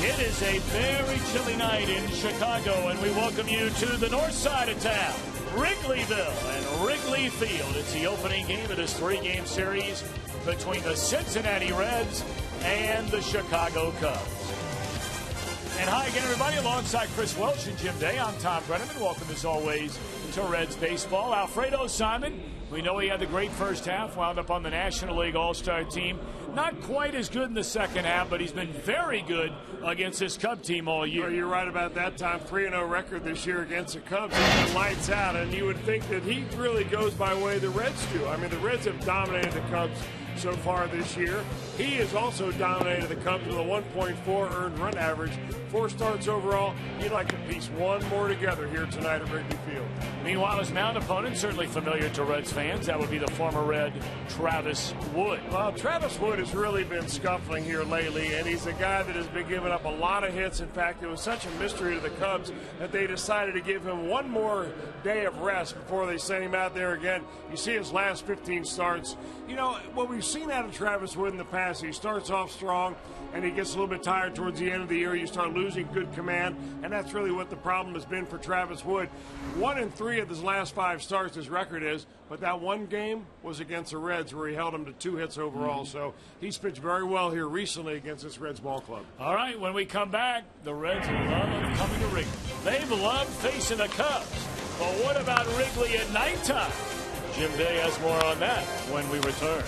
It is a very chilly night in Chicago, and we welcome you to the north side of town, Wrigleyville and Wrigley Field. It's the opening game of this three-game series between the Cincinnati Reds and the Chicago Cubs. And hi again, everybody. Alongside Chris Welch and Jim Day, I'm Tom Brenneman. Welcome, as always, to Reds baseball. Alfredo Simon, we know he had the great first half, wound up on the National League All-Star team. Not quite as good in the second half, but he's been very good against this Cub team all year. Well, you're right about that, Tom. 3-0 record this year against the Cubs. He's been lights out, and you would think that he really goes by way the Reds do. I mean, the Reds have dominated the Cubs so far this year. He has also dominated the Cubs with a 1.4 earned run average. 4 starts overall. He'd like to piece one more together here tonight at Wrigley Field. Meanwhile, his mound opponent, certainly familiar to Reds fans, that would be the former Red Travis Wood. Well, Travis Wood has really been scuffling here lately, and he's a guy that has been giving up a lot of hits. In fact, it was such a mystery to the Cubs that they decided to give him one more day of rest before they sent him out there again. You see his last 15 starts. You know, what we've seen out of Travis Wood in the past, he starts off strong, and he gets a little bit tired towards the end of the year. You start losing good command, and that's really what the problem has been for Travis Wood. 1 in 3 of his last 5 starts, his record is, but that one game was against the Reds where he held them to 2 hits overall. So he's pitched very well here recently against this Reds ball club. All right, when we come back, the Reds love coming to Wrigley. They've loved facing the Cubs. But what about Wrigley at nighttime? Jim Day has more on that when we return.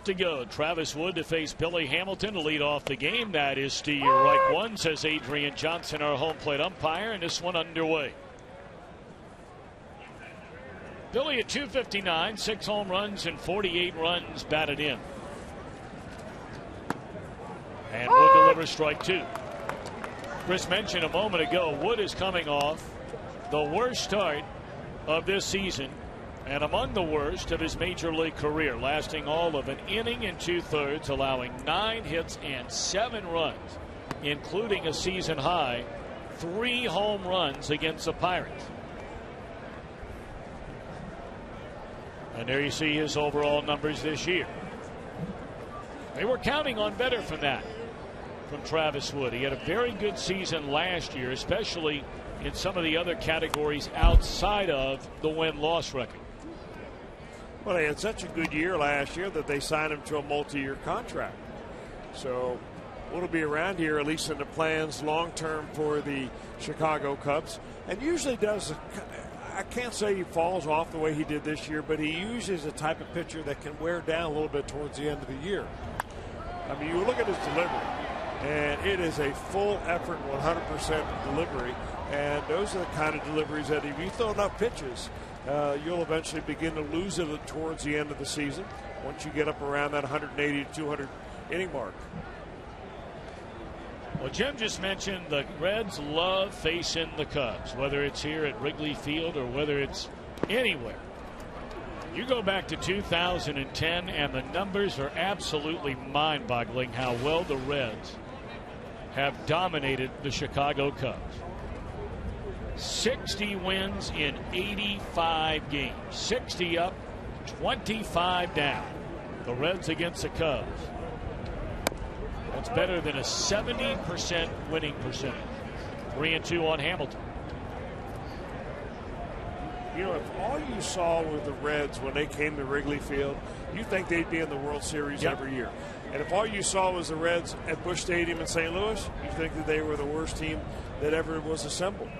To go. Travis Wood to face Billy Hamilton to lead off the game. That is to your right one, says Adrian Johnson, our home plate umpire, and this one underway. Billy at .259, 6 home runs and 48 runs batted in. And Wood delivers strike 2. Chris mentioned a moment ago, Wood is coming off the worst start of this season and among the worst of his major league career, lasting all of an inning and 2/3, allowing 9 hits and 7 runs, including a season high 3 home runs against the Pirates. And there you see his overall numbers this year. They were counting on better from that, from Travis Wood. He had a very good season last year, especially in some of the other categories outside of the win-loss record. Well, he had such a good year last year that they signed him to a multi-year contract. So Wood will be around here, at least in the plans long-term for the Chicago Cubs. And usually does, I can't say he falls off the way he did this year, but he usually is a type of pitcher that can wear down a little bit towards the end of the year. I mean, you look at his delivery, and it is a full effort, 100% delivery. And those are the kind of deliveries that if you throw enough pitches, you'll eventually begin to lose it towards the end of the season once you get up around that 180 to 200 inning mark. Well, Jim just mentioned the Reds love facing the Cubs, whether it's here at Wrigley Field or whether it's anywhere. You go back to 2010 and the numbers are absolutely mind-boggling how well the Reds have dominated the Chicago Cubs. 60 wins in 85 games. 60 up, 25 down. The Reds against the Cubs. That's better than a 70% winning percentage. 3-2 on Hamilton. You know, if all you saw were the Reds when they came to Wrigley Field, you think they'd be in the World Series every year. And if all you saw was the Reds at Busch Stadium in St. Louis, you think that they were the worst team that ever was assembled.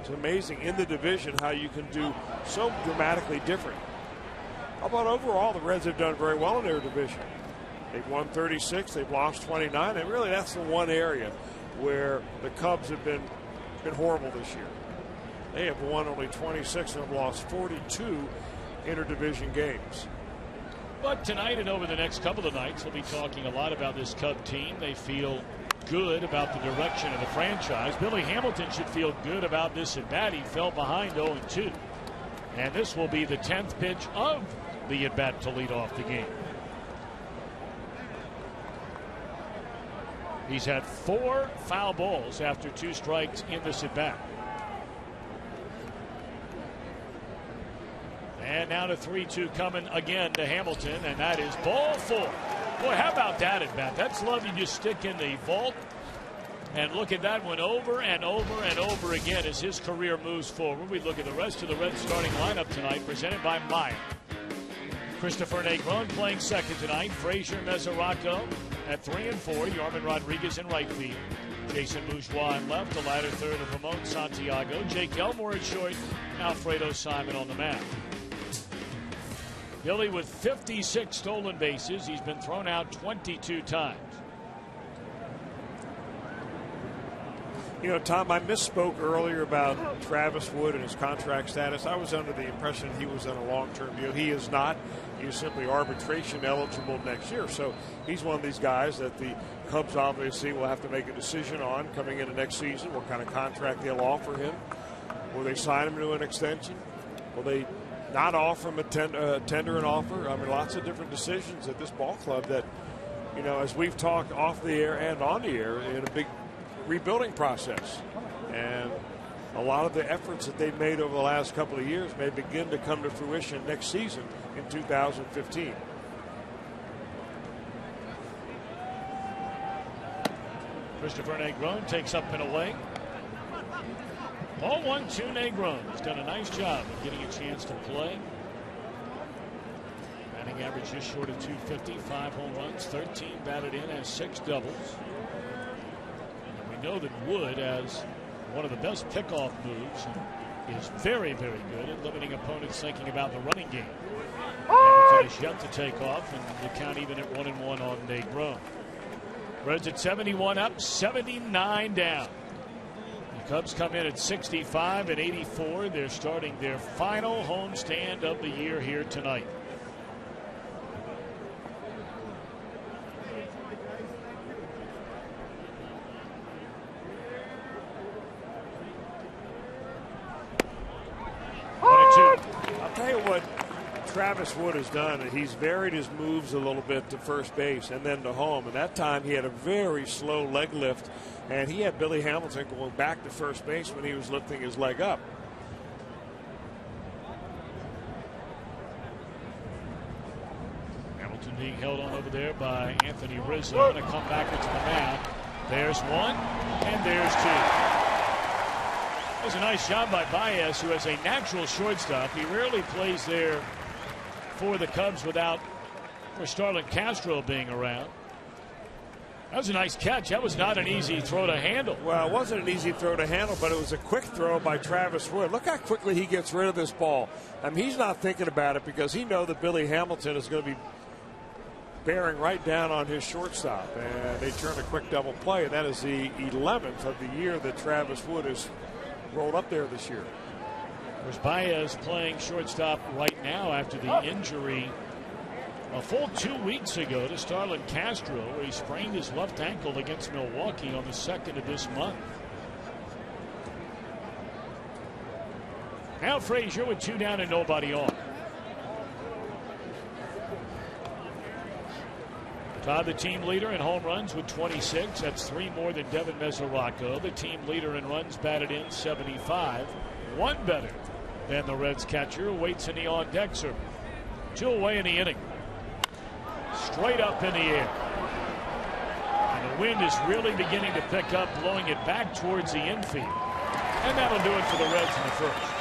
It's amazing in the division how you can do so dramatically different. How about overall, the Reds have done very well in their division. They've won 36, they've lost 29, and really that's the one area where the Cubs have been horrible this year. They have won only 26 and have lost 42 interdivision games. But tonight and over the next couple of nights, we'll be talking a lot about this Cub team. They feel good about the direction of the franchise. Billy Hamilton should feel good about this at bat. He fell behind 0-2. And this will be the 10th pitch of the at bat to lead off the game. He's had 4 foul balls after 2 strikes in this at bat. And now the 3-2 coming again to Hamilton, and that is ball 4. Boy, how about that at bat? That's love you just stick in the vault and look at that one over and over and over again as his career moves forward. We look at the rest of the Reds starting lineup tonight, presented by Meyer. Christopher Negron playing second tonight. Frazier Mesoraco at 3 and 4. Yarman Rodriguez in right field. Jason Bourgeois in left. The latter third of Ramon Santiago. Jake Elmore at short. Alfredo Simon on the mound. Billy with 56 stolen bases. He's been thrown out 22 times. You know, Tom, I misspoke earlier about Travis Wood and his contract status. I was under the impression he was on a long-term deal. He is not. He is simply arbitration eligible next year. So he's one of these guys that the Cubs obviously will have to make a decision on coming into next season, what kind of contract they'll offer him. Will they sign him to an extension? Will they not offer him a tender an offer? I mean, lots of different decisions at this ball club that, you know, as we've talked off the air and on the air, in a big rebuilding process. And a lot of the efforts that they've made over the last couple of years may begin to come to fruition next season in 2015. Christopher Negron takes up and away. Ball 1-2 Negron. He's done a nice job of getting a chance to play. Batting average just short of 250, 5 home runs, 13 batted in, has 6 doubles. And we know that Wood has one of the best pickoff moves and is very, very good at limiting opponents thinking about the running game. Hamilton is yet to take off, and the count even at 1-1 on Negron. Reds at 71 up, 79 down. The Cubs come in at 65 and 84. They're starting their final homestand of the year here tonight. I'll tell you what Travis Wood has done, and he's varied his moves a little bit to first base and then to home. And that time he had a very slow leg lift, and he had Billy Hamilton going back to first base when he was lifting his leg up. Hamilton being held on over there by Anthony Rizzo. Going to come back into the mound. There's one, and there's two. It was a nice job by Baez, who has a natural shortstop. He rarely plays there for the Cubs without Starlin Castro being around. That was a nice catch. That was not an easy throw to handle. Well, it wasn't an easy throw to handle, but it was a quick throw by Travis Wood. Look how quickly he gets rid of this ball. I mean, he's not thinking about it because he knows that Billy Hamilton is going to be bearing right down on his shortstop. And they turn a quick double play. And that is the 11th of the year that Travis Wood has rolled up there this year. There's Baez playing shortstop right now after the injury a full 2 weeks ago to Starlin Castro, where he sprained his left ankle against Milwaukee on the 2nd of this month. Now Frazier with 2 down and nobody on. Todd, the team leader in home runs with 26. That's 3 more than Devin Mesoraco. The team leader in runs batted in, 75. 1 better than the Reds catcher, who waits in the on-deck circle. 2 away in the inning. Straight up in the air. And the wind is really beginning to pick up, blowing it back towards the infield. And that'll do it for the Reds in the first.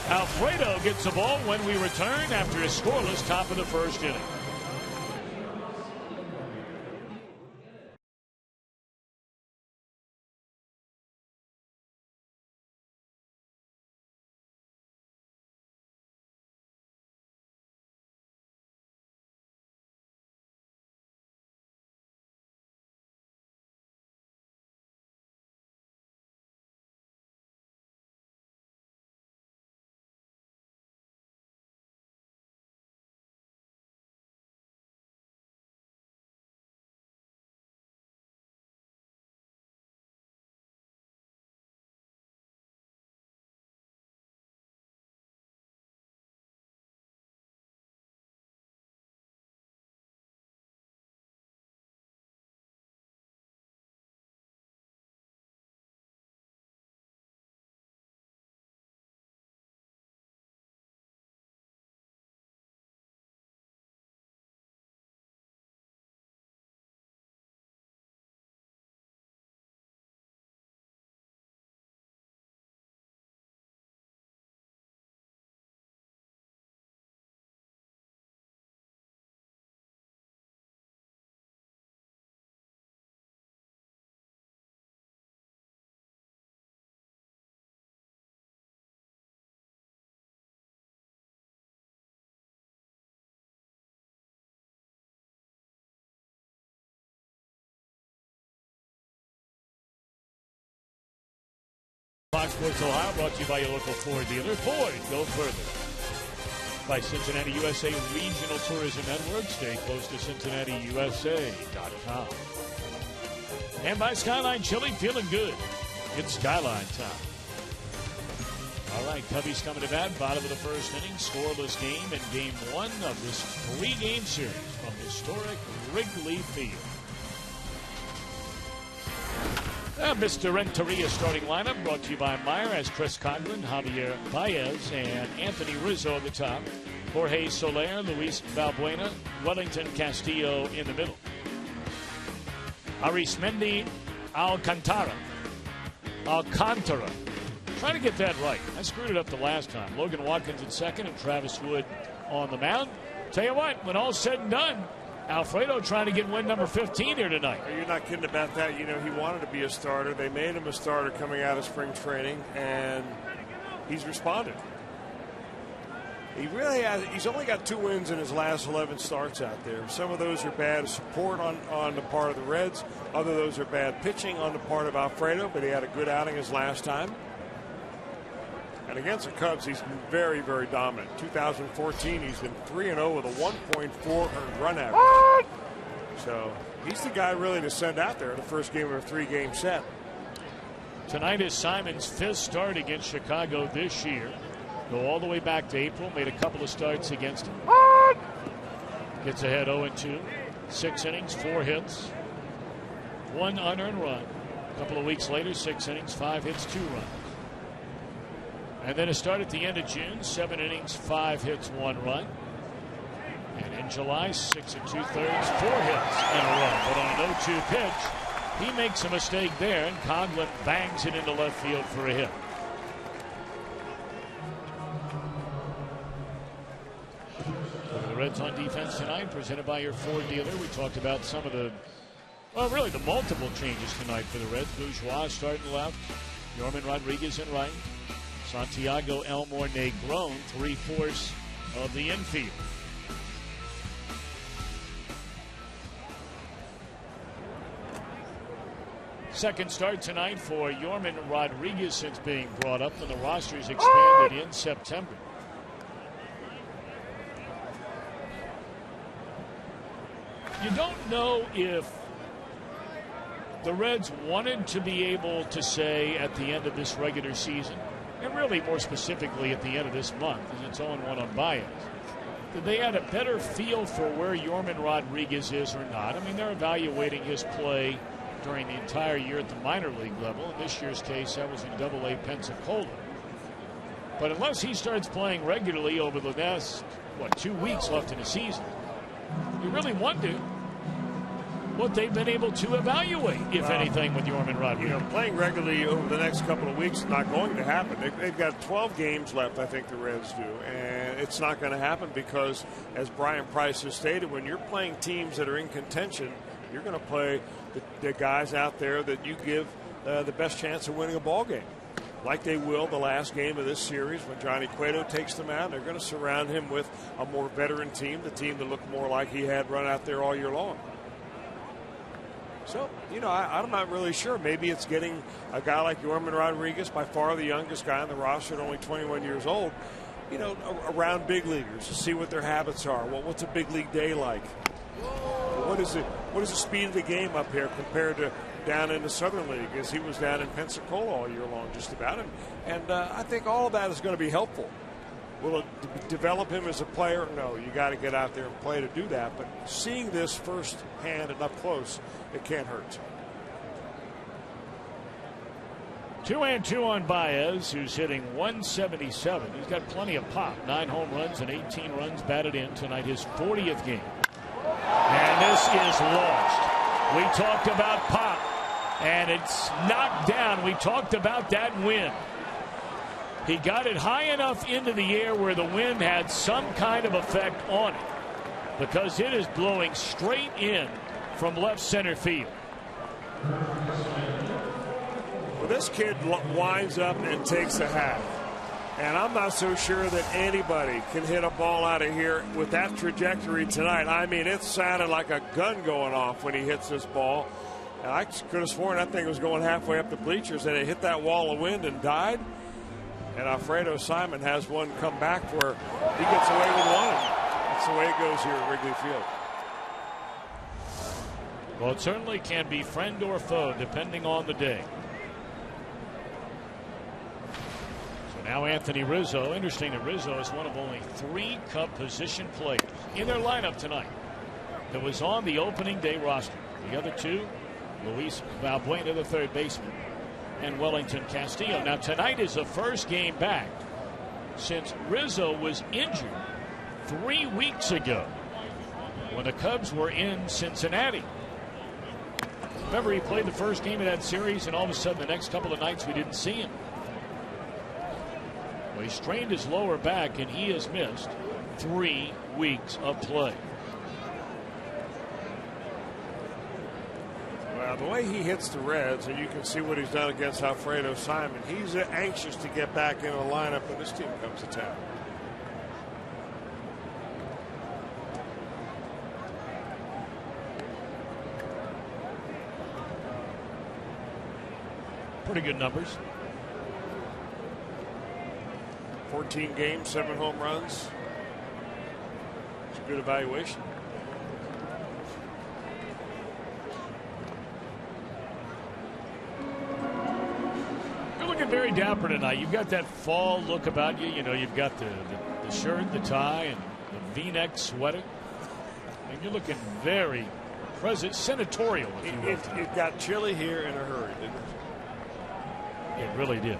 Alfredo gets the ball when we return after a scoreless top of the first inning. Fox Sports Ohio brought to you by your local Ford dealer. Ford, go further. By Cincinnati USA Regional Tourism Network. Stay close to CincinnatiUSA.com. And by Skyline Chili, feeling good. It's Skyline time. All right, Cubbies coming to bat. Bottom of the first inning. Scoreless game in game 1 of this 3-game series from historic Wrigley Field. Mr. Renteria starting lineup brought to you by Meyer as Chris Coghlan, Javier Baez, and Anthony Rizzo at the top. Jorge Soler, Luis Valbuena, Wellington Castillo in the middle. Arismendi Alcantara. Trying to get that right. I screwed it up the last time. Logan Watkins at second and Travis Wood on the mound. Tell you what, when all's said and done, Alfredo trying to get win number 15 here tonight. You're not kidding about that. You know, he wanted to be a starter. They made him a starter coming out of spring training, and he's responded. He really has. He's only got 2 wins in his last 11 starts out there. Some of those are bad support on the part of the Reds. Other those are bad pitching on the part of Alfredo, but he had a good outing his last time. And against the Cubs, he's been very, very dominant. 2014, he's been 3-0 with a 1.4 earned run average. So he's the guy really to send out there in the first game of a 3-game set. Tonight is Simon's 5th start against Chicago this year. Go all the way back to April. Made a couple of starts against him. Gets ahead 0-2. 6 innings, 4 hits, 1 unearned run. A couple of weeks later, 6 innings, 5 hits, 2 runs. And then a start at the end of June, 7 innings, 5 hits, 1 run. And in July, 6 2/3, 4 hits and a run. But on an 0-2 pitch, he makes a mistake there, and Coghlan bangs it into left field for a hit. The Reds on defense tonight, presented by your Ford dealer. We talked about some of the, well, really the multiple changes tonight for the Reds. Bourgeois starting left, Yorman Rodriguez in right, Santiago Elmore Negron, 3/4 of the infield. Second start tonight for Yorman Rodriguez since being brought up, and the roster's expanded in September. You don't know if the Reds wanted to be able to say at the end of this regular season, and really more specifically at the end of this month, as it's 0-1 on Baez, that they had a better feel for where Yorman Rodriguez is or not. I mean, they're evaluating his play during the entire year at the minor league level. In this year's case, that was in Double-A Pensacola. But unless he starts playing regularly over the next, 2 weeks left in the season, you really wonder what they've been able to evaluate, if anything, with Yorman Rodriguez. Playing regularly over the next couple of weeks is not going to happen. They've got 12 games left, I think the Reds do, and it's not going to happen because, as Brian Price has stated, when you're playing teams that are in contention, you're going to play the guys out there that you give the best chance of winning a ball game. Like they will the last game of this series when Johnny Cueto takes them out. They're going to surround him with a more veteran team, the team that looked more like he had run out there all year long. So, I'm not really sure. Maybe it's getting a guy like Yorman Rodriguez, by far the youngest guy on the roster at only 21 years old, around big leaguers to see what their habits are. What's a big league day like? What is the speed of the game up here compared to down in the Southern League, as he was down in Pensacola all year long just about. And I think all of that is going to be helpful. Will it develop him as a player? No, you got to get out there and play to do that. But seeing this firsthand and up close, it can't hurt. 2-2 on Baez, who's hitting .177. He's got plenty of pop. 9 home runs and 18 runs batted in tonight, his 40th game. And this is lost. We talked about pop, and it's knocked down. We talked about that wind. He got it high enough into the air where the wind had some kind of effect on it, because it is blowing straight in from left center field. Well, this kid winds up and takes a half. And I'm not so sure that anybody can hit a ball out of here with that trajectory tonight. I mean, it sounded like a gun going off when he hits this ball. And I could have sworn that thing was going halfway up the bleachers, and it hit that wall of wind and died. And Alfredo Simon has one come back where he gets away with one. That's the way it goes here at Wrigley Field. Well, it certainly can be friend or foe, depending on the day. Now Anthony Rizzo. Interesting that Rizzo is one of only 3 Cub position players in their lineup tonight that was on the opening day roster. The other 2, Luis Valbuena, the third baseman, and Wellington Castillo. Now tonight is the first game back since Rizzo was injured 3 weeks ago when the Cubs were in Cincinnati. Remember, he played the first game of that series, and all of a sudden the next couple of nights we didn't see him. He strained his lower back, and he has missed 3 weeks of play. Well, the way he hits the Reds, and you can see what he's done against Alfredo Simon, he's anxious to get back in the lineup when this team comes to town. Pretty good numbers. 14 games, 7 home runs. It's a good evaluation. You're looking very dapper tonight. You've got that fall look about you. You've got the shirt, the tie, and the V-neck sweater. And you're looking very senatorial. It got chilly here in a hurry, didn't it? It really did.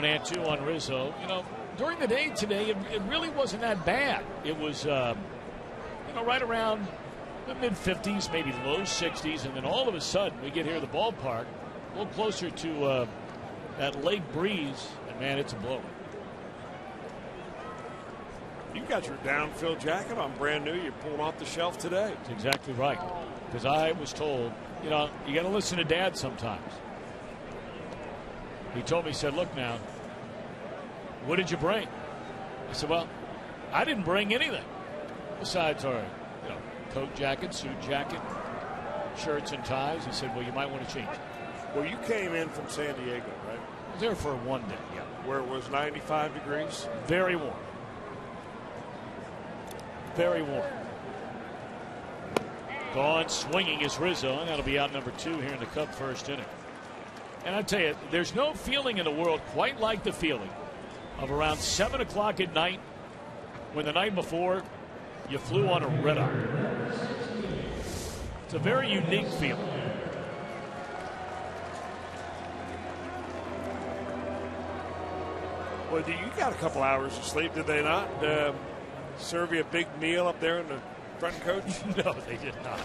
1-2 on Rizzo. You know, during the day today, it really wasn't that bad. It was, you know, right around the mid-50s, maybe low 60s, and then all of a sudden we get here at the ballpark, a little closer to that lake breeze, and man, it's a blow. You got your downfield jacket on, brand new. You pulled off the shelf today. That's exactly right. Because I was told, you know, you got to listen to Dad sometimes. He told me, he said, look now, what did you bring? I said, well, I didn't bring anything besides our, you know, coat jacket, suit jacket, shirts and ties. He said, well, you might want to change it. Well, you came in from San Diego, right? I was there for one day, yeah. Where it was 95 degrees? Very warm. Very warm. Gone swinging is Rizzo, and that'll be out number 2 here in the Cub first inning. And I tell you, there's no feeling in the world quite like the feeling of around 7 o'clock at night when the night before you flew on a red eye. It's a very unique feeling. Well, you got a couple hours of sleep, did they not? Serve you a big meal up there in the front coach? No, they did not.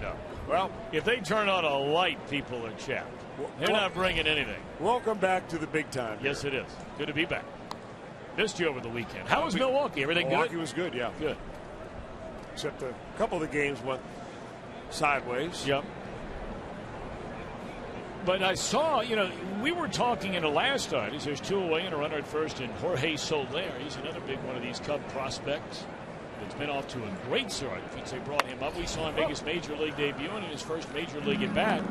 No. Well, if they turn on a light, people are chapped. They're not bringing anything. Welcome back to the big time. Yes, it is. Good to be back. Missed you over the weekend. How was Milwaukee? Everything Milwaukee good? Milwaukee was good, yeah. Good. Except a couple of the games went sideways. Yep. But I saw, you know, we were talking in the last start. There's 2 away and a runner at first, and Jorge Soler. He's another big one of these Cub prospects. It's been off to a great start since they brought him up. We saw him make his major league debut, and in his first major league at bat,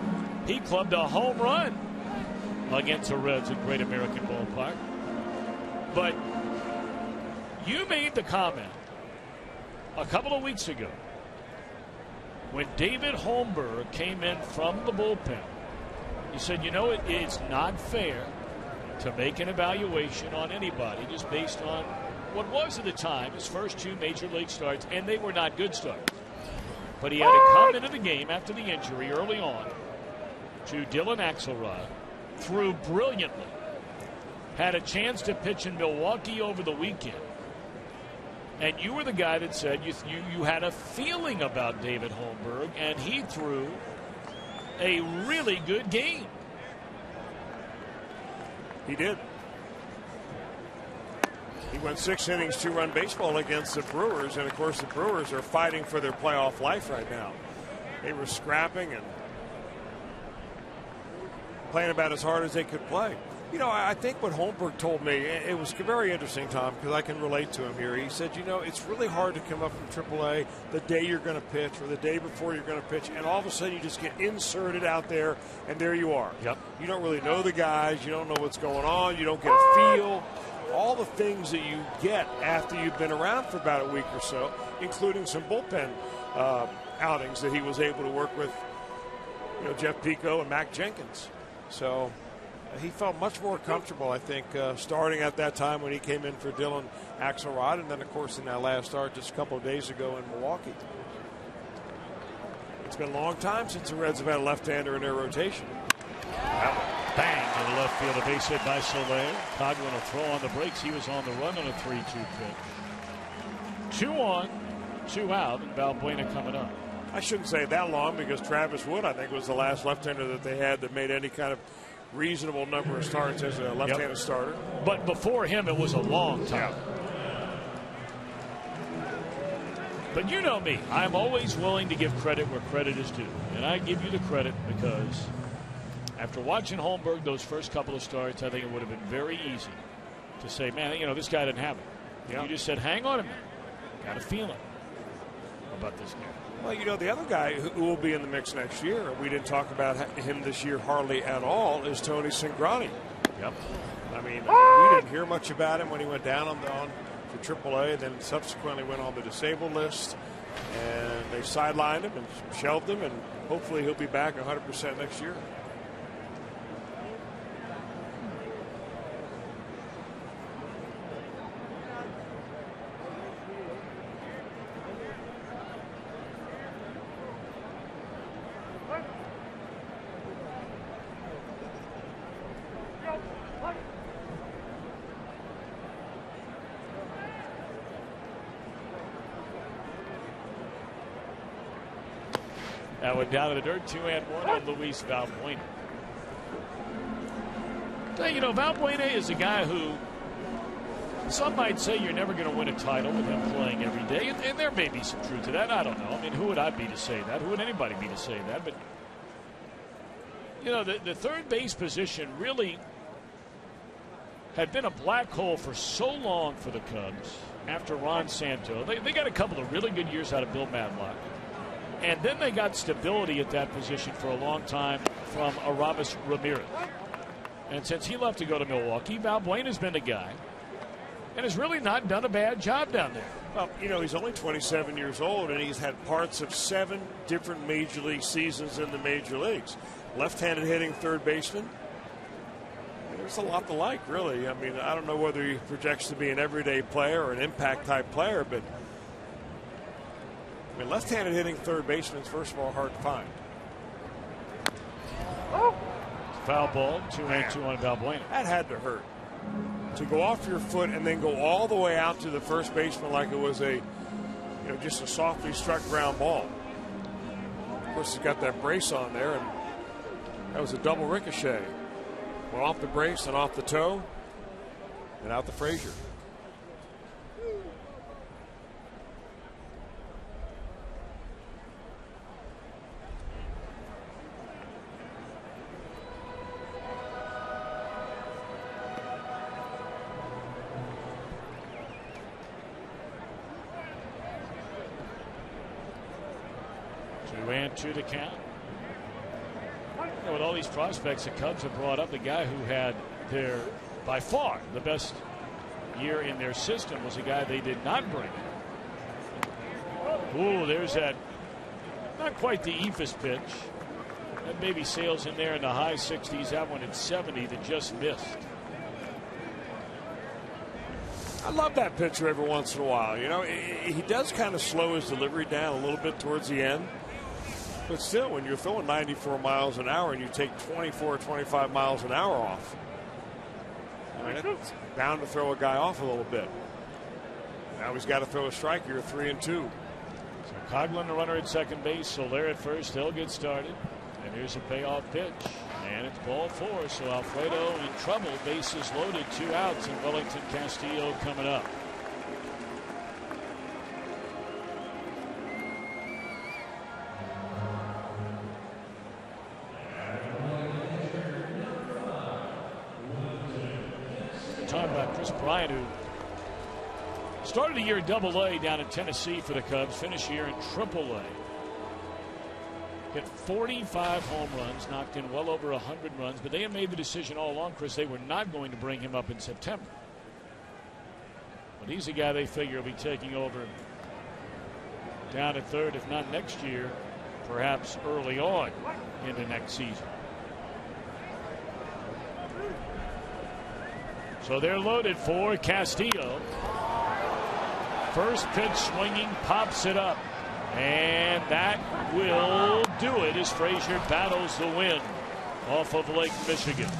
he clubbed a home run against the Reds at Great American Ballpark. But you made the comment a couple of weeks ago when David Holmberg came in from the bullpen. You said, you know, it's not fair to make an evaluation on anybody just based on what was at the time his first 2 major league starts, and they were not good starts. But he had to come into the game after the injury early on to Dylan Axelrod, threw brilliantly, had a chance to pitch in Milwaukee over the weekend. And you were the guy that said you had a feeling about David Holmberg, and he threw a really good game. He did. He went 6 innings, 2-run baseball against the Brewers, and of course the Brewers are fighting for their playoff life right now. They were scrapping and playing about as hard as they could play. You know, I think what Holmberg told me, it was very interesting, Tom, because I can relate to him here. He said, you know, it's really hard to come up from AAA the day you're going to pitch or the day before you're going to pitch, and all of a sudden you just get inserted out there, and there you are. Yep. You don't really know the guys. You don't know what's going on. You don't get a feel. All the things that you get after you've been around for about a week or so, including some bullpen outings that he was able to work with, you know, Jeff Pico and Mac Jenkins. So he felt much more comfortable, I think, starting at that time when he came in for Dylan Axelrod, and then, of course, in that last start just a couple of days ago in Milwaukee. It's been a long time since the Reds have had a left-hander in their rotation. Bang to the left field, a base hit by Soler. Cogwin will throw on the brakes. He was on the run on a 3-2 pitch. 2 on, 2 out, and Valbuena coming up. I shouldn't say that long because Travis Wood, I think, was the last left-hander that they had that made any kind of reasonable number of starts as a left-handed starter. But before him, it was a long time. Yeah. But you know me. I'm always willing to give credit where credit is due. And I give you the credit because after watching Holmberg those first couple of starts, I think it would have been very easy to say, man, you know, this guy didn't have it. Yeah. You just said, hang on a minute. Got a feeling about this guy. Well, you know, the other guy who will be in the mix next year, we didn't talk about him this year hardly at all, is Tony Cingrani. Yep. I mean, we didn't hear much about him when he went down on for AAA, then subsequently went on the disabled list, and they sidelined him and shelved him, and hopefully he'll be back 100% next year. That went down to the dirt. 2-1 on Luis Valbuena. You know, Valbuena is a guy who some might say you're never going to win a title with him playing every day. And there may be some truth to that. I don't know. I mean, who would I be to say that? Who would anybody be to say that? But, you know, the third base position really had been a black hole for so long for the Cubs after Ron Santo. They got a couple of really good years out of Bill Madlock. And then they got stability at that position for a long time from Aramis Ramirez. And since he left to go to Milwaukee, Valbuena's been the guy and has really not done a bad job down there. Well, you know, he's only 27 years old, and he's had parts of 7 different major league seasons in the major leagues. Left-handed hitting third baseman. There's a lot to like, really. I mean, I don't know whether he projects to be an everyday player or an impact-type player, but I mean, left-handed hitting third baseman is, first of all, hard to find. Foul ball, 2-2 on Valbuena. That had to hurt. To go off your foot and then go all the way out to the first baseman like it was a, you know, just a softly struck ground ball. Of course, he's got that brace on there, and that was a double ricochet. Well, off the brace and off the toe, and out the Frazier. To the count. You know, with all these prospects the Cubs have brought up, the guy who had their, by far, the best year in their system was a guy they did not bring. Ooh, there's that, not quite the Ephus pitch. That maybe sails in there in the high 60s. That one at 70 that just missed. I love that pitcher every once in a while. You know, he does kind of slow his delivery down a little bit towards the end. But still, when you're throwing 94 miles an hour and you take 24 or 25 miles an hour off, I mean, it's bound to throw a guy off a little bit. Now he's got to throw a strike here, 3-2. So Coghlan, the runner at second base, Soler at first. They'll get started. And here's a payoff pitch. And it's ball 4. So Alfredo in trouble. Bases loaded, 2 outs, and Wellington Castillo coming up. Talking about Chris Bryant, who started the year in Double-A down in Tennessee for the Cubs, finished the year in Triple-A. Hit 45 home runs, knocked in well over 100 runs, but they had made the decision all along, Chris, they were not going to bring him up in September. But he's a guy they figure will be taking over down at third, if not next year, perhaps early on in the next season. So they're loaded for Castillo. First pitch swinging, pops it up. And that will do it as Frazier battles the win off of Lake Michigan.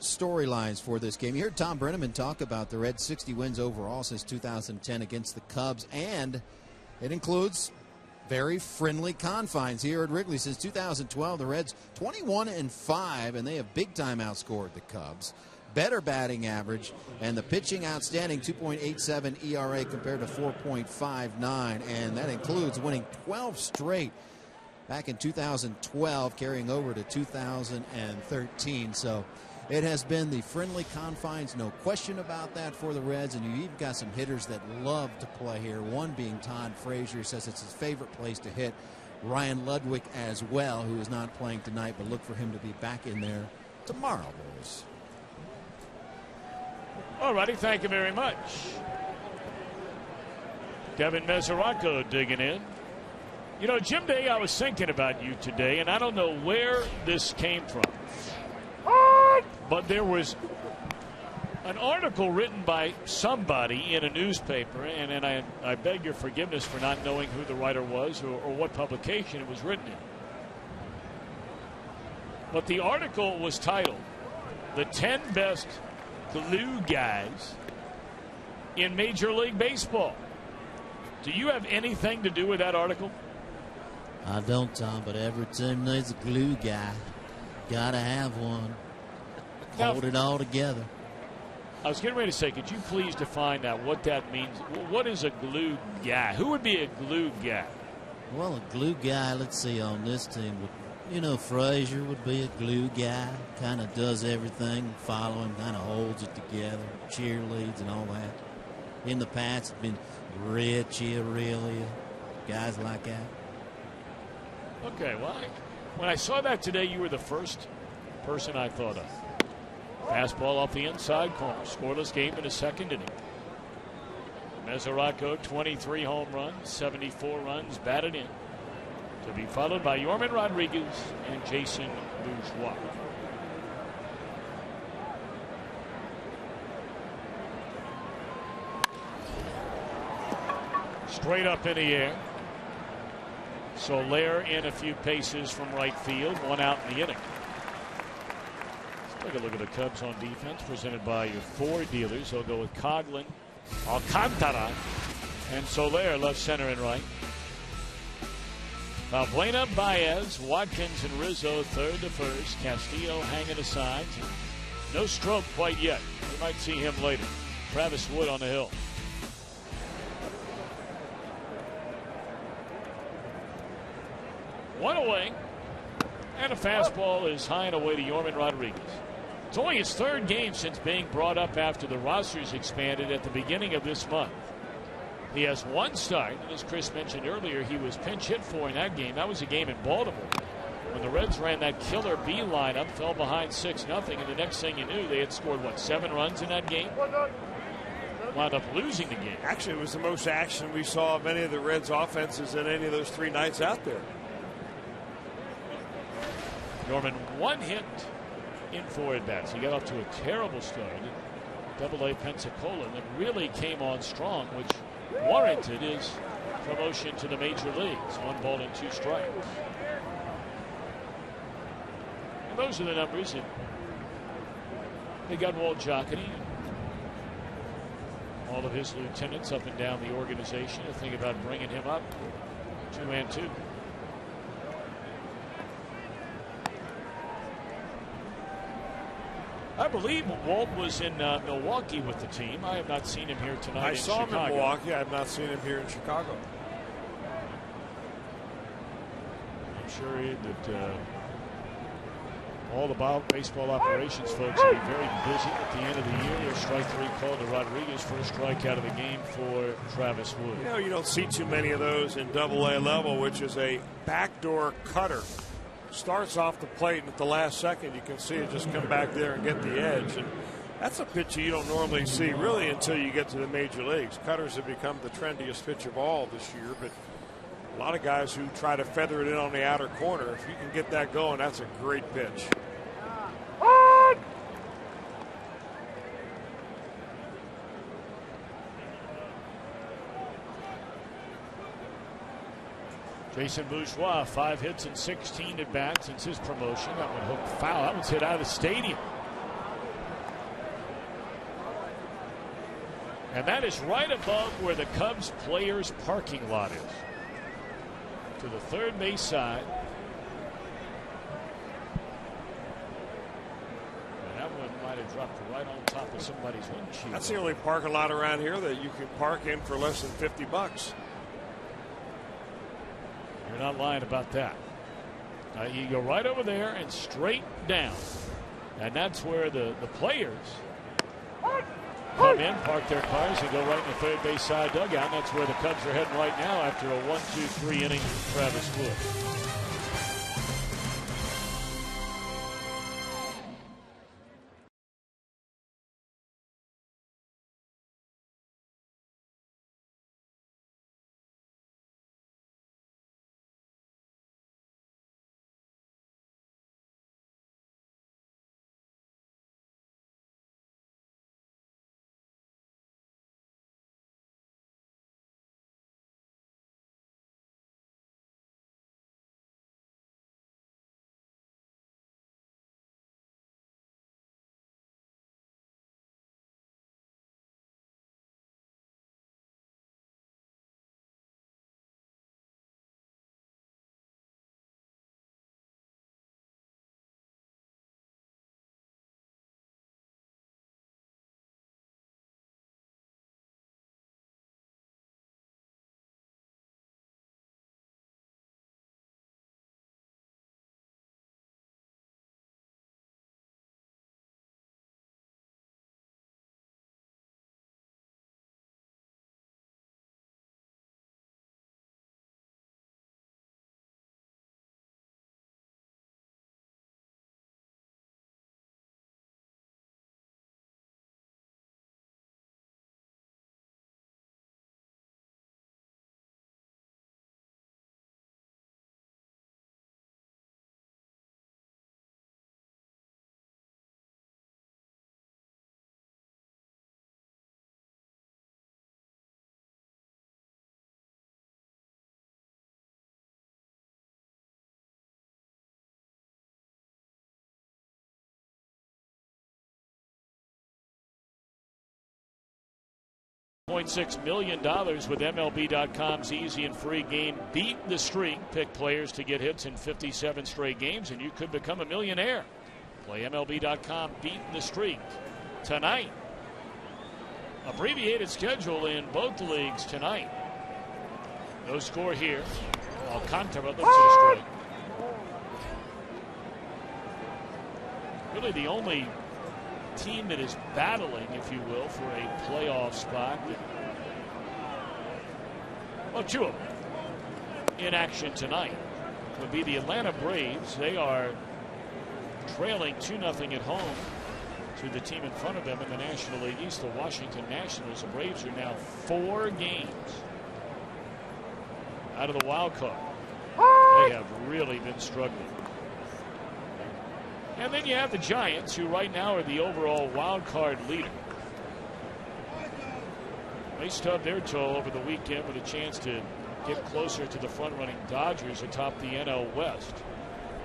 storylines for this game. You heard Tom Brenneman talk about the Reds' 60 wins overall since 2010 against the Cubs, and it includes very friendly confines here at Wrigley. Since 2012, the Reds 21-5, and they have big-time outscored the Cubs. Better batting average, and the pitching outstanding, 2.87 ERA compared to 4.59, and that includes winning 12 straight back in 2012, carrying over to 2013. So it has been the friendly confines, no question about that for the Reds, and you even got some hitters that love to play here, one being Todd Frazier, says it's his favorite place to hit. Ryan Ludwig as well, who is not playing tonight, but look for him to be back in there tomorrow, boys. All righty, thank you very much. Kevin Mesoraco digging in. You know, Jim Day, I was thinking about you today, and I don't know where this came from, but there was an article written by somebody in a newspaper, and I beg your forgiveness for not knowing who the writer was or what publication it was written in. But the article was titled, "The 10 Best Glue Guys in Major League Baseball." Do you have anything to do with that article? I don't, Tom, but every team needs a glue guy. Gotta have one. Hold it all together. I was getting ready to say, could you please define that, what that means? What is a glue guy? Who would be a glue guy? Well, a glue guy, let's see, on this team, Frazier would be a glue guy. Kind of does everything, following, kind of holds it together, cheerleads and all that. In the past, it's been Richie, Aurelia, guys like that. Okay, well, when I saw that today, you were the first person I thought of. Fastball off the inside corner. Scoreless game in the second inning. Mesoraco, 23 home runs, 74 runs batted in. To be followed by Yorman Rodriguez and Jason Bourgeois. Straight up in the air. Soler in a few paces from right field. One out in the inning. Let's take a look at the Cubs on defense, presented by your Ford dealers. They'll go with Coughlin, Alcantara, and Soler left, center, and right. Valbuena, Baez, Watkins, and Rizzo third to first. Castillo hanging aside. No stroke quite yet. We might see him later. Travis Wood on the hill. One away, and a fastball is high and away to Yorman Rodriguez. It's only his third game since being brought up after the rosters expanded at the beginning of this month. He has one start, and as Chris mentioned earlier, he was pinch hit for in that game. That was a game in Baltimore when the Reds ran that killer B lineup, fell behind 6-0, and the next thing you knew, they had scored, 7 runs in that game? Wound up losing the game. Actually, it was the most action we saw of any of the Reds' offenses in any of those 3 nights out there. Norman, one hit in 4 at-bats. He got off to a terrible start at Double-A Pensacola and really came on strong, which warranted his promotion to the major leagues. 1 ball and 2 strikes. And those are the numbers. And they got Walt Jocketty, all of his lieutenants up and down the organization to think about bringing him up 2-2. I believe Walt was in Milwaukee with the team. I have not seen him here tonight. I saw him in Milwaukee. I have not seen him here in Chicago. I'm sure that all the baseball operations folks will be very busy at the end of the year. There's strike 3 called to Rodriguez. First strikeout of the game for Travis Wood. You don't see too many of those in Double-A level, which is a backdoor cutter. Starts off the plate, and at the last second, you can see it just come back there and get the edge. And that's a pitch you don't normally see, really, until you get to the major leagues. Cutters have become the trendiest pitch of all this year, but a lot of guys who try to feather it in on the outer corner, if you can get that going, that's a great pitch. Jason Bourgeois, 5 hits and 16 at bats since his promotion. That one hooked foul. That one's hit out of the stadium. And that is right above where the Cubs players parking lot is, to the third base side. And that one might have dropped right on top of somebody's windshield. That's the only parking lot around here that you can park in for less than $50. You're not lying about that. You go right over there and straight down. And that's where the players come in, park their cars, and go right in the third base side dugout. And that's where the Cubs are heading right now after a 1-2-3 inning from Travis Wood. $1.6 million with MLB.com's easy and free game Beat the Streak. Pick players to get hits in 57 straight games, and you could become a millionaire. Play MLB.com Beat the Streak tonight. Abbreviated schedule in both leagues tonight. No score here. Alcantara looks at a strike. Really the only team that is battling, if you will, for a playoff spot. Well, two of them in action tonight would be the Atlanta Braves. They are trailing 2-0 at home to the team in front of them in the National League East, the Washington Nationals. The Braves are now 4 games out of the wild card. They have really been struggling. And then you have the Giants, who right now are the overall wild card leader. They stubbed their toe over the weekend with a chance to get closer to the front-running Dodgers atop the NL West.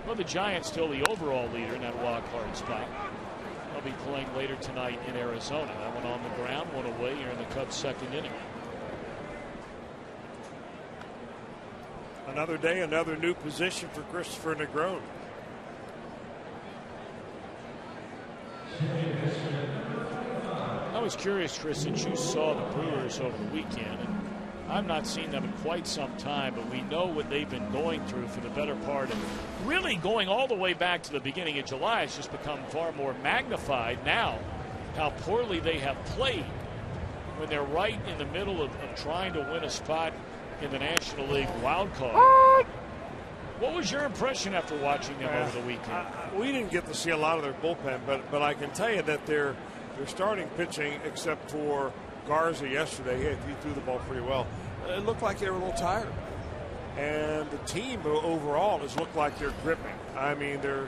Well, the Giants still the overall leader in that wild card spot. They'll be playing later tonight in Arizona. That one on the ground, one away here in the Cubs' second inning. Another day, another new position for Christopher Negron. I was curious, Chris, since you saw the Brewers over the weekend, and I've not seen them in quite some time, but we know what they've been going through for the better part of really going all the way back to the beginning of July. It's just become far more magnified now how poorly they have played when they're right in the middle of trying to win a spot in the National League wild card. What was your impression after watching them over the weekend? We didn't get to see a lot of their bullpen, but I can tell you that their starting pitching, except for Garza yesterday, he threw the ball pretty well. It looked like they were a little tired. And the team overall has looked like they're gripping. I mean, they're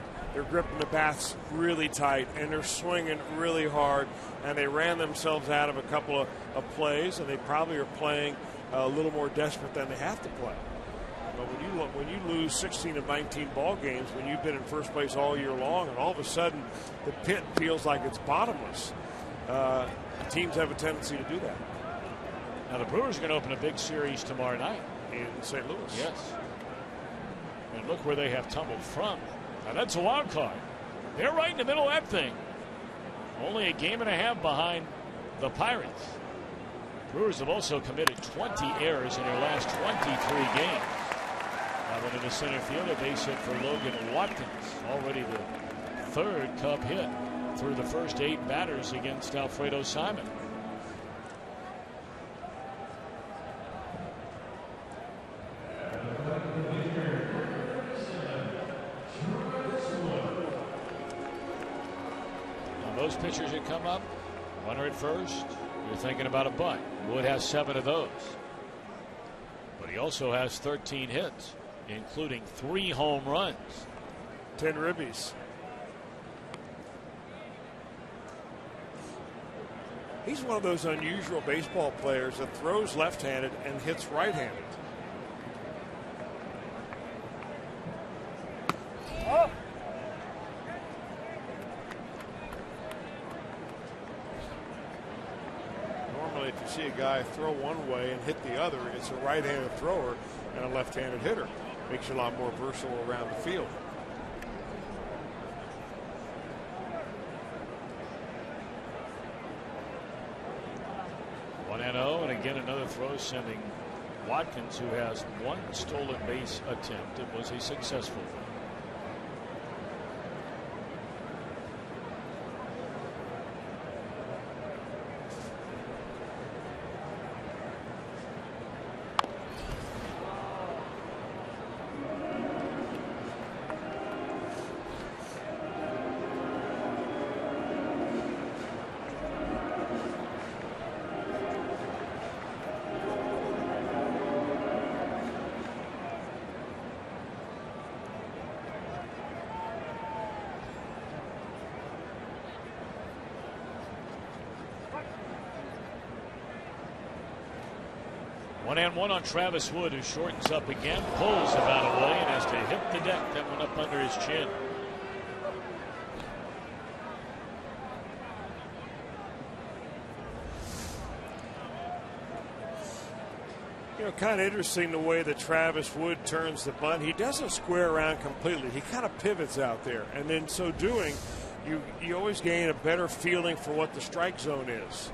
gripping the bats really tight, and they're swinging really hard. And they ran themselves out of a couple of plays, and they probably are playing a little more desperate than they have to play. But when you lose 16 of 19 ball games, when you've been in first place all year long, and all of a sudden the pit feels like it's bottomless, teams have a tendency to do that. Now the Brewers are going to open a big series tomorrow night in St. Louis. Yes. And look where they have tumbled from. Now that's a wild card. They're right in the middle of that thing. Only a game and a half behind the Pirates. Brewers have also committed 20 errors in their last 23 games. Now into the center field, a base hit for Logan Watkins. Already the third Cub hit through the first 8 batters against Alfredo Simon. Those pitchers that come up, runner at first, you're thinking about a bunt. Wood has 7 of those. But he also has 13 hits, including 3 home runs. 10 ribbies. He's one of those unusual baseball players that throws left-handed and hits right-handed. See a guy throw one way and hit the other. It's a right-handed thrower and a left-handed hitter. Makes you a lot more versatile around the field. One and 0, and again another throw sending Watkins, who has 1 stolen base attempt. It was a successful one. One and one on Travis Wood, who shortens up again, pulls the bat away, and has to hit the deck. That went up under his chin. You know, kind of interesting the way that Travis Wood turns the bunt. He doesn't square around completely. He kind of pivots out there, and in so doing, you always gain a better feeling for what the strike zone is.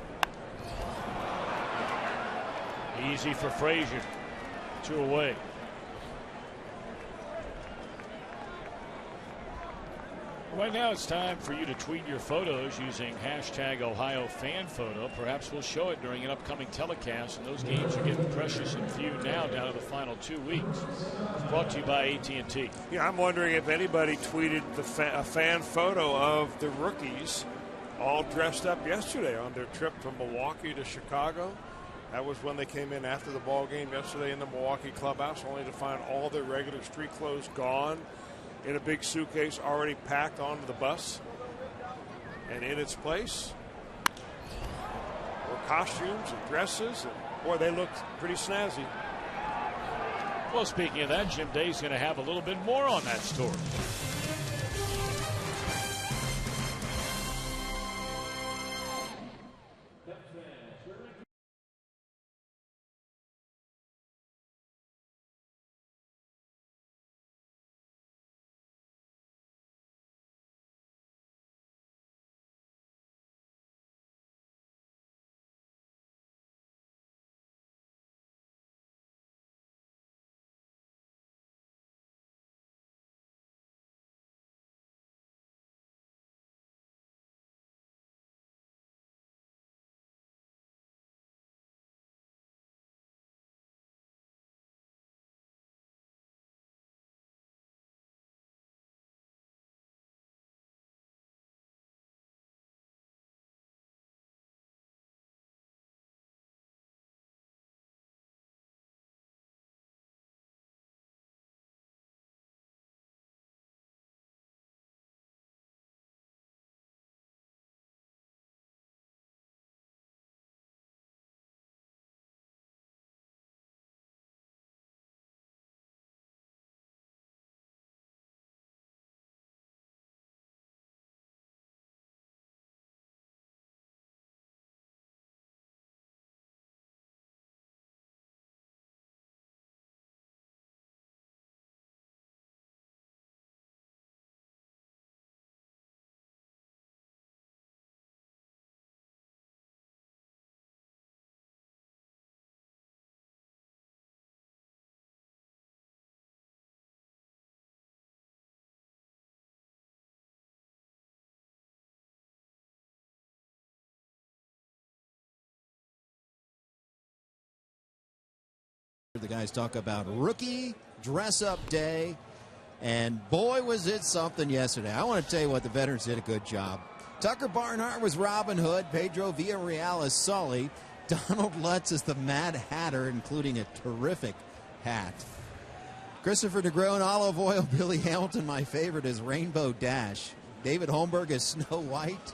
Easy for Frazier. 2 away. Right now it's time for you to tweet your photos using hashtag #OhioFanPhoto. Perhaps we'll show it during an upcoming telecast, and those games are getting precious and few now down to the final 2 weeks. It's brought to you by AT&T. Yeah, I'm wondering if anybody tweeted a fan photo of the rookies all dressed up yesterday on their trip from Milwaukee to Chicago. That was when they came in after the ball game yesterday in the Milwaukee clubhouse, only to find all their regular street clothes gone in a big suitcase already packed onto the bus. And in its place were costumes and dresses, and boy, they looked pretty snazzy. Well, speaking of that, Jim Day's going to have a little bit more on that story. The guys talk about rookie dress-up day, and boy, was it something yesterday. I want to tell you what, the veterans did a good job. Tucker Barnhart was Robin Hood, Pedro Villarreal as Sully, Donald Lutz is the Mad Hatter, including a terrific hat. Christopher Negron, Olive Oil, Billy Hamilton, my favorite, is Rainbow Dash. David Holmberg is Snow White.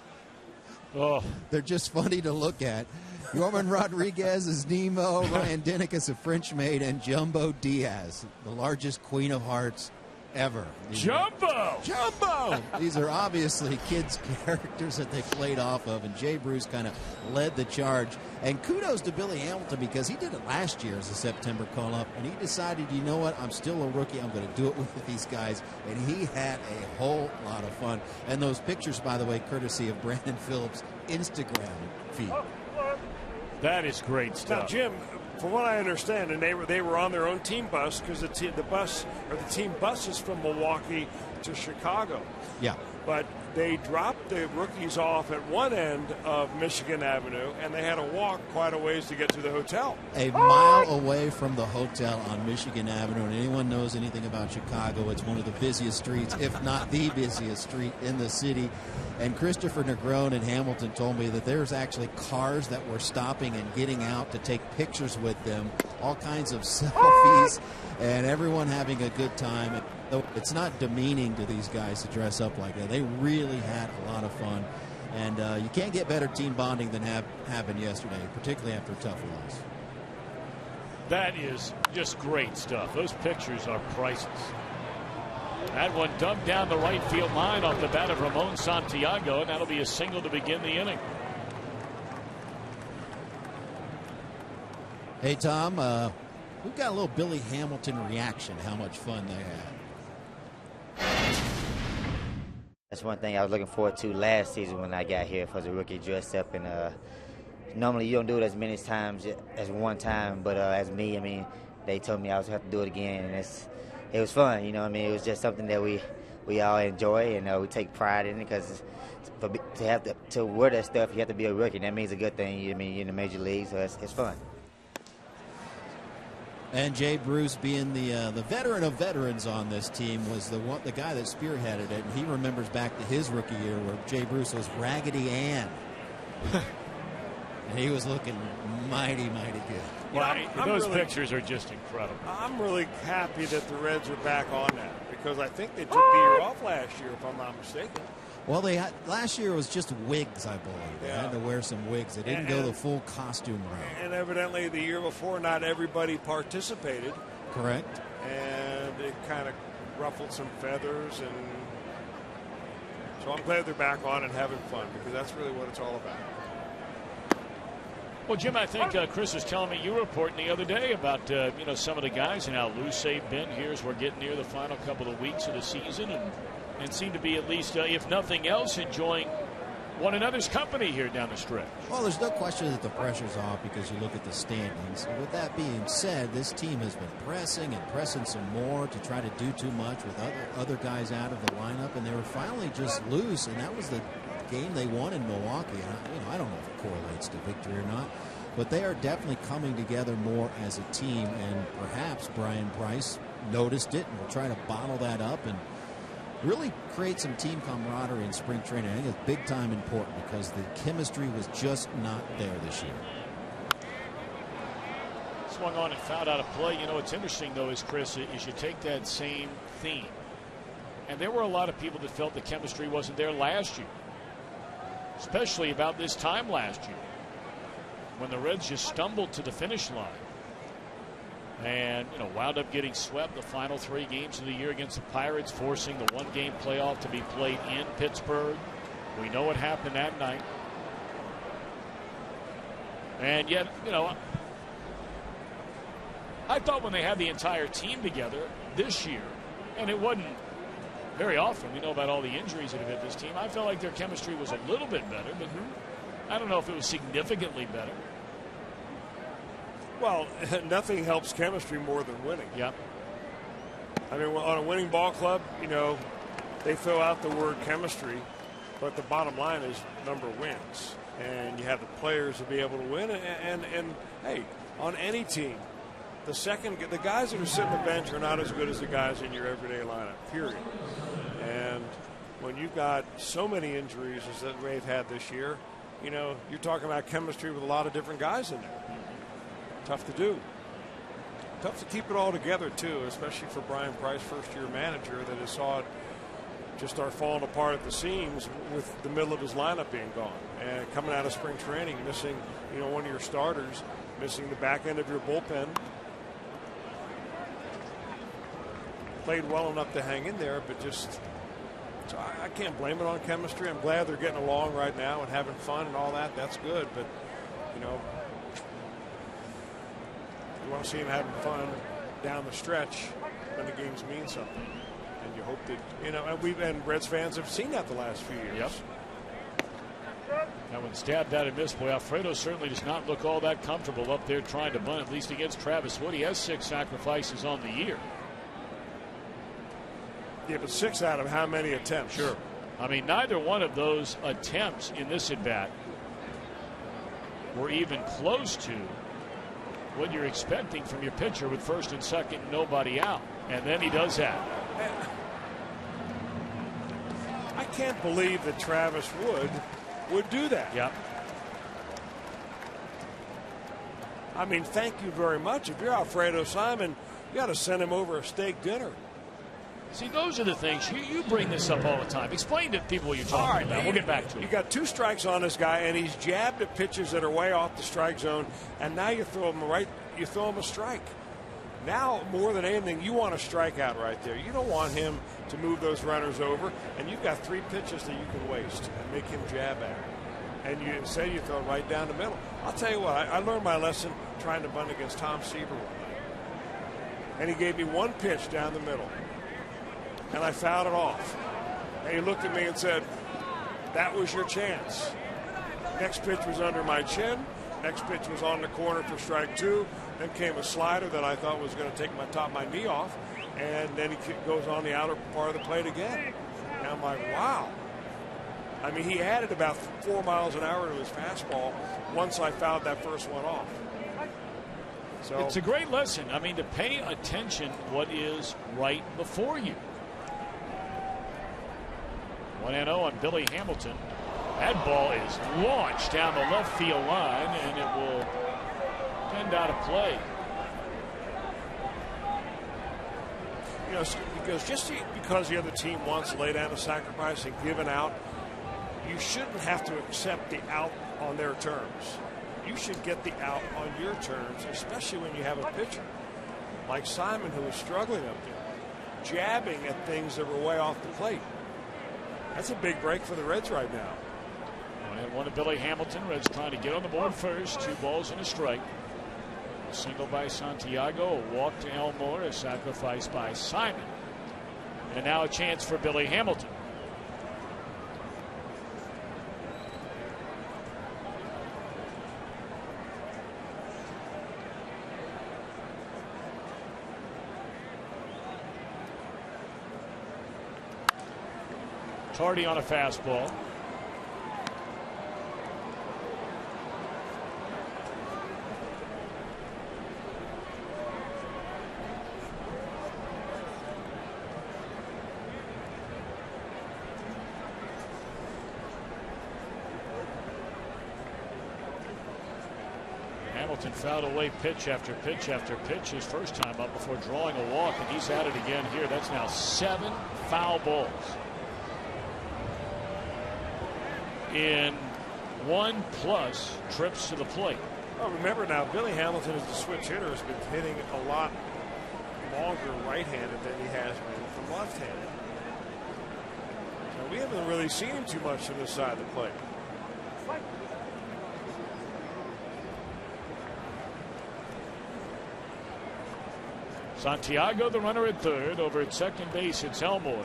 Oh, they're just funny to look at. Yorman Rodriguez is Nemo, Ryan Dinnick is a French maid, and Jumbo Diaz, the largest Queen of Hearts ever. Jumbo! These are obviously kids' characters that they played off of, and Jay Bruce kind of led the charge. And kudos to Billy Hamilton, because he did it last year as a September call-up, and he decided, you know what, I'm still a rookie, I'm going to do it with these guys, and he had a whole lot of fun. And those pictures, by the way, courtesy of Brandon Phillips' Instagram feed. That is great stuff. Now, Jim, from what I understand, and they were on their own team bus, because the team bus is from Milwaukee to Chicago. Yeah. But they dropped the rookies off at one end of Michigan Avenue, and they had to walk quite a ways to get to the hotel. A mile away from the hotel on Michigan Avenue, and anyone knows anything about Chicago, it's one of the busiest streets, if not the busiest street in the city. And Christopher Negron and Hamilton told me that there's actually cars that were stopping and getting out to take pictures with them, all kinds of selfies, and everyone having a good time. It's not demeaning to these guys to dress up like that. They really had a lot of fun, and you can't get better team bonding than happened yesterday, particularly after a tough loss. That is just great stuff. Those pictures are priceless. That one dumped down the right field line off the bat of Ramon Santiago, and that'll be a single to begin the inning. Hey, Tom, we've got a little Billy Hamilton reaction, how much fun they had. That's one thing I was looking forward to last season when I got here for the rookie dress up. And normally you don't do it as many times as one time, but as me, I mean, they told me I was going to have to do it again, and it was fun. You know what I mean? It was just something that we all enjoy, and we take pride in it, because to have to wear that stuff, you have to be a rookie. That means a good thing. I mean, you're in the major leagues, so it's fun. And Jay Bruce, being the veteran of veterans on this team, was the guy that spearheaded it. And he remembers back to his rookie year where Jay Bruce was Raggedy Ann. And he was looking mighty, mighty good. Well, those pictures are just incredible. I'm really happy that the Reds are back on that, because I think they took the year off last year, if I'm not mistaken. Well, last year was just wigs, I believe. They had to wear some wigs. They didn't go the full costume route. And evidently the year before, not everybody participated. Correct. And it kind of ruffled some feathers. And so I'm glad they're back on and having fun, because that's really what it's all about. Well, Jim, I think Chris was telling me you were reporting the other day about some of the guys and how loose they've been here as we're getting near the final couple of weeks of the season, and seem to be, at least, if nothing else, enjoying one another's company here down the stretch. Well, there's no question that the pressure's off, because you look at the standings. With that being said, this team has been pressing and pressing some more to try to do too much with other guys out of the lineup, and they were finally just loose, and that was the game they won in Milwaukee. I don't know if it correlates to victory or not, but they are definitely coming together more as a team, and perhaps Brian Price noticed it and will try to bottle that up and really create some team camaraderie in spring training. I think it's big time important, because the chemistry was just not there this year. Swung on and fouled out of play. What's interesting, though, is, Chris, is you take that same theme, and there were a lot of people that felt the chemistry wasn't there last year, especially about this time last year, when the Reds just stumbled to the finish line and wound up getting swept the final 3 games of the year against the Pirates, forcing the 1-game playoff to be played in Pittsburgh. We know what happened that night. And yet, I thought when they had the entire team together this year, and it wasn't very often, we know about all the injuries that have hit this team, I felt like their chemistry was a little bit better, but I don't know if it was significantly better. Well, nothing helps chemistry more than winning. Yep. I mean, on a winning ball club, they throw out the word chemistry, but the bottom line is number wins. And you have the players to be able to win. And hey, on any team, the guys that are sitting on the bench are not as good as the guys in your everyday lineup, period. And when you've got so many injuries as that they've had this year, you know, you're talking about chemistry with a lot of different guys in there. Tough to do. Tough to keep it all together, too, especially for Brian Price, first-year manager, that has saw it just start falling apart at the seams with the middle of his lineup being gone. And coming out of spring training, missing, you know, one of your starters, missing the back end of your bullpen. Played well enough to hang in there, but just, so I can't blame it on chemistry. I'm glad they're getting along right now and having fun and all that. That's good, but, you know, you want to see them having fun down the stretch when the games mean something. And you hope that, you know, and Reds fans have seen that the last few years. Yep. That one stabbed out and missed. Boy, Alfredo certainly does not look all that comfortable up there trying to bunt, at least against Travis Wood. He has 6 sacrifices on the year. Yeah, but 6 out of how many attempts? Sure. I mean, neither one of those attempts in this at-bat were even close to what you're expecting from your pitcher with first and second, nobody out. And then he does that. I can't believe that Travis Wood would do that. Yep. I mean, thank you very much. If you're Alfredo Simon, you got to send him over a steak dinner. See, those are the things. You bring this up all the time. Explain to people what you're talking about. We'll get back to it. You got 2 strikes on this guy, and he's jabbed at pitches that are way off the strike zone, and now you throw him a strike. Now, more than anything, you want a strikeout right there. You don't want him to move those runners over, and you've got 3 pitches that you can waste and make him jab at. And you instead you throw it right down the middle. I'll tell you what, I learned my lesson trying to bunt against Tom Seaver one night. And he gave me 1 pitch down the middle. And I fouled it off. And he looked at me and said, that was your chance. Next pitch was under my chin. Next pitch was on the corner for strike 2. Then came a slider that I thought was going to take my knee off. And then he goes on the outer part of the plate again. And I'm like, wow. I mean, he added about 4 miles an hour to his fastball once I fouled that first one off. So it's a great lesson. I mean, to pay attention what is right before you. 1-0 on Billy Hamilton. That ball is launched down the left field line, and it will end out of play. You know, because because the other team wants to lay down a sacrifice and give an out, you shouldn't have to accept the out on their terms. You should get the out on your terms, especially when you have a pitcher like Simon, who is struggling up there, jabbing at things that were way off the plate. That's a big break for the Reds right now. One to Billy Hamilton. Reds trying to get on the board first. 2 balls and a strike. A single by Santiago. A walk to Elmore. A sacrifice by Simon. And now a chance for Billy Hamilton. Tardy on a fastball. Hamilton fouled away pitch after pitch after pitch his first time up before drawing a walk, and he's at it again here. That's now 7 foul balls in 1+ trips to the plate. Oh, remember now, Billy Hamilton is the switch hitter, has been hitting a lot longer right-handed than he has been from left-handed. So we haven't really seen him too much from this side of the plate. Santiago, the runner at third. Over at second base, it's Elmore.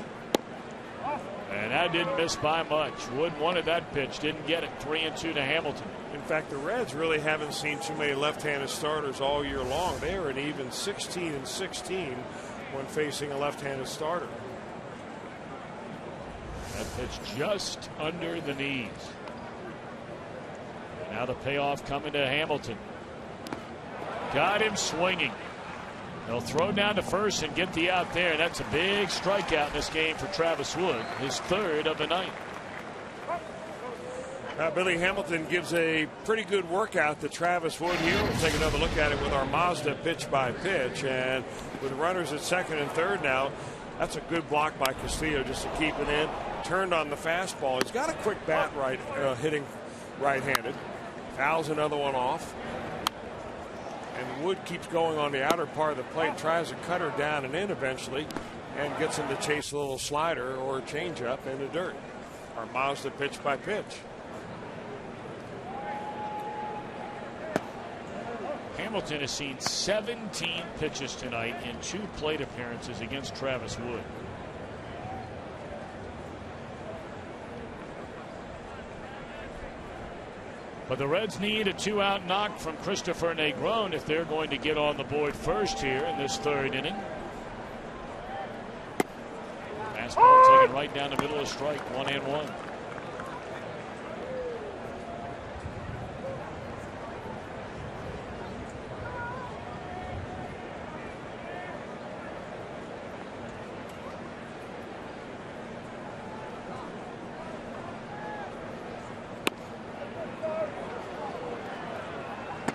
And that didn't miss by much. Wood wanted that pitch, didn't get it. 3-2 to Hamilton. In fact, the Reds really haven't seen too many left-handed starters all year long. They are an even 16-16 when facing a left-handed starter. That pitch just under the knees. And now the payoff coming to Hamilton. Got him swinging. They'll throw down to first and get the out there. That's a big strikeout in this game for Travis Wood, his third of the night. Billy Hamilton gives a pretty good workout to Travis Wood here. We'll take another look at it with our Mazda pitch by pitch. And with runners at second and third now, that's a good block by Castillo just to keep it in. Turned on the fastball. He's got a quick bat hitting right-handed. Fouls another one off. And Wood keeps going on the outer part of the plate, tries to cut her down and in eventually, and gets him to chase a little slider or changeup in the dirt. Our Mazda pitch by pitch. Hamilton has seen 17 pitches tonight in 2 plate appearances against Travis Wood. But the Reds need a 2-out knock from Christopher Negron if they're going to get on the board first here in this third inning. Fastball taken right down the middle of the strike, 1-1.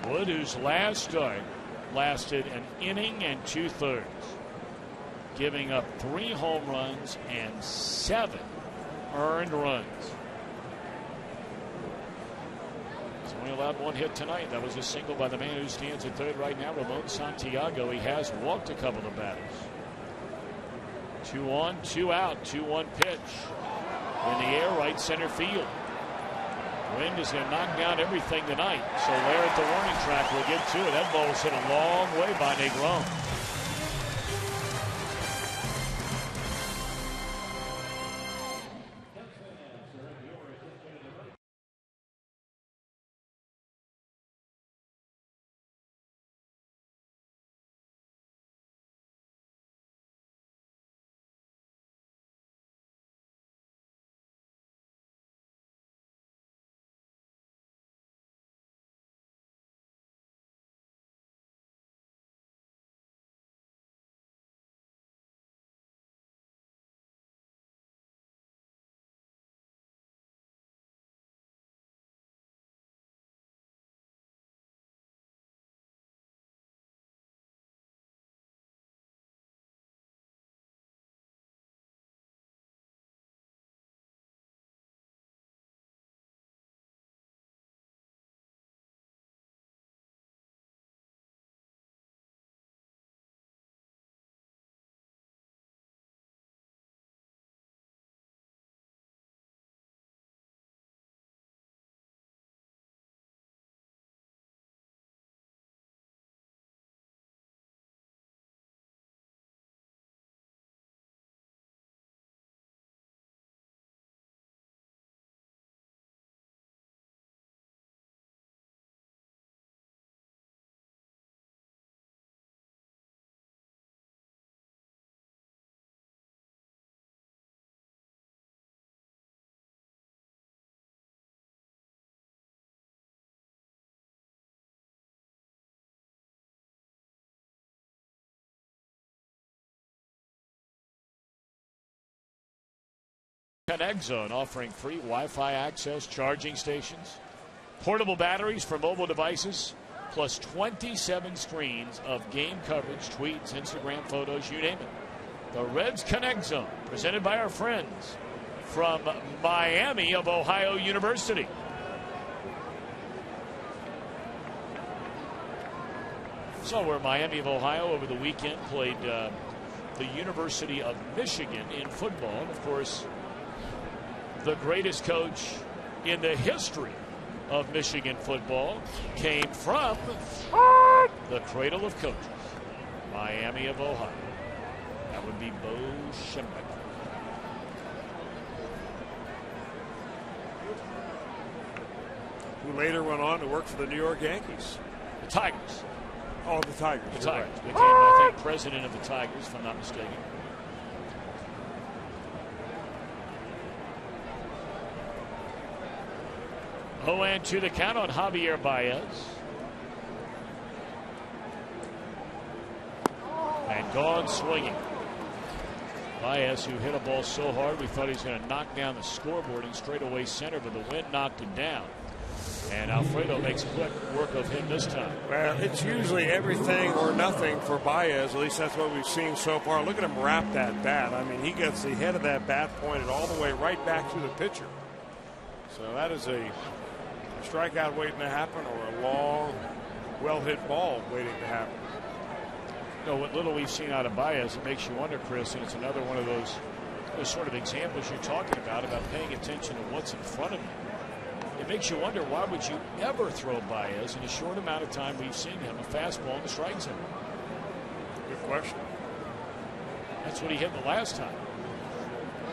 Wood, whose last start lasted an inning and 2/3, giving up 3 home runs and 7 earned runs. He's only allowed 1 hit tonight. That was a single by the man who stands at third right now, Ramon Santiago. He has walked a couple of batters. 2 on, 2 out, 2-1 pitch in the air, right center field. Wind is going to knock down everything tonight. So there at the warning track, we'll get to it. That ball was hit a long way by Negron. Connect Zone offering free Wi-Fi access, charging stations, portable batteries for mobile devices, plus 27 screens of game coverage, tweets, Instagram photos, you name it. The Reds Connect Zone, presented by our friends from Miami of Ohio University. So where Miami of Ohio over the weekend played the University of Michigan in football. And of course, the greatest coach in the history of Michigan football came from the cradle of coaches, Miami of Ohio. That would be Bo Schembechler. Who later went on to work for the New York Yankees. The Tigers. Oh, the Tigers. The Tigers. Right. Became, I think, president of the Tigers, if I'm not mistaken. And to the count on Javier Baez. And gone swinging. Baez, who hit a ball so hard we thought he was going to knock down the scoreboard in straightaway center, but the wind knocked him down. And Alfredo makes quick work of him this time. Well, it's usually everything or nothing for Baez. At least that's what we've seen so far. Look at him wrap that bat. I mean, he gets the head of that bat pointed all the way right back to the pitcher. So that is a strikeout waiting to happen, or a long, well-hit ball waiting to happen. You know, what little we've seen out of Baez, it makes you wonder, Chris, and it's another one of those sort of examples you're talking about paying attention to what's in front of you. It makes you wonder, why would you ever throw Baez in a short amount of time we've seen him, a fastball in the strike zone? Good question. That's what he hit the last time.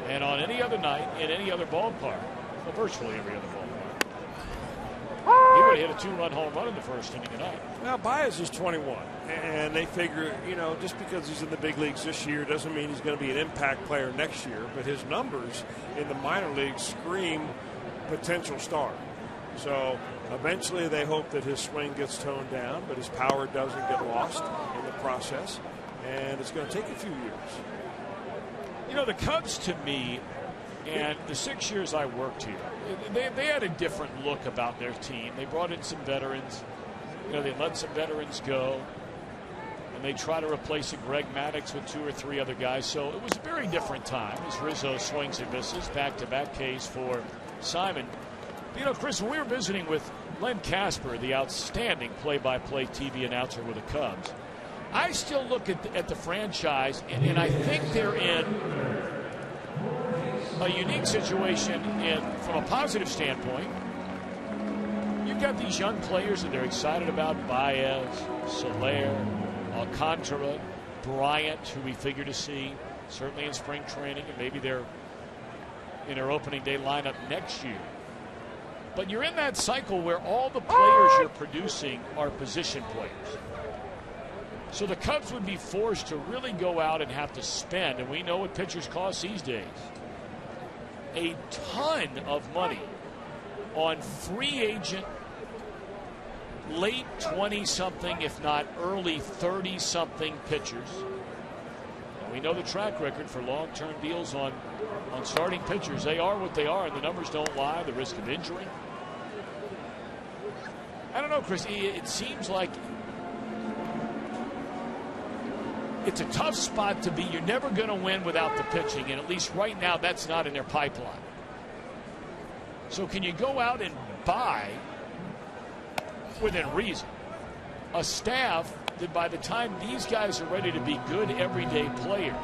And on any other night, in any other ballpark, well, virtually every other ballpark, he would have hit a 2-run home run in the first inning tonight. Now, Baez is 21, and they figure, you know, just because he's in the big leagues this year doesn't mean he's going to be an impact player next year, but his numbers in the minor leagues scream potential star. So eventually they hope that his swing gets toned down, but his power doesn't get lost in the process, and it's going to take a few years. You know, the Cubs, to me, and the 6 years I worked here, they had a different look about their team. They brought in some veterans. You know, they let some veterans go, and they try to replace a Greg Maddux with 2 or 3 other guys. So it was a very different time as Rizzo swings and misses, back-to-back case for Simon. You know, Chris, when we were visiting with Len Casper, the outstanding play-by-play TV announcer with the Cubs, I still look at the franchise, and I think they're in a unique situation from a positive standpoint. You've got these young players that they're excited about: Baez, Soler, Alcantara, Bryant, who we figure to see certainly in spring training, and maybe they're in their opening day lineup next year. But you're in that cycle where all the players you're producing are position players. So the Cubs would be forced to really go out and have to spend, and we know what pitchers cost these days, a ton of money on free agent, late 20-something, if not early 30-something pitchers. And we know the track record for long-term deals on starting pitchers. They are what they are, and the numbers don't lie. The risk of injury. I don't know, Chris. It seems like it's a tough spot to be. You're never going to win without the pitching, and at least right now that's not in their pipeline. So can you go out and buy, within reason, a staff that by the time these guys are ready to be good everyday players,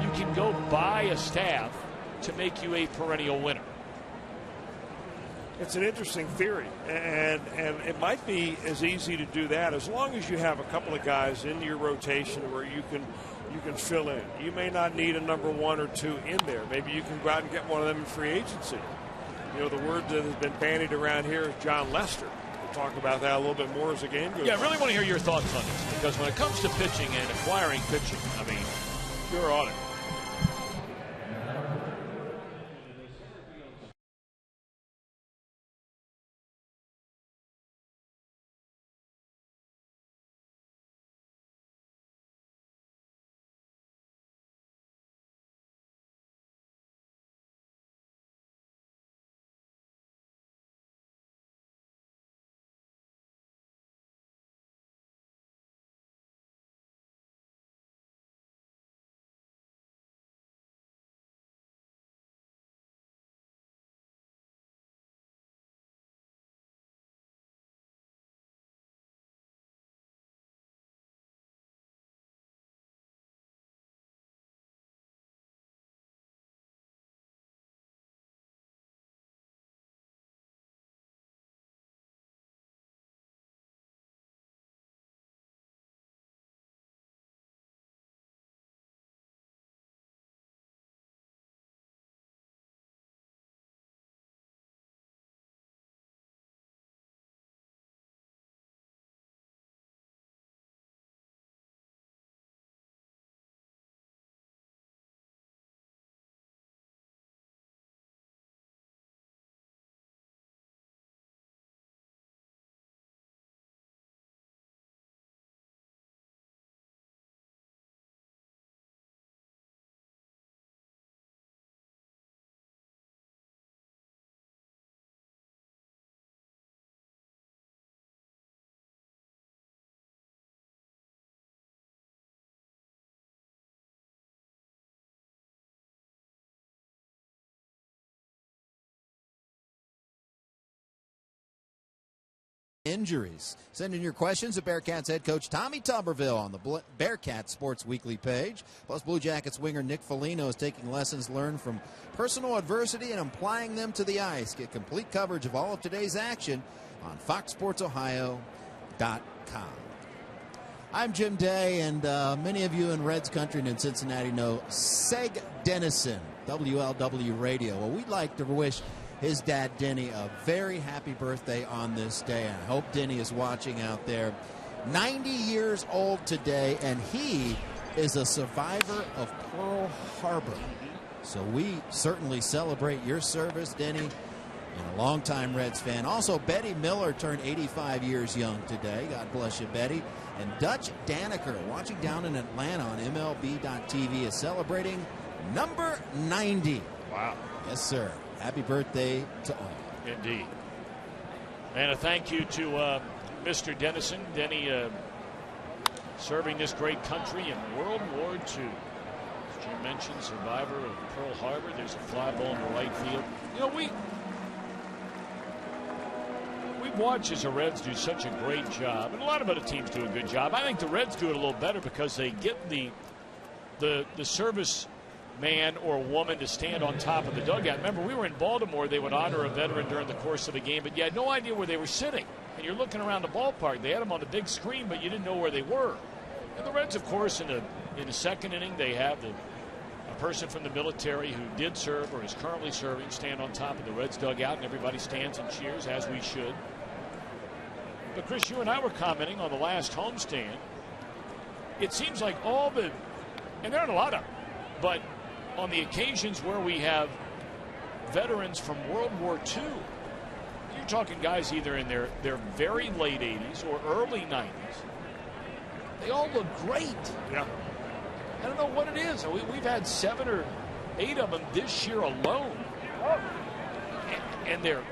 you can go buy a staff to make you a perennial winner? It's an interesting theory, and it might be as easy to do that as long as you have a couple of guys in your rotation where you can fill in. You may not need a number 1 or 2 in there. Maybe you can go out and get one of them in free agency. You know, the word that has been bandied around here is John Lester. We'll talk about that a little bit more as the game goes. Yeah, I really want to hear your thoughts on this, because when it comes to pitching and acquiring pitching, I mean, you're on it. injuries. Send in your questions to Bearcats head coach Tommy Tuberville on the Bearcats Sports Weekly page. Plus, Blue Jackets winger Nick Foligno is taking lessons learned from personal adversity and applying them to the ice. Get complete coverage of all of today's action on FoxSportsOhio.com. I'm Jim Day, and many of you in Reds country and in Cincinnati know Seg Dennison, WLW Radio. Well, we'd like to wish his dad, Denny, a very happy birthday on this day. I hope Denny is watching out there. 90 years old today, and he is a survivor of Pearl Harbor. So we certainly celebrate your service, Denny, and a longtime Reds fan. Also, Betty Miller turned 85 years young today. God bless you, Betty. And Dutch Daneker, watching down in Atlanta on MLB.TV, is celebrating number 90. Wow. Yes, sir. Happy birthday to all. Indeed. And a thank you to Mr. Dennison. Denny serving this great country in World War II. As Jim mentioned, survivor of Pearl Harbor. There's a fly ball in the right field. You know, we watch as the Reds do such a great job, and a lot of other teams do a good job. I think the Reds do it a little better because they get the service man or woman to stand on top of the dugout. Remember, we were in Baltimore. They would honor a veteran during the course of the game, but you had no idea where they were sitting. And you're looking around the ballpark. They had them on the big screen, but you didn't know where they were. And the Reds, of course, in the second inning, they have a person from the military who did serve or is currently serving stand on top of the Reds dugout, and everybody stands and cheers, as we should. But, Chris, you and I were commenting on the last homestand. It seems like all the, and there aren't a lot of them, but on the occasions where we have veterans from World War II, you're talking guys either in their very late 80s or early 90s. They all look great. Yeah. I don't know what it is. We've had 7 or 8 of them this year alone. And they're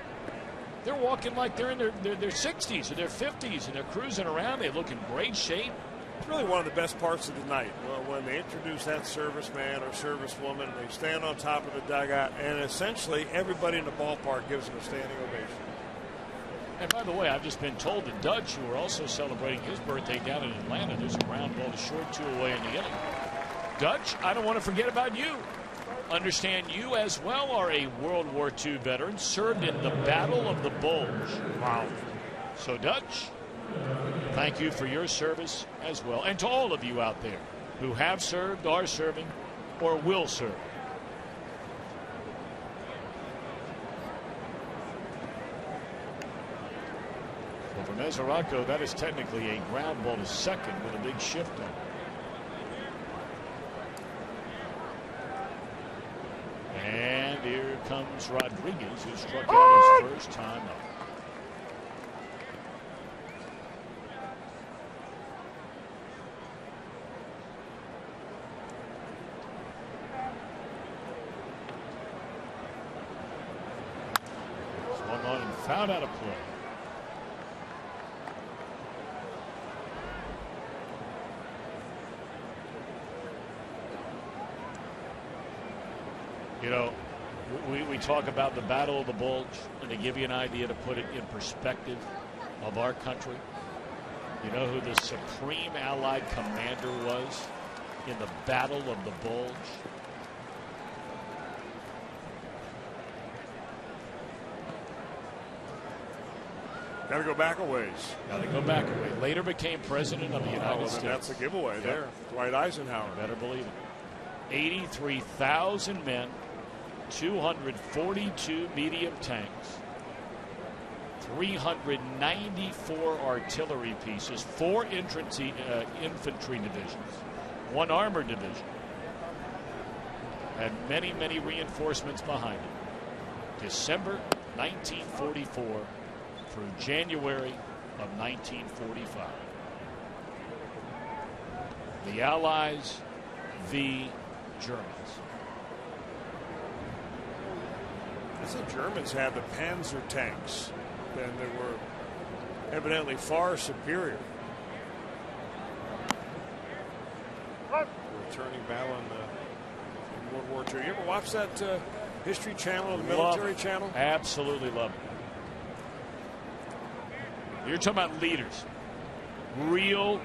walking like they're in their 60s or their 50s, and they're cruising around. They look in great shape. It's really one of the best parts of the night. Well, when they introduce that serviceman or servicewoman, they stand on top of the dugout, and essentially everybody in the ballpark gives them a standing ovation. And by the way, I've just been told that Dutch, who are also celebrating his birthday down in Atlanta, there's a ground ball to short, 2 away in the inning. Dutch, I don't want to forget about you. Understand you as well are a World War II veteran, served in the Battle of the Bulge. Wow. So, Dutch, thank you for your service as well. And to all of you out there who have served, are serving, or will serve. Well, for Mesoraco, that is technically a ground ball to second with a big shift on it. And here comes Rodriguez, who struck out his first time up. Swung on and fouled out of play. You know, we talk about the Battle of the Bulge, and to give you an idea to put it in perspective of our country, you know who the Supreme Allied Commander was in the Battle of the Bulge? Got to go back a ways. Got to go back a way. Later became President of the United States. That's a giveaway there. Dwight Eisenhower. Better believe it. 83,000 men. 242 medium tanks, 394 artillery pieces, 4 infantry divisions, 1 armored division, and many, many reinforcements behind it. December 1944 through January of 1945. The Allies v. Germans. The Germans had the Panzer tanks, and they were evidently far superior. Returning battle in World War II. You ever watch that History Channel, the military channel? Absolutely love it. You're talking about leaders, real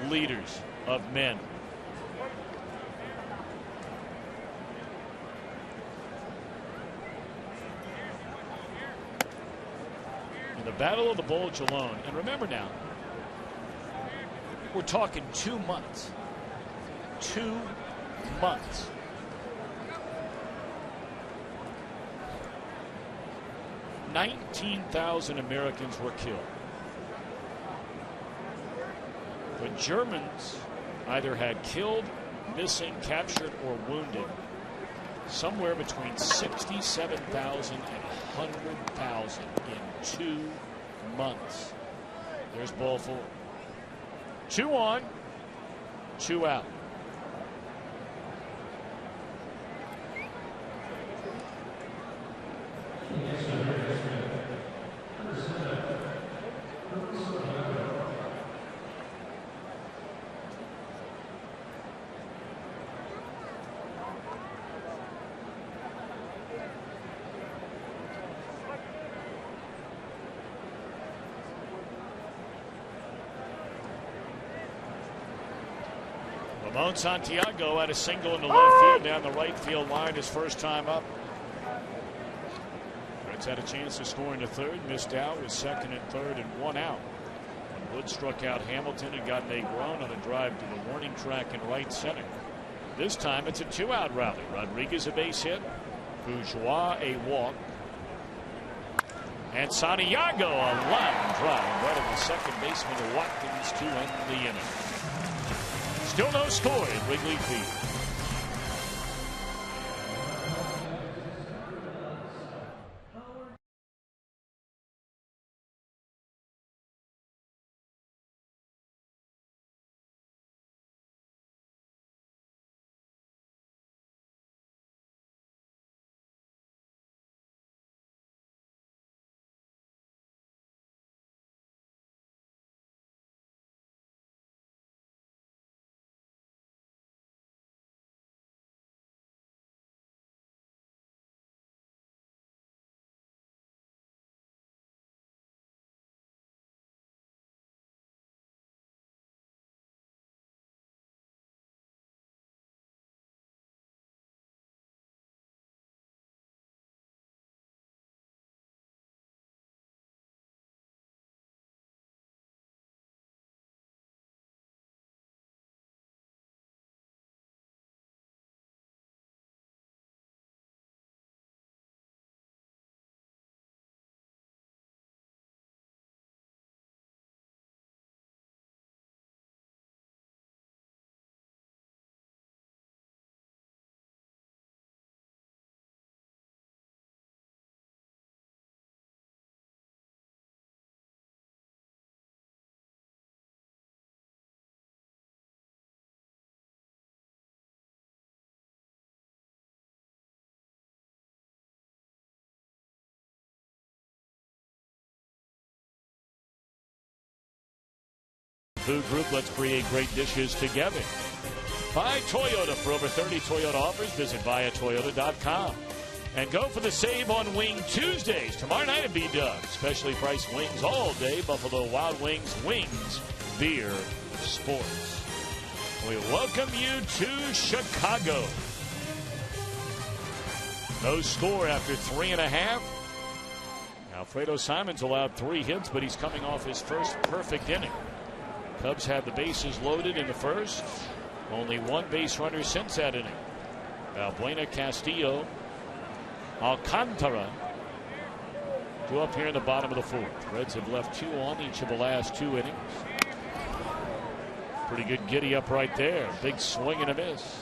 leaders of men. In the Battle of the Bulge alone, and remember now, we're talking 2 months. 2 months. $19,000 Americans were killed. The Germans either had killed, missing, captured, or wounded somewhere between 67,000 and 100,000 in 2 months. There's ball 4. 2 on, 2 out. Ramon Santiago had a single in the left field down the right field line his first time up. Reds had a chance to score in the third, missed out with second and third and 1 out. When Wood struck out Hamilton and got Negron on a drive to the warning track in right center. This time it's a 2-out rally. Rodriguez a base hit, Bourgeois a walk, and Santiago a line drive right at the second baseman of Watkins to end the inning. Still no score at Wrigley Field. Food Group, let's create great dishes together. Buy Toyota. For over 30 Toyota offers, visit buyatoyota.com. And go for the Save on Wing Tuesdays. Tomorrow night at B-Dub. Specially priced wings all day. Buffalo Wild Wings, wings, beer, sports. We welcome you to Chicago. No score after 3.5. Alfredo Simons allowed 3 hits, but he's coming off his first perfect inning. Cubs had the bases loaded in the first. Only 1 base runner since that inning. Balbuena, Castillo, Alcantara. 2 up here in the bottom of the 4th. Reds have left 2 on each of the last 2 innings. Pretty good giddy up right there. Big swing and a miss.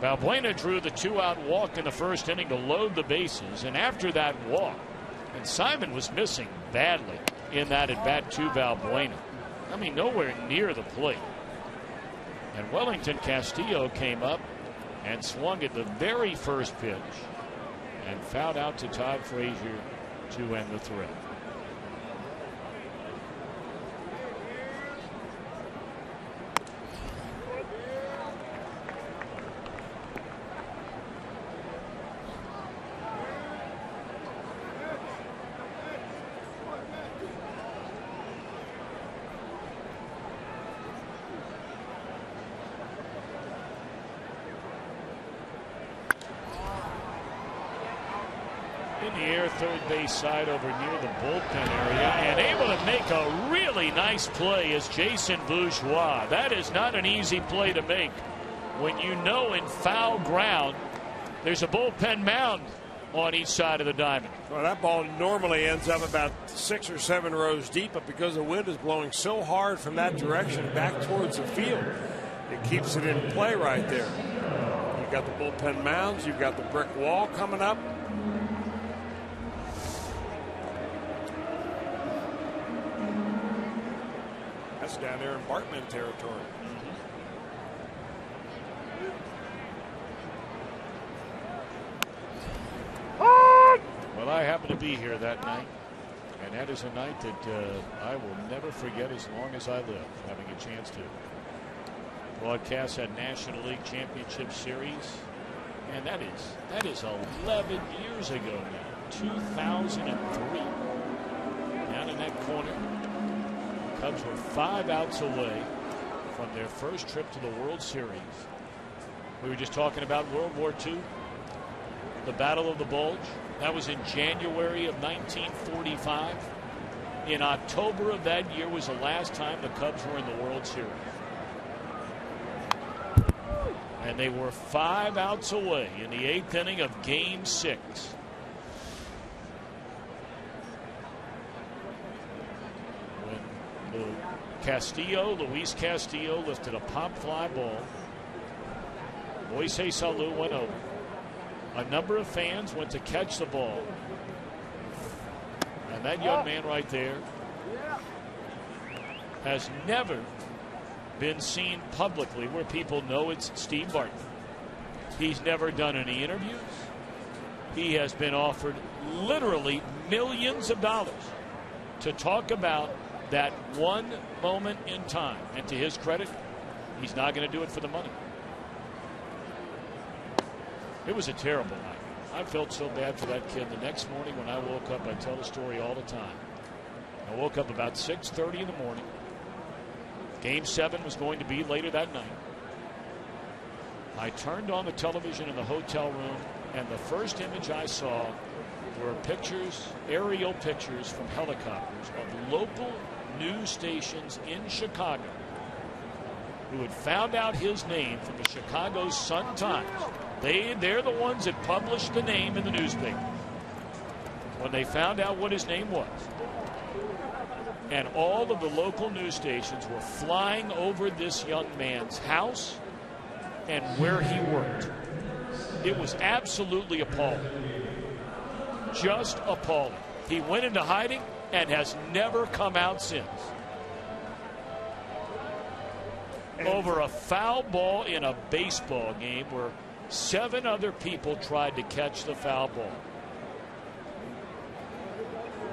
Balbuena drew the 2-out walk in the first inning to load the bases, and after that walk, and Simon was missing badly in that at bat to Balbuena. I mean, nowhere near the plate. And Wellington Castillo came up and swung at the very first pitch and fouled out to Todd Frazier to end the threat. In the air, third base side over near the bullpen area, and able to make a really nice play is Jason Bourgeois. That is not an easy play to make when you know in foul ground there's a bullpen mound on each side of the diamond. Well, that ball normally ends up about 6 or 7 rows deep, but because the wind is blowing so hard from that direction back towards the field, it keeps it in play right there. You've got the bullpen mounds, you've got the brick wall coming up. That's down there in Bartman territory. Well, I happened to be here that night, and that is a night that I will never forget as long as I live, having a chance to broadcast that National League Championship Series. And that is 11 years ago now, 2003. Down in that corner, the Cubs were 5 outs away from their first trip to the World Series. We were just talking about World War II, the Battle of the Bulge. That was in January of 1945. In October of that year was the last time the Cubs were in the World Series. And they were 5 outs away in the 8th inning of Game 6. When Luis Castillo lifted a pop fly ball, Moises Alou went over. A number of fans went to catch the ball. And that young man right there has never been seen publicly where people know it's Steve Bartman. He's never done any interviews. He has been offered literally millions of dollars to talk about that one moment in time. And to his credit, he's not going to do it for the money. It was a terrible night. I felt so bad for that kid. The next morning when I woke up, I tell the story all the time. I woke up about 6:30 in the morning. Game 7 was going to be later that night. I turned on the television in the hotel room, and the first image I saw were pictures, aerial pictures from helicopters of local news stations in Chicago who had found out his name from the Chicago Sun-Times. They're the ones that published the name in the newspaper. When they found out what his name was, and all of the local news stations were flying over this young man's house and where he worked. It was absolutely appalling. Just appalling. He went into hiding and has never come out since. Over a foul ball in a baseball game where 7 other people tried to catch the foul ball.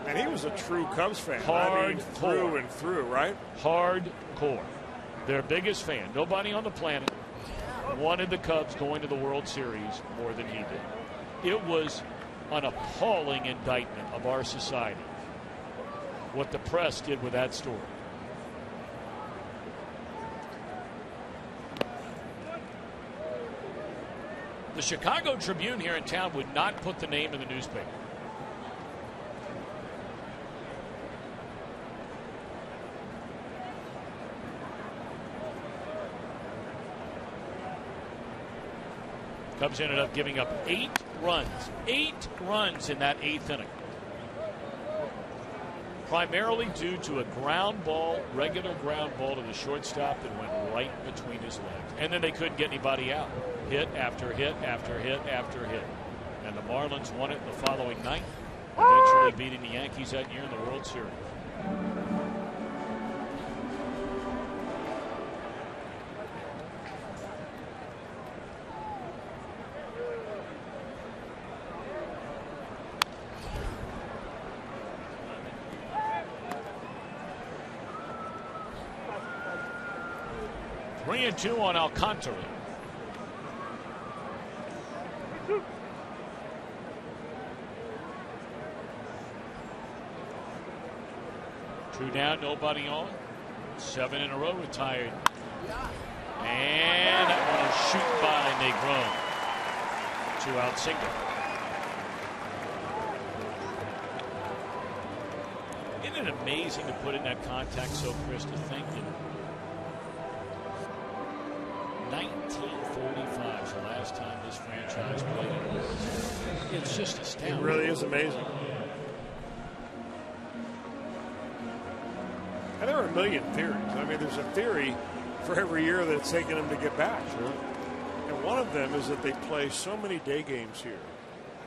And he was a true Cubs fan. Through and through, right? Hardcore. Their biggest fan. Nobody on the planet wanted the Cubs going to the World Series more than he did. It was an appalling indictment of our society, what the press did with that story. The Chicago Tribune here in town would not put the name in the newspaper. Cubs ended up giving up 8 runs. 8 runs in that 8th inning. Primarily due to a ground ball, regular ground ball to the shortstop that went right between his legs. And then they couldn't get anybody out. Hit after hit after hit after hit. And the Marlins won it the following night, eventually beating the Yankees that year in the World Series. Three and 2 on Alcantara. Two down, nobody on. 7 in a row retired. And that one is shoot by Negron. 2-out single. Isn't it amazing to put in that contact so crisp to think that 1945 is the last time this franchise played in the World Series. It's just astounding. It really is amazing. And there are a million theories. I mean, there's a theory for every year that it's taken them to get back. Sure. And one of them is that they play so many day games here,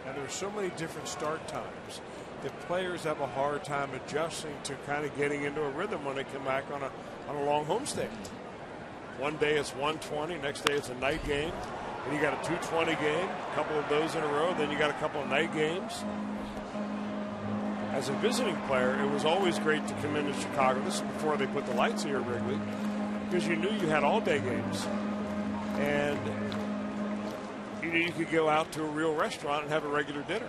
and there's so many different start times that players have a hard time adjusting to kind of getting into a rhythm when they come back on a long homestand. One day it's 1:20, next day it's a night game, and you got a 2:20 game, a couple of those in a row, then you got a couple of night games. As a visiting player, it was always great to come into Chicago. This is before they put the lights here at Wrigley, because you knew you had all day games, and you knew you could go out to a real restaurant and have a regular dinner.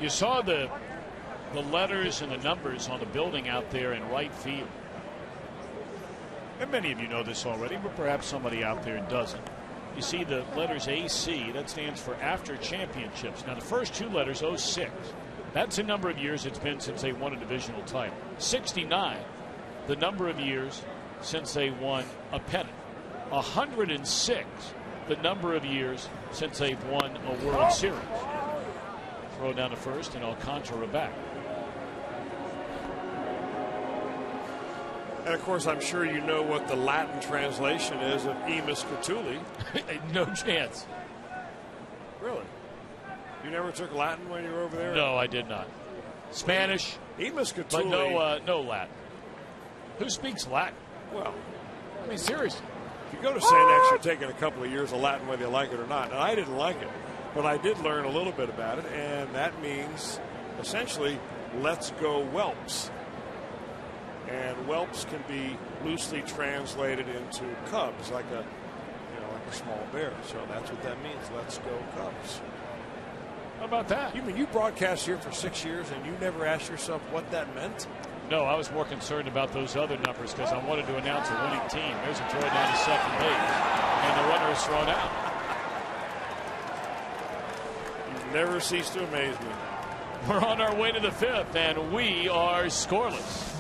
You saw the letters and the numbers on the building out there in right field. And many of you know this already, but perhaps somebody out there doesn't. You see the letters AC, that stands for after championships. Now the first two letters, 06, that's the number of years it's been since they won a divisional title. 69, the number of years since they won a pennant. 106, the number of years since they've won a World Series. Throw down to first and Alcantara back. And of course, I'm sure you know what the Latin translation is of E Muscatuli. No chance. Really? You never took Latin when you were over there? No, I did not. Spanish, E Muscatuli. but no Latin. Who speaks Latin? Well, I mean, seriously. If you go to St. X, you're taking a couple of years of Latin whether you like it or not. And I didn't like it, but I did learn a little bit about it, and that means essentially, let's go whelps. And whelps can be loosely translated into cubs, like a small bear. So that's what that means. Let's go Cubs. How about that? You mean you broadcast here for 6 years and you never asked yourself what that meant? No, I was more concerned about those other numbers because I wanted to announce a winning team. There's a throw down to second base, and the runner is thrown out. You never cease to amaze me. We're on our way to the fifth, and we are scoreless.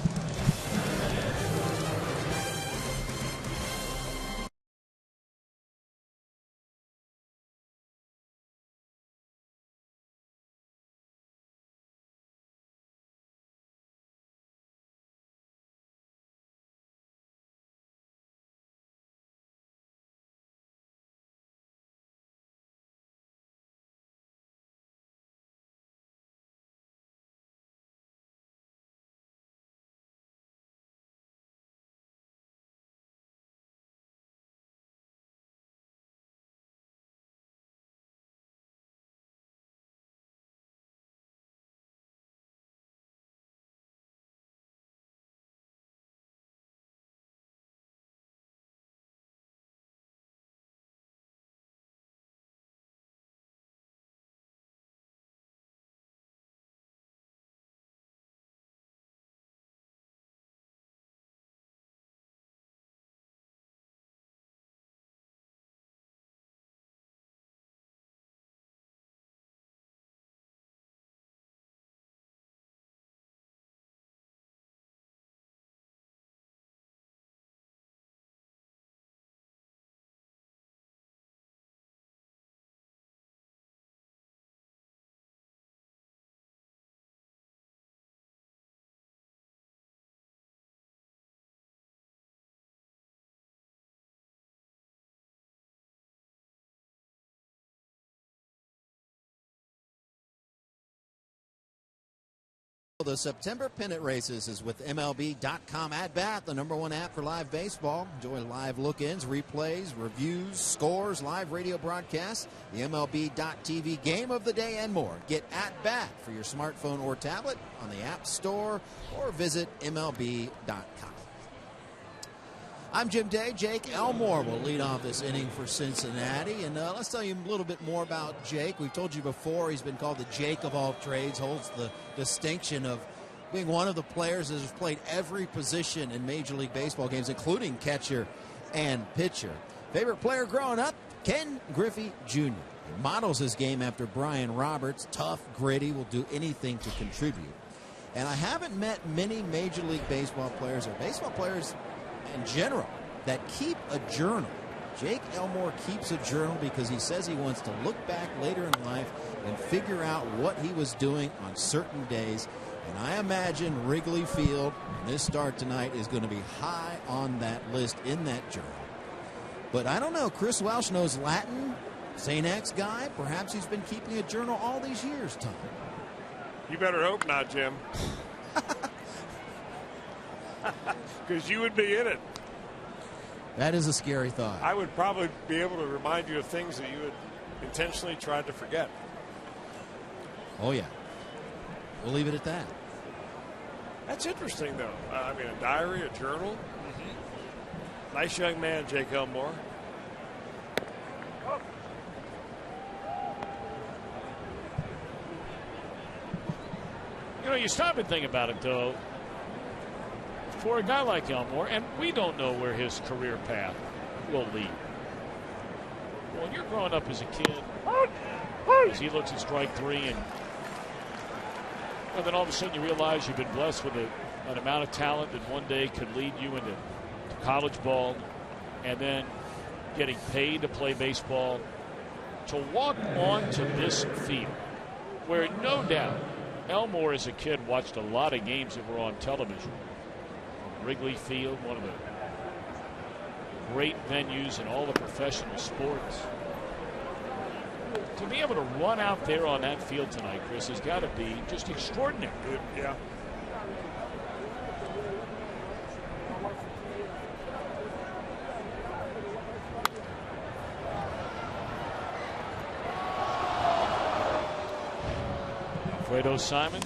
The September pennant races is with MLB.com at bat, the #1 app for live baseball. Enjoy live look-ins, replays, reviews, scores, live radio broadcasts, the MLB.TV game of the day, and more. Get at bat for your smartphone or tablet on the App Store or visit MLB.com. I'm Jim Day. Jake Elmore will lead off this inning for Cincinnati. And let's tell you a little bit more about Jake. We've told you before he's been called the Jake of all trades, holds the distinction of being one of the players that has played every position in Major League Baseball games, including catcher and pitcher. Favorite player growing up, Ken Griffey Jr. He models his game after Brian Roberts. Tough, gritty, will do anything to contribute. And I haven't met many Major League Baseball players or baseball players in general that keep a journal. Jake Elmore keeps a journal because he says he wants to look back later in life and figure out what he was doing on certain days. And I imagine Wrigley Field, this start tonight, is going to be high on that list in that journal. But I don't know. Chris Welsh knows Latin. St. X guy. Perhaps he's been keeping a journal all these years, Tom. You better hope not, Jim. Because you would be in it. That is a scary thought. I would probably be able to remind you of things that you had intentionally tried to forget. Oh, yeah. We'll leave it at that. That's interesting, though. I mean, a diary, a journal. Nice young man, Jake Elmore. You know, you stop and think about it, though. For a guy like Elmore, and we don't know where his career path will lead. When you're growing up as a kid, as he looks at strike three, and then all of a sudden you realize you've been blessed with an amount of talent that one day could lead you into college ball, and then getting paid to play baseball, to walk onto this field where no doubt Elmore as a kid watched a lot of games that were on television. Wrigley Field, one of the great venues in all the professional sports. To be able to run out there on that field tonight, Chris, has got to be just extraordinary. Yeah. Fredo Simon,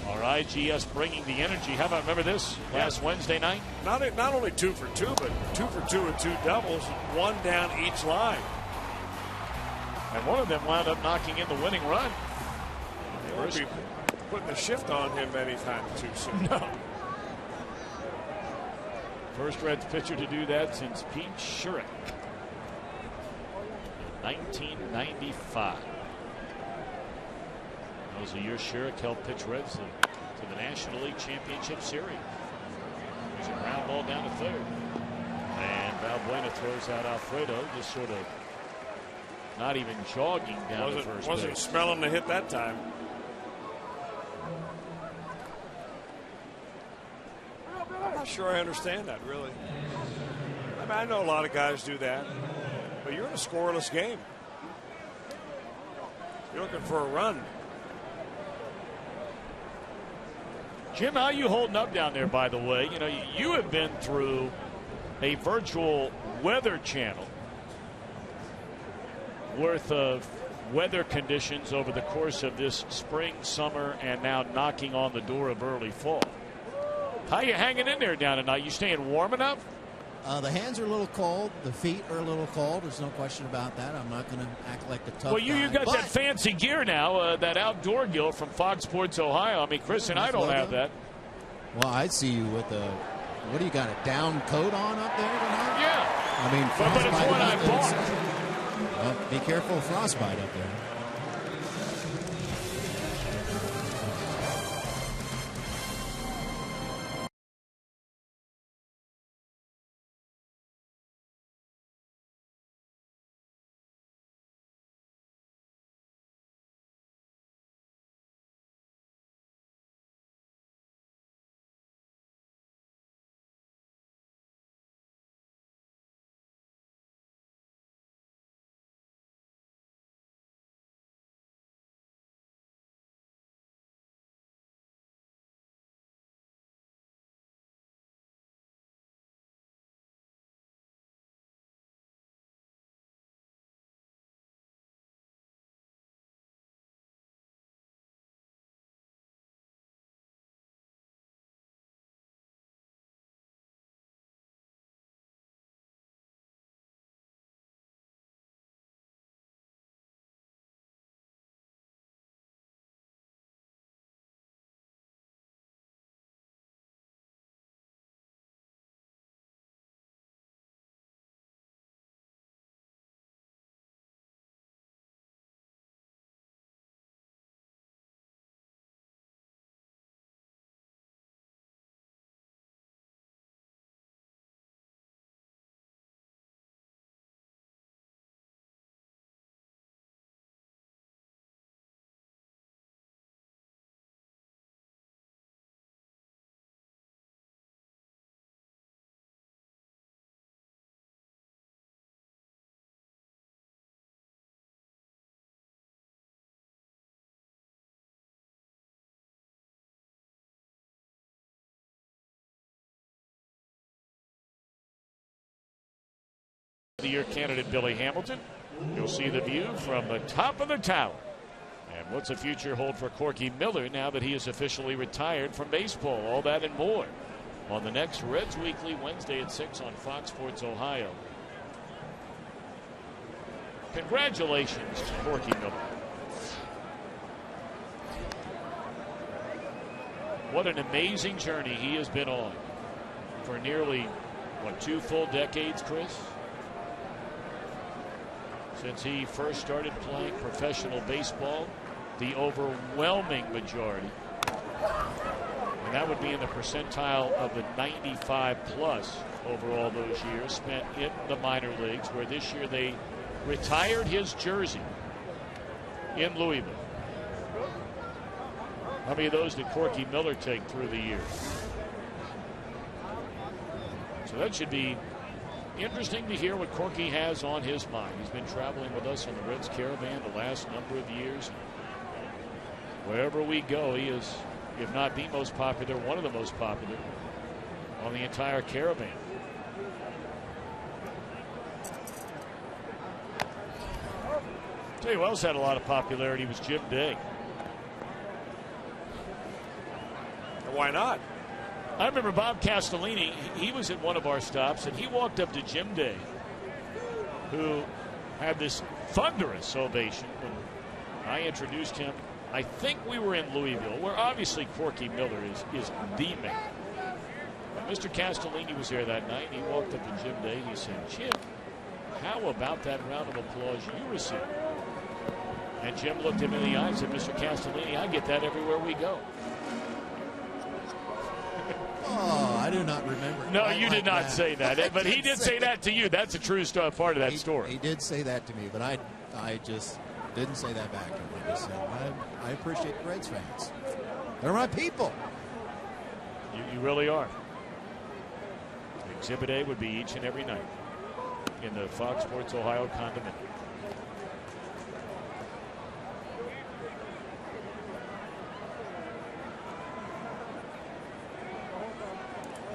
our IGS bringing the energy. How about, remember this last Wednesday night? Not only 2 for 2, but 2 for 2 with 2 doubles, one down each line. And one of them wound up knocking in the winning run. They won't be putting the shift on him anytime too soon. No. First Reds pitcher to do that since Pete Sherrick in 1995. That was the year Sherrick helped pitch Reds to the National League Championship Series. There's a ground ball down to third. And Valbuena throws out Alfredo, just sort of not even jogging down to first base. Wasn't smelling the hit that time. I'm not sure I understand that, really. I mean, I know a lot of guys do that, but you're in a scoreless game. You're looking for a run. Jim, how are you holding up down there, by the way? You know, you have been through a virtual weather channel worth of weather conditions over the course of this spring, summer, and now knocking on the door of early fall. How you hanging in there down tonight? You staying warm enough? The hands are a little cold. The feet are a little cold. There's no question about that. I'm not going to act like the tough Well, you guy, got that fancy gear now, that outdoor gear from Fox Sports Ohio. I mean, Chris and I don't have that. Well, I'd see you with a, what do you got, a down coat on up there tonight? Yeah. I mean, but it's one I bought. Well, be careful of frostbite up there. the Year candidate Billy Hamilton. You'll see the view from the top of the tower. And what's the future hold for Corky Miller now that he is officially retired from baseball? All that and more on the next Reds Weekly, Wednesday at 6 on Fox Sports Ohio. Congratulations to Corky Miller. What an amazing journey he has been on for nearly, 2 full decades, Chris? Since he first started playing professional baseball, the overwhelming majority, and that would be in the percentile of the 95 plus over all those years, spent in the minor leagues, where this year they retired his jersey in Louisville. How many of those did Corky Miller take through the year? So that should be interesting to hear what Corky has on his mind. He's been traveling with us on the Reds Caravan the last number of years. Wherever we go, he is, if not the most popular, one of the most popular on the entire caravan. Tell you who else had a lot of popularity was Jim Day. Why not? I remember Bob Castellini, he was at one of our stops, and he walked up to Jim Day, who had this thunderous ovation when I introduced him. I think we were in Louisville, where obviously Corky Miller is the man. But Mr. Castellini was there that night, and he walked up to Jim Day. He said, "Jim, how about that round of applause you received?" And Jim looked him in the eye and said, "Mr. Castellini, I get that everywhere we go." Oh, I do not remember. No, you did not say that. But he did say that to you. That's a true part of that story. He did say that to me, but I just didn't say that back to him. I just said, I appreciate the Reds fans. They're my people. You really are. Exhibit A would be each and every night in the Fox Sports Ohio condominium.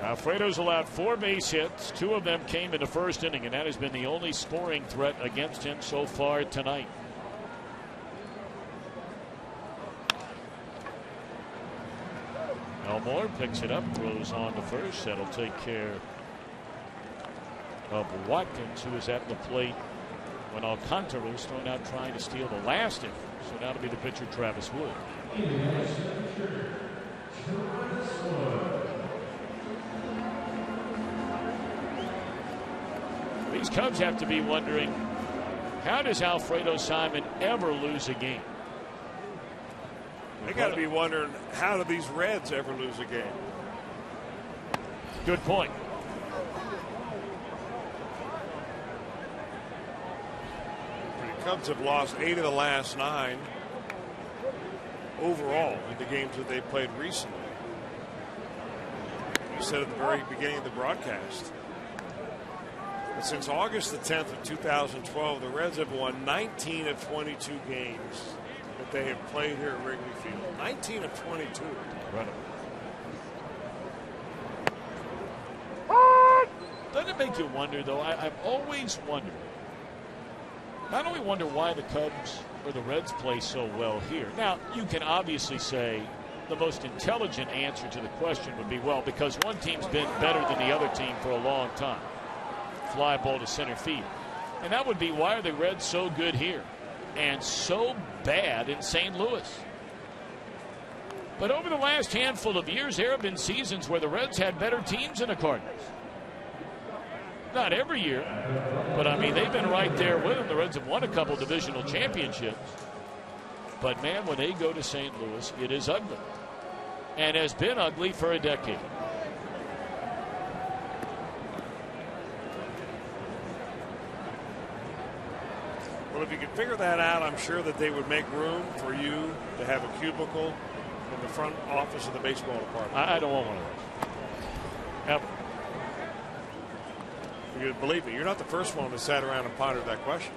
Alfredo's allowed 4 base hits. 2 of them came in the first inning, and that has been the only scoring threat against him so far tonight. Elmore picks it up, throws on to first. That'll take care of Watkins, who is at the plate when Alcantara was thrown out trying to steal the last inning. So now to be the pitcher, Travis Wood. These Cubs have to be wondering, how does Alfredo Simon ever lose a game? They got to be wondering, how do these Reds ever lose a game? Good point. The Cubs have lost 8 of the last 9 overall in the games that they played recently. You said at the very beginning of the broadcast, but since August the 10th of 2012, the Reds have won 19 of 22 games that they have played here at Wrigley Field. 19 of 22. Incredible. Doesn't it make you wonder, though? I've always wondered. Not only wonder why the Cubs or the Reds play so well here. Now, you can obviously say the most intelligent answer to the question would be, well, because one team's been better than the other team for a long time. Fly ball to center field. And that would be, why are the Reds so good here and so bad in St. Louis? But over the last handful of years, there have been seasons where the Reds had better teams than the Cardinals. Not every year, but I mean, they've been right there with them. The Reds have won a couple divisional championships. But man, when they go to St. Louis, it is ugly. And has been ugly for a decade. Well, if you could figure that out, I'm sure that they would make room for you to have a cubicle in the front office of the baseball department. I don't want one of those. Ever. You believe me, you're not the first one that sat around and pondered that question.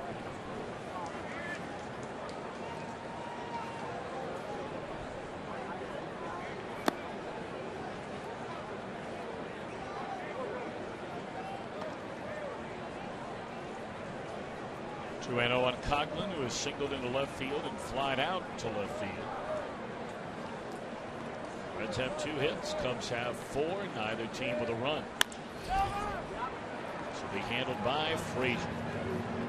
2-0 on Coughlin, who has singled into left field and flied out to left field. Reds have 2 hits. Cubs have 4. Neither team with a run. This will be handled by Frazier.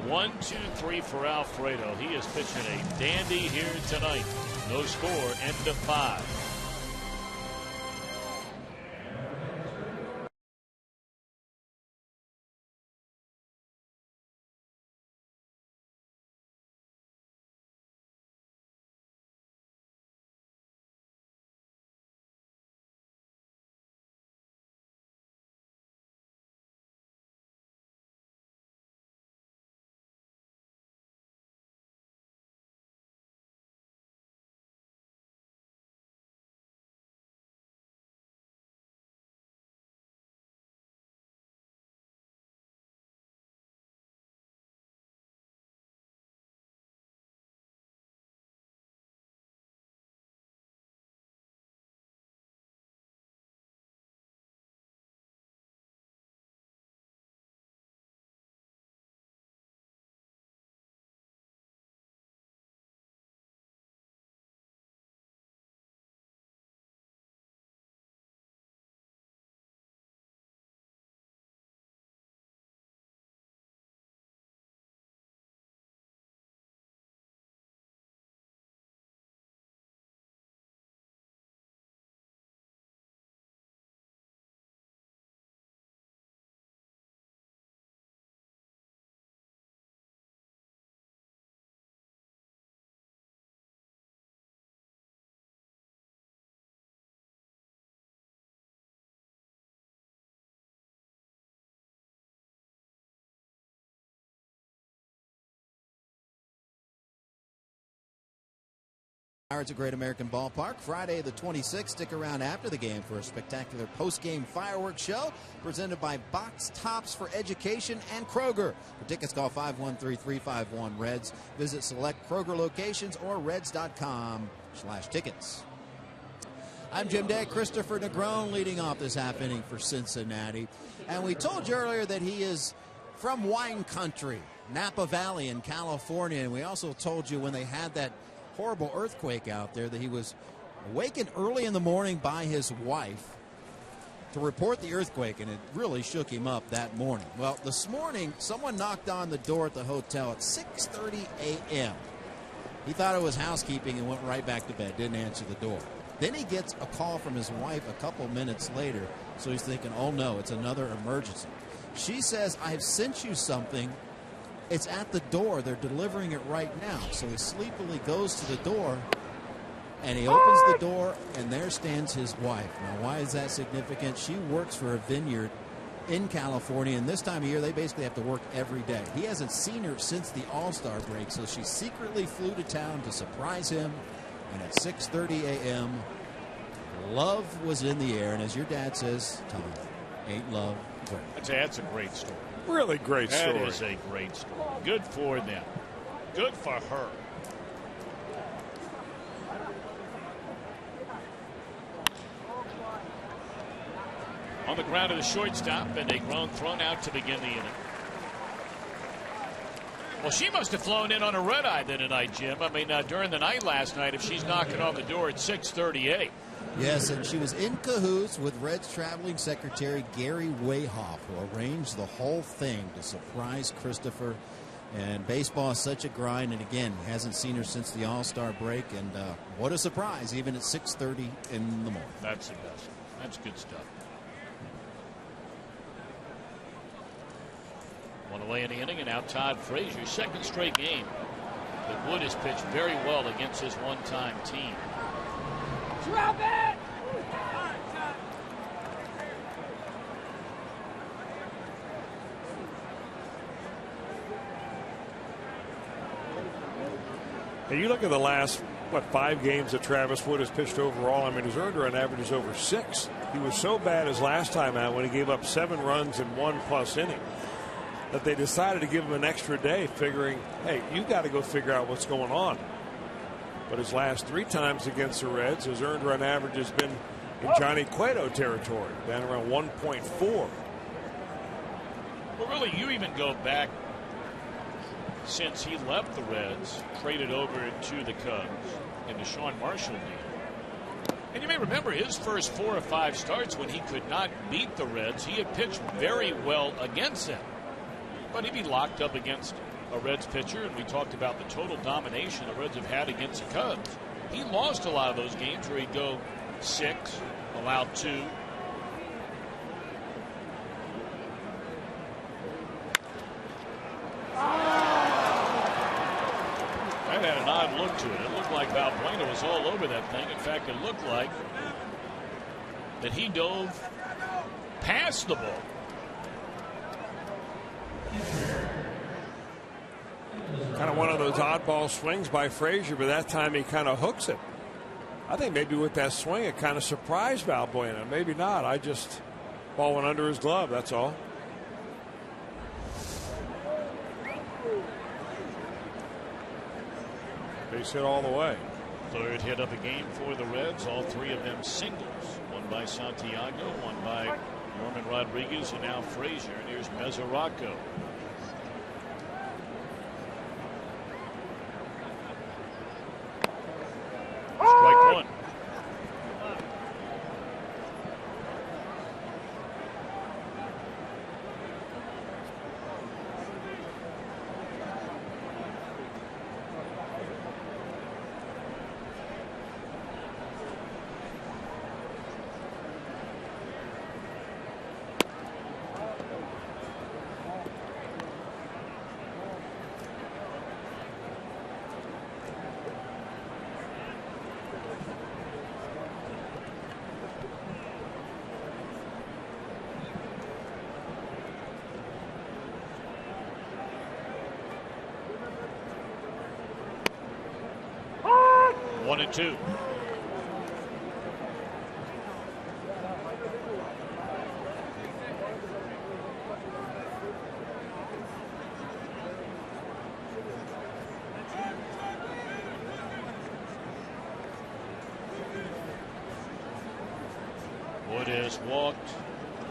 1, 2, 3 for Alfredo. He is pitching a dandy here tonight. No score, end of 5. Pirates at Great American Ballpark Friday the 26th. Stick around after the game for a spectacular post-game fireworks show presented by Box Tops for Education and Kroger. For tickets, call 513-351-REDS. Visit select Kroger locations or reds.com/tickets. I'm Jim Day. Christopher Negron leading off this half inning for Cincinnati. And we told you earlier that he is from wine country, Napa Valley in California. And we also told you when they had that horrible earthquake out there that he was awakened early in the morning by his wife to report the earthquake, and it really shook him up that morning. Well, this morning, someone knocked on the door at the hotel at 6:30 a.m. He thought it was housekeeping and went right back to bed, didn't answer the door. Then he gets a call from his wife a couple minutes later, so he's thinking, oh no, it's another emergency. She says, I have sent you something. It's at the door. They're delivering it right now. So he sleepily goes to the door, and he opens the door, and there stands his wife. Now, why is that significant? She works for a vineyard in California, and this time of year, they basically have to work every day. He hasn't seen her since the All-Star break, so she secretly flew to town to surprise him, and at 6:30 a.m., love was in the air. And as your dad says, Tom, ain't love great? I'd say that's a great story. Really great story. That is a great story. Good for them. Good for her. On the ground to the shortstop, and a ground thrown out to begin the inning. Well, she must have flown in on a red eye then tonight, Jim. I mean, during the night last night, if she's knocking on the door at 6:38. Yes, and she was in cahoots with Reds traveling secretary Gary Wayhoff, who arranged the whole thing to surprise Christopher. And baseball is such a grind, and again, hasn't seen her since the All-Star break. And what a surprise, even at 6:30 in the morning. That's the best. That's good stuff. One away in the inning, and now Todd Frazier, second straight game that Wood has pitched very well against his one-time team. Drop it! Hey, you look at the last, 5 games that Travis Wood has pitched overall. I mean, his earned run average is over 6. He was so bad his last time out when he gave up 7 runs in 1+ inning that they decided to give him an extra day, figuring, hey, you got to go figure out what's going on. But his last 3 times against the Reds, his earned run average has been in Johnny Cueto territory, down around 1.4. Well, really, you even go back since he left the Reds, traded over to the Cubs in the Sean Marshall deal. And you may remember his first 4 or 5 starts when he could not beat the Reds, he had pitched very well against them. But he'd be locked up against a Reds pitcher, and we talked about the total domination the Reds have had against the Cubs. He lost a lot of those games where he'd go 6, allow 2. That had an odd look to it. It looked like Baltman was all over that thing. In fact, it looked like that he dove past the ball. Kind of one of those oddball swings by Frazier, but that time he kind of hooks it. I think maybe with that swing it kind of surprised Balbuena. Maybe not. Ball went under his glove, that's all. Base hit all the way. Third hit of the game for the Reds. All 3 of them singles. One by Santiago, one by Norman Rodriguez, and now Frazier. And here's Mesoraco. Strike 1. One and 2. Wood has walked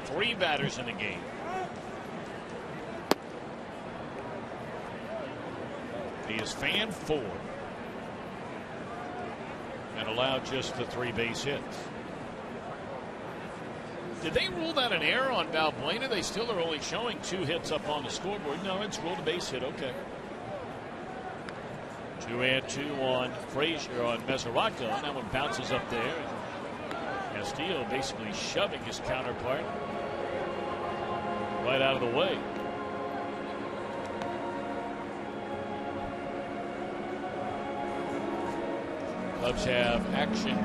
3 batters in the game. He has fanned 4. And allowed just the 3 base hits. Did they rule that an error on Balbuena? They still are only showing 2 hits up on the scoreboard. No, it's ruled a base hit. Okay. 2-2 on Frazier on Mesoraco. That one bounces up there. Castillo basically shoving his counterpart right out of the way. Cubs have action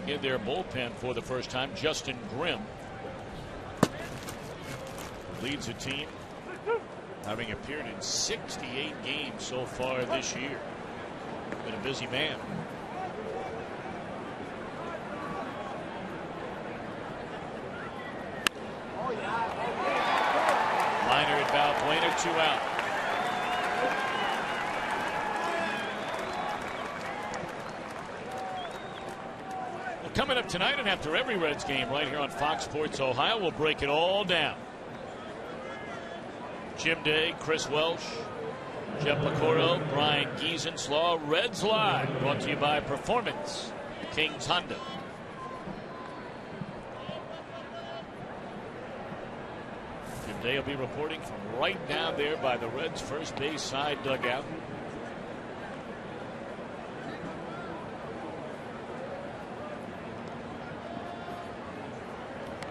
in their bullpen for the first time. Justin Grimm leads the team, having appeared in 68 games so far this year. Been a busy man. Liner at Balbuena, 2 out. Coming up tonight and after every Reds game right here on Fox Sports Ohio, we'll break it all down. Jim Day, Chris Welsh, Jeff Licoro, Brian Giesenslaw, Reds Live, brought to you by Performance Kings Honda. Jim Day will be reporting from right down there by the Reds' first base side dugout.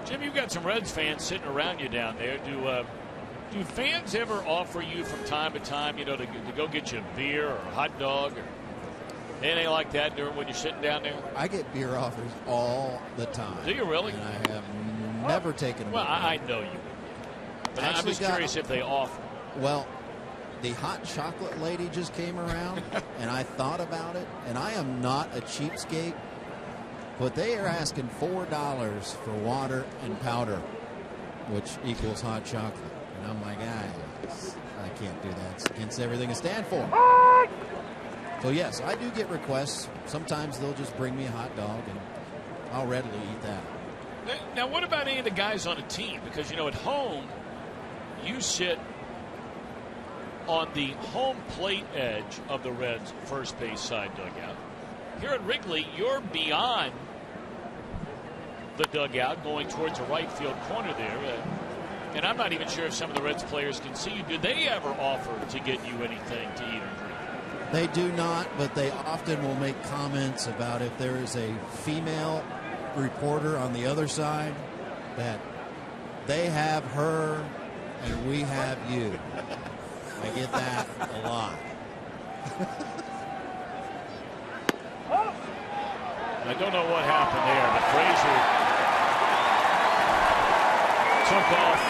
Jim, you've got some Reds fans sitting around you down there. Do fans ever offer you from time to time, to go get you a beer or a hot dog or anything like that during when you're sitting down there? I get beer offers all the time. Do you really? And I have never taken them. Well, I know you. But I'm just curious if they offer. Well, the hot chocolate lady just came around, and I thought about it, and I am not a cheapskate. But they are asking $4 for water and powder, which equals hot chocolate. And I'm like, I can't do that. It's against everything I stand for. So, yes, I do get requests. Sometimes they'll just bring me a hot dog, and I'll readily eat that. Now, what about any of the guys on a team? Because, at home, you sit on the home plate edge of the Reds' first base side dugout. Here at Wrigley, you're beyond the dugout going towards the right field corner there. And I'm not even sure if some of the Reds players can see you. Do they ever offer to get you anything to eat or drink? They do not, but they often will make comments about if there is a female reporter on the other side, that they have her and we have you. I get that a lot. I don't know what happened there, but Frazier took off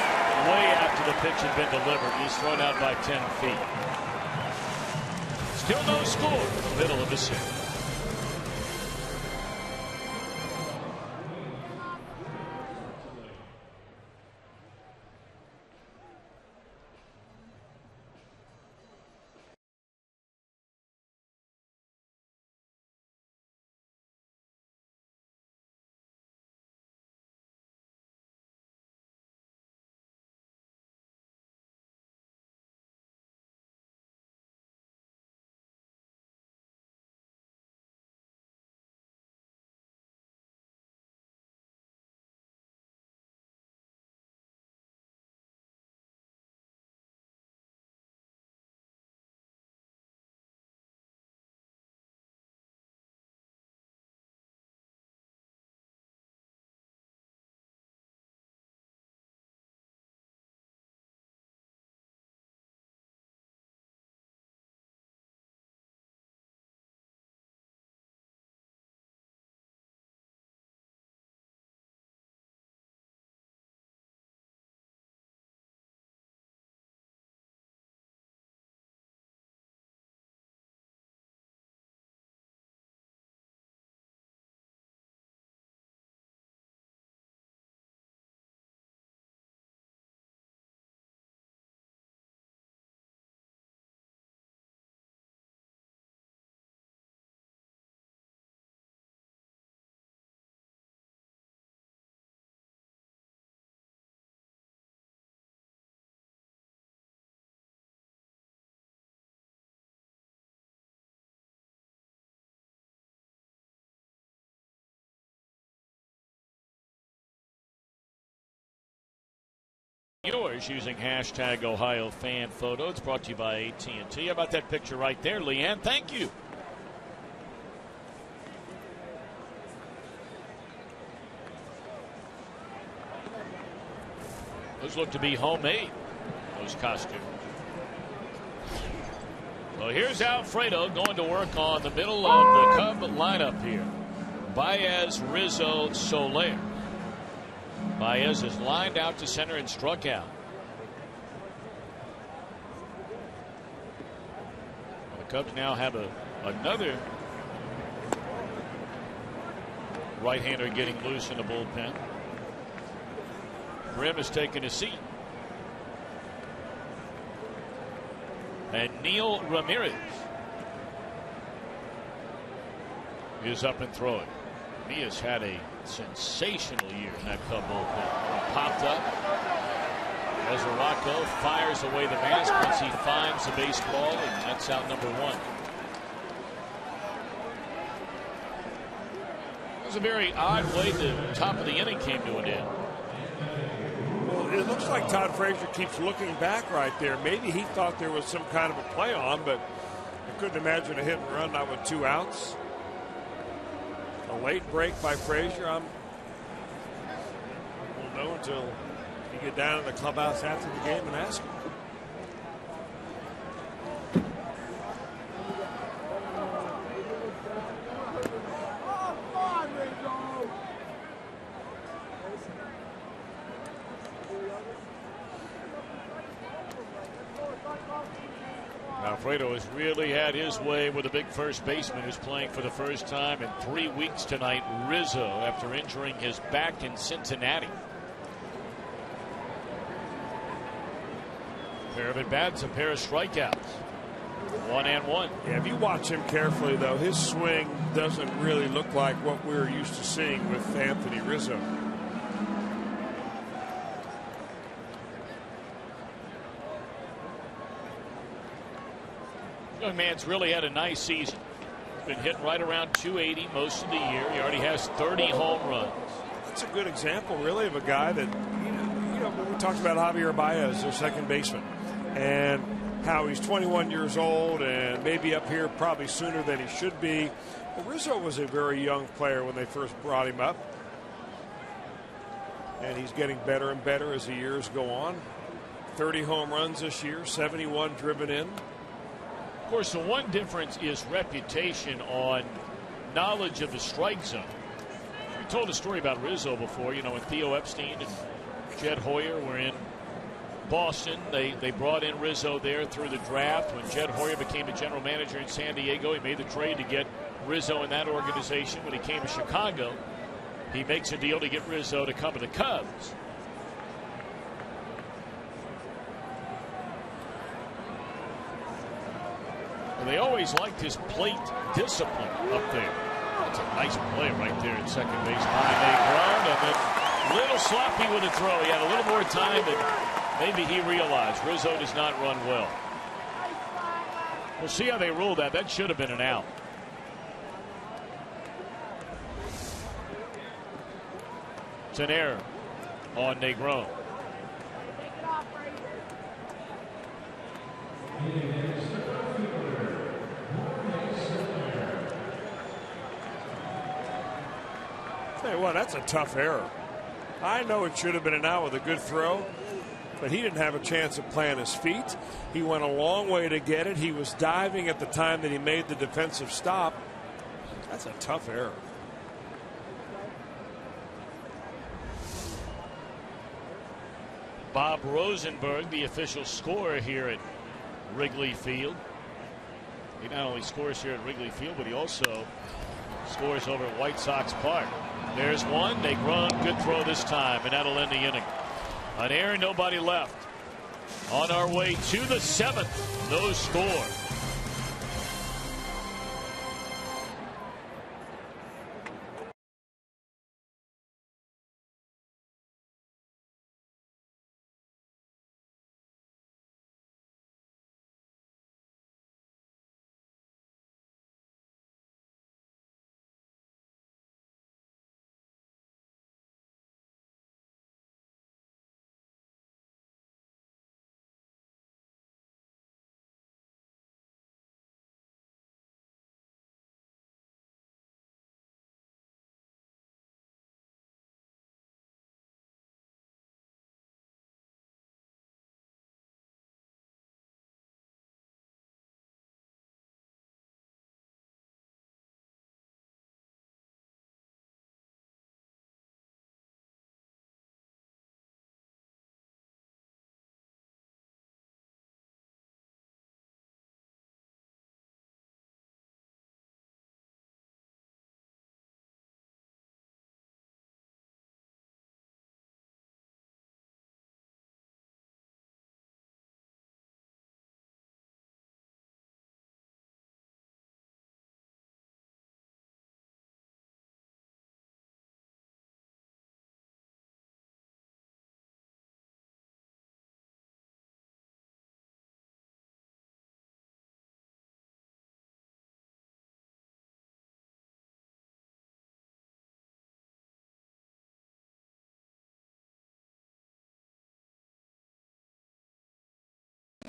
way after the pitch had been delivered. He's thrown out by 10 feet. Still no score, middle of the sixth. Yours using hashtag Ohio Fan Photo. It's brought to you by AT&T. How about that picture right there, Leanne? Thank you. Those look to be homemade, those costumes. So here's Alfredo going to work on the middle of the Cub lineup here. Baez, Rizzo, Soler. Baez is lined out to center and struck out. The Cubs now have another right-hander getting loose in the bullpen. Grimm has taken a seat. And Neil Ramirez is up and throwing. He has had a sensational year in that Cub bullpen. Popped up as Rocco fires away the mask once he finds the baseball, and that's out number one. It was a very odd way the top of the inning came to an end. Well, it looks like Todd Frazier keeps looking back right there. Maybe he thought there was some kind of a play on, but I couldn't imagine a hit and run not with 2 outs. A late break by Frazier. We'll know until you get down to the clubhouse after the game and ask him. Alfredo has really had his way with a big first baseman who's playing for the first time in 3 weeks tonight, Rizzo, after injuring his back in Cincinnati. A pair of at-bats, a pair of strikeouts. 1-1. Yeah, if you watch him carefully, though, his swing doesn't really look like what we're used to seeing with Anthony Rizzo. Young man's really had a nice season. He's been hitting right around 280 most of the year. He already has 30 home runs. That's a good example, really, of a guy that, we talked about Javier Baez, their second baseman, and how he's 21 years old and maybe up here probably sooner than he should be. Well, Rizzo was a very young player when they first brought him up, and he's getting better and better as the years go on. 30 home runs this year, 71 driven in. Of course, the one difference is reputation on knowledge of the strike zone. We told a story about Rizzo before, when Theo Epstein and Jed Hoyer were in Boston. They brought in Rizzo there through the draft. When Jed Hoyer became the general manager in San Diego, he made the trade to get Rizzo in that organization. When he came to Chicago, he makes a deal to get Rizzo to come to the Cubs. And they always liked his plate discipline up there. That's a nice play right there at second base by Negron, and then a little sloppy with the throw. He had a little more time than maybe he realized. Rizzo does not run well. We'll see how they rule that. That should have been an out. It's an error on Negron. Tell you what, that's a tough error. I know it should have been an out with a good throw, but he didn't have a chance of planting his feet. He went a long way to get it. He was diving at the time that he made the defensive stop. That's a tough error. Bob Rosenberg, the official scorer here at Wrigley Field. He not only scores here at Wrigley Field, but he also scores over at White Sox Park. There's one. Negron, good throw this time, and that'll end the inning. An error, nobody left. On our way to the seventh, no score.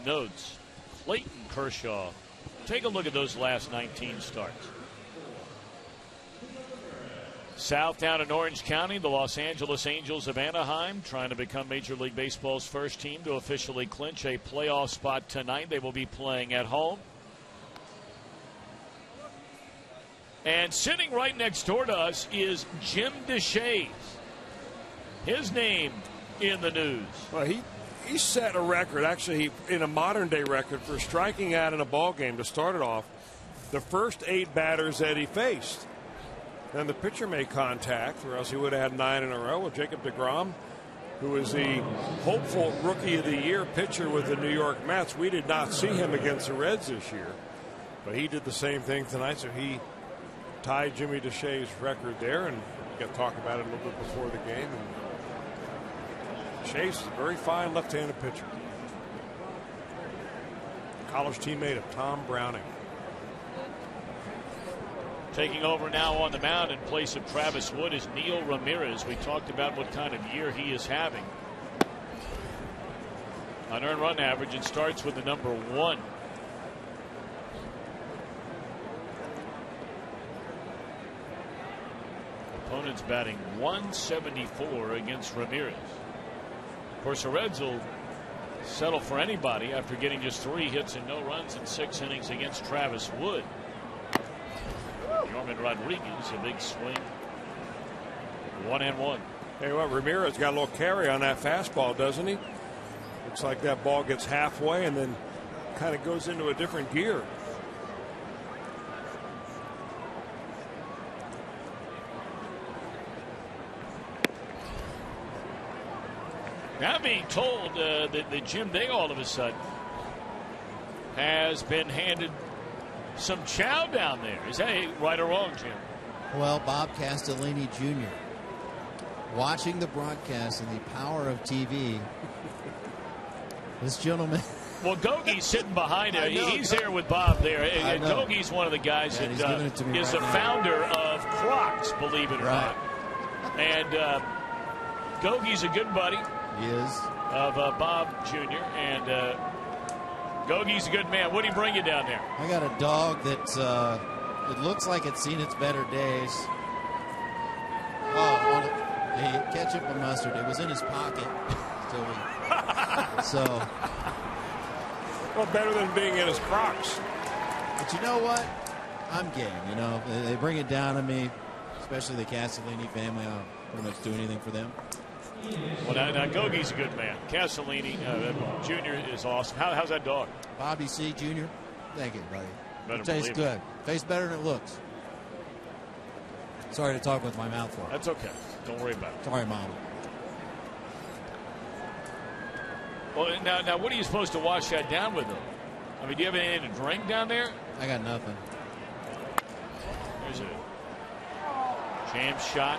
Notes, Clayton Kershaw. Take a look at those last 19 starts. South down in Orange County, the Los Angeles Angels of Anaheim trying to become Major League Baseball's first team to officially clinch a playoff spot tonight. They will be playing at home. And sitting right next door to us is Jim Deshaies. His name in the news. Well, he set a record, actually, in a modern-day record for striking out in a ball game to start it off. The first 8 batters that he faced. Then the pitcher made contact, or else he would have had 9 in a row with Jacob DeGrom, who was the hopeful Rookie of the Year pitcher with the New York Mets. We did not see him against the Reds this year, but he did the same thing tonight, so he tied Jimmy Deshaies' record there, and we got to talk about it a little bit before the game. And Chase is a very fine left-handed pitcher. college teammate of Tom Browning. Taking over now on the mound in place of Travis Wood is Neil Ramirez. We talked about what kind of year he is having. Unearned run average, it starts with the number 1. Opponent's batting 174 against Ramirez. Of course, the Reds will settle for anybody after getting just 3 hits and no runs in 6 innings against Travis Wood. Norman Rodriguez, a big swing. 1-1. Hey, what, Ramirez got a little carry on that fastball, doesn't he? Looks like that ball gets halfway and then kind of goes into a different gear. Now being told that Jim Day all of a sudden has been handed some chow down there. Is that right or wrong, Jim? Well, Bob Castellini Jr. watching the broadcast and the power of TV. This gentleman. Well, Gogie's sitting behind him. He's there with Bob there. And Gogie's one of the guys that is the founder of Crocs, believe it or not. And Gogie's a good buddy. He is. Of Bob Jr. And Gogie's a good man. What do you bring you down there? I got a dog that it looks like it's seen its better days. Oh, the ketchup and mustard. It was in his pocket. So. Well, better than being in his Crocs. But you know what? I'm game. You know, they bring it down to me, especially the Castellini family. I'll pretty much do anything for them. Well, now Gogie's a good man. Castellini Jr. is awesome. How's that dog? Bobby C. Jr. Thank you, buddy. Better it tastes believe good. Tastes better than it looks. Sorry to talk with my mouth full. That's okay. Don't worry about it. Sorry, Mom. Well, now, what are you supposed to wash that down with, though? I mean, do you have anything to drink down there? I got nothing. There's a jam shot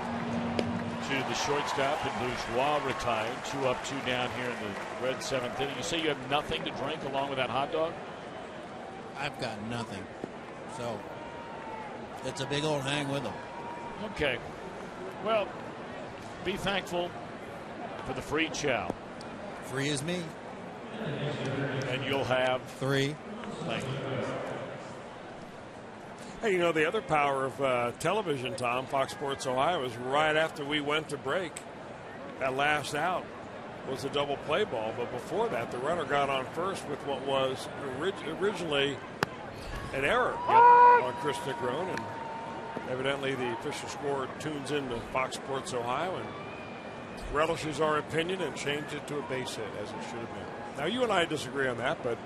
to the shortstop, and Bourgeois retired. 2 up, 2 down here in the Red 7th inning. You say you have nothing to drink along with that hot dog? I've got nothing. So, it's a big old hang with them. Okay. Well, be thankful for the free chow. Free as me. And you'll have 3. Thank you. Hey, you know, the other power of television, Tom, Fox Sports Ohio, is right after we went to break. That last out was a double play ball, but before that, the runner got on first with what was originally an error on Chris Negron, and evidently the official score tunes into Fox Sports Ohio and relishes our opinion and changed it to a base hit, as it should have been. Now, you and I disagree on that, but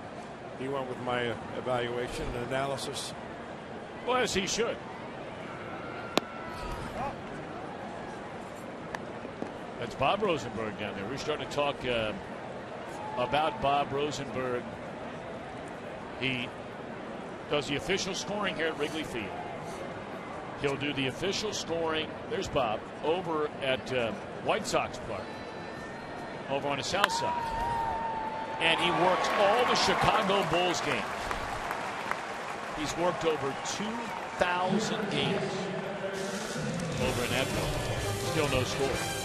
he went with my evaluation and analysis. Well, as he should. That's Bob Rosenberg down there. We're starting to talk about Bob Rosenberg. He does the official scoring here at Wrigley Field. He'll do the official scoring. There's Bob over at White Sox Park, over on the south side. And he works all the Chicago Bulls games. He's worked over 2,000 games over in that building. Still no score.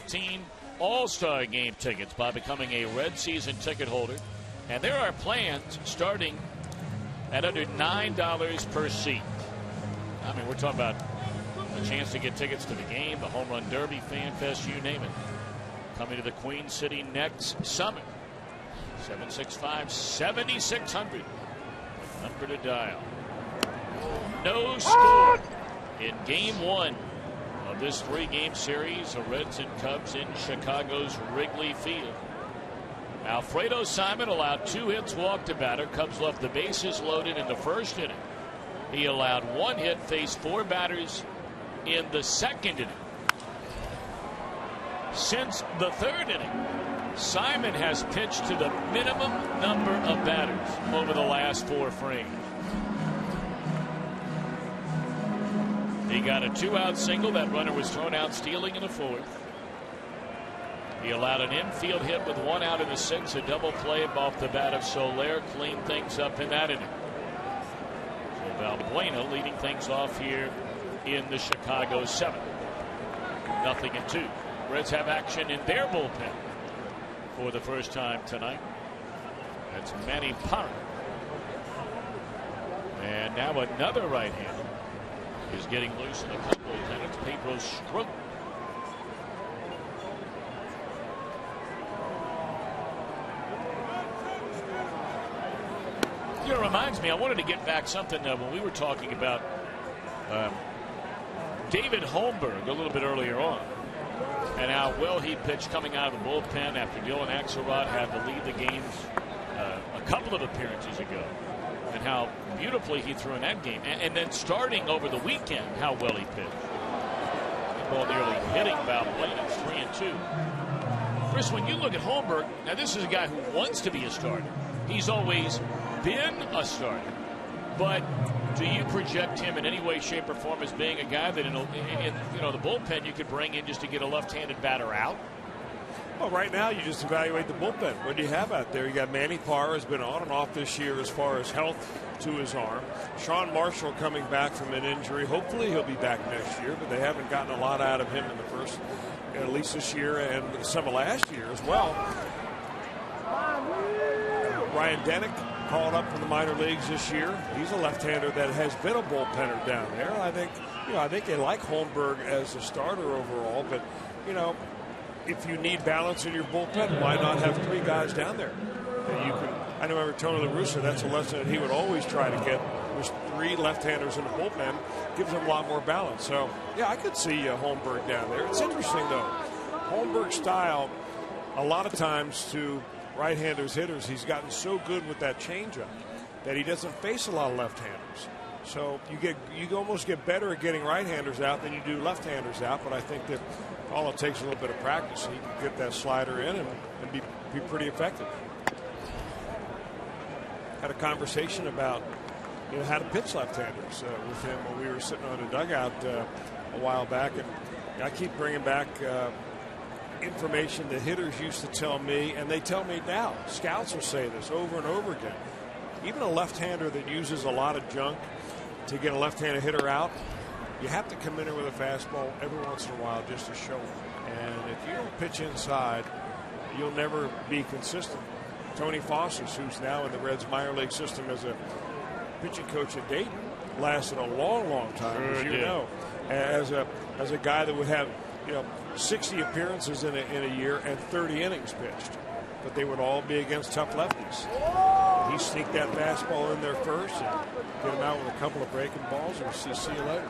2019 All-Star Game tickets by becoming a Red season ticket holder. And there are plans starting at under $9 per seat. I mean, we're talking about a chance to get tickets to the game, the Home Run Derby, Fan Fest, you name it. Coming to the Queen City next summer. 765-7600. Number to dial. No score in Game 1 of this 3-game series of Reds and Cubs in Chicago's Wrigley Field. Alfredo Simon allowed 2 hits, walked a batter. Cubs left the bases loaded in the first inning. He allowed 1 hit, faced 4 batters in the second inning. Since the third inning, Simon has pitched to the minimum number of batters over the last 4 frames. He got a 2-out single. That runner was thrown out stealing in the 4th. He allowed an infield hit with 1 out in the 6th, a double play off the bat of Soler, cleaned things up in that inning. So Valbuena leading things off here in the Chicago 7th. 0-2. Reds have action in their bullpen for the first time tonight. That's Manny Parra. And now another right-hander is getting loose in the Cub bullpen. It's Pedro Strop. You know, it reminds me, I wanted to get back something when we were talking about David Holmberg a little bit earlier on, and how well he pitched coming out of the bullpen after Dylan Axelrod had to leave the games a couple of appearances ago, and how beautifully he threw in that game. And then starting over the weekend, how well he pitched. The ball nearly hitting Valbuena. It's 3-2. Chris, when you look at Holmberg, now this is a guy who wants to be a starter. He's always been a starter, but do you project him in any way, shape, or form as being a guy that in the bullpen you could bring in just to get a left-handed batter out? Well, right now you just evaluate the bullpen. What do you have out there? You got Manny Parra, has been on and off this year as far as health to his arm. Sean Marshall coming back from an injury. Hopefully he'll be back next year, but they haven't gotten a lot out of him in the first, at least this year and some of last year as well. Ryan Denick called up from the minor leagues this year. He's a left-hander that has been a bullpenner down there. I think they like Holmberg as a starter overall, but if you need balance in your bullpen, why not have 3 guys down there? I remember Tony La Russa, that's a lesson that he would always try to get, was 3 left-handers in the bullpen, gives them a lot more balance. So yeah, I could see Holmberg down there. It's interesting though, Holmberg's style, a lot of times to right-handers hitters, he's gotten so good with that changeup that he doesn't face a lot of left-handers. So you almost get better at getting right-handers out than you do left-handers out. But I think that all it takes is a little bit of practice. He can get that slider in and be pretty effective. Had a conversation about how to pitch left-handers with him when we were sitting on a dugout a while back, and I keep bringing back information that hitters used to tell me, and they tell me now. Scouts will say this over and over again. Even a left-hander that uses a lot of junk to get a left-handed hitter out, you have to come in there with a fastball every once in a while just to show them. And if you don't pitch inside, you'll never be consistent. Tony Fossas, who's now in the Reds minor league system as a pitching coach at Dayton, lasted a long, long time, as you know, as a guy that would have 60 appearances in a year and 30 innings pitched, but they would all be against tough lefties. He sneaked that fastball in there first and get him out with a couple of breaking balls and see you later.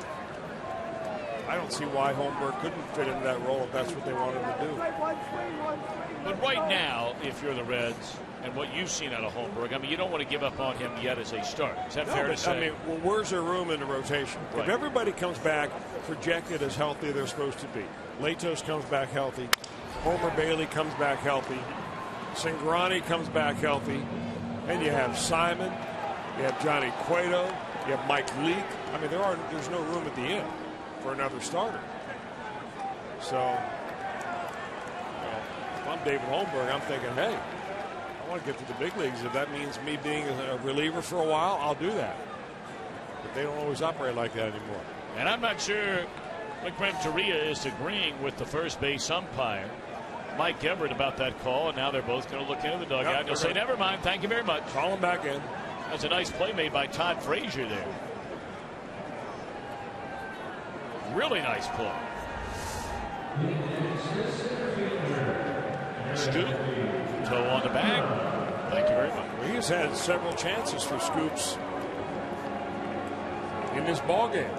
I don't see why Holmberg couldn't fit into that role if that's what they wanted to do. But right now, if you're the Reds and what you've seen out of Holmberg, I mean, you don't want to give up on him yet as a starter. Is that fair to say? I mean, well, where's there room in the rotation? Right. If everybody comes back projected as healthy they're supposed to be, Latos comes back healthy, Homer Bailey comes back healthy, Cingrani comes back healthy, and you have Simon, you have Johnny Cueto, you have Mike Leake. I mean, there's no room at the end for another starter. So, if I'm David Holmberg, I'm thinking, hey, I want to get to the big leagues. If that means me being a reliever for a while, I'll do that. But they don't always operate like that anymore. And I'm not sure Renteria is agreeing with the first base umpire, Mike Everett, about that call, and now they're both going to look into the dugout. Yep, They'll say, never mind, thank you very much. Call him back in. That's a nice play made by Todd Frazier there. Really nice play. Scoop, toe on the bag. Thank you very much. He's had several chances for scoops in this ball game.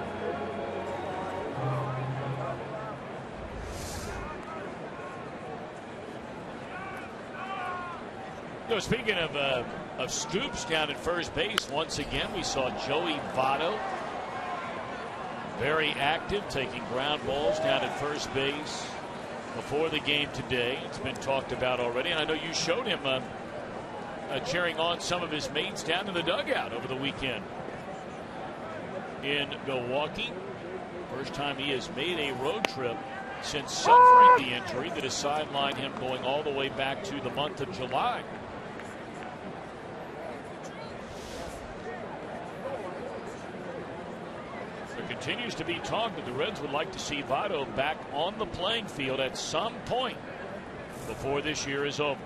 No, speaking of scoops down at first base, once again we saw Joey Votto very active, taking ground balls down at first base before the game today. It's been talked about already, and I know you showed him cheering on some of his mates down in the dugout over the weekend in Milwaukee. First time he has made a road trip since suffering the injury that has sidelined him going all the way back to the month of July. There continues to be talk that the Reds would like to see Votto back on the playing field at some point before this year is over.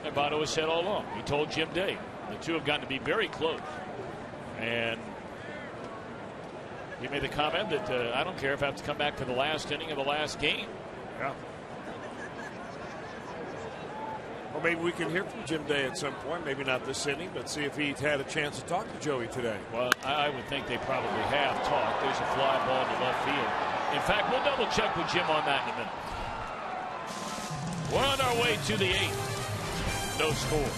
And Votto has said all along, he told Jim Day, the two have gotten to be very close. And he made the comment that I don't care if I have to come back to the last inning of the last game. Yeah. Well, maybe we can hear from Jim Day at some point. Maybe not this inning, but see if he's had a chance to talk to Joey today. Well, I would think they probably have talked. There's a fly ball to left field. In fact, we'll double check with Jim on that in a minute. We're on our way to the 8th. No score.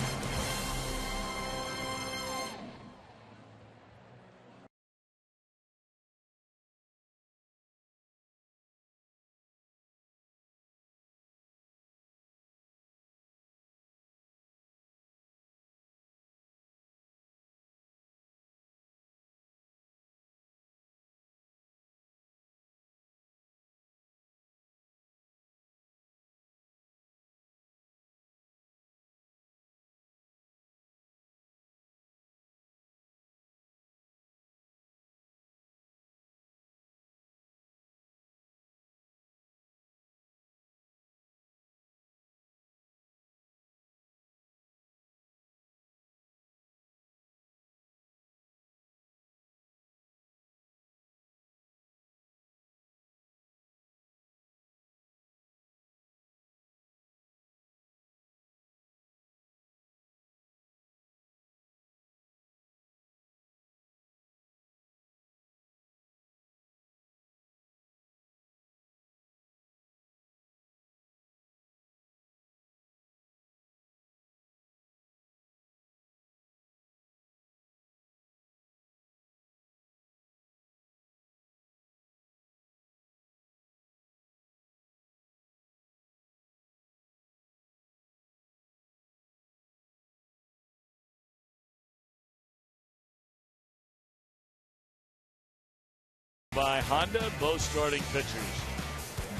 By Honda, both starting pitchers.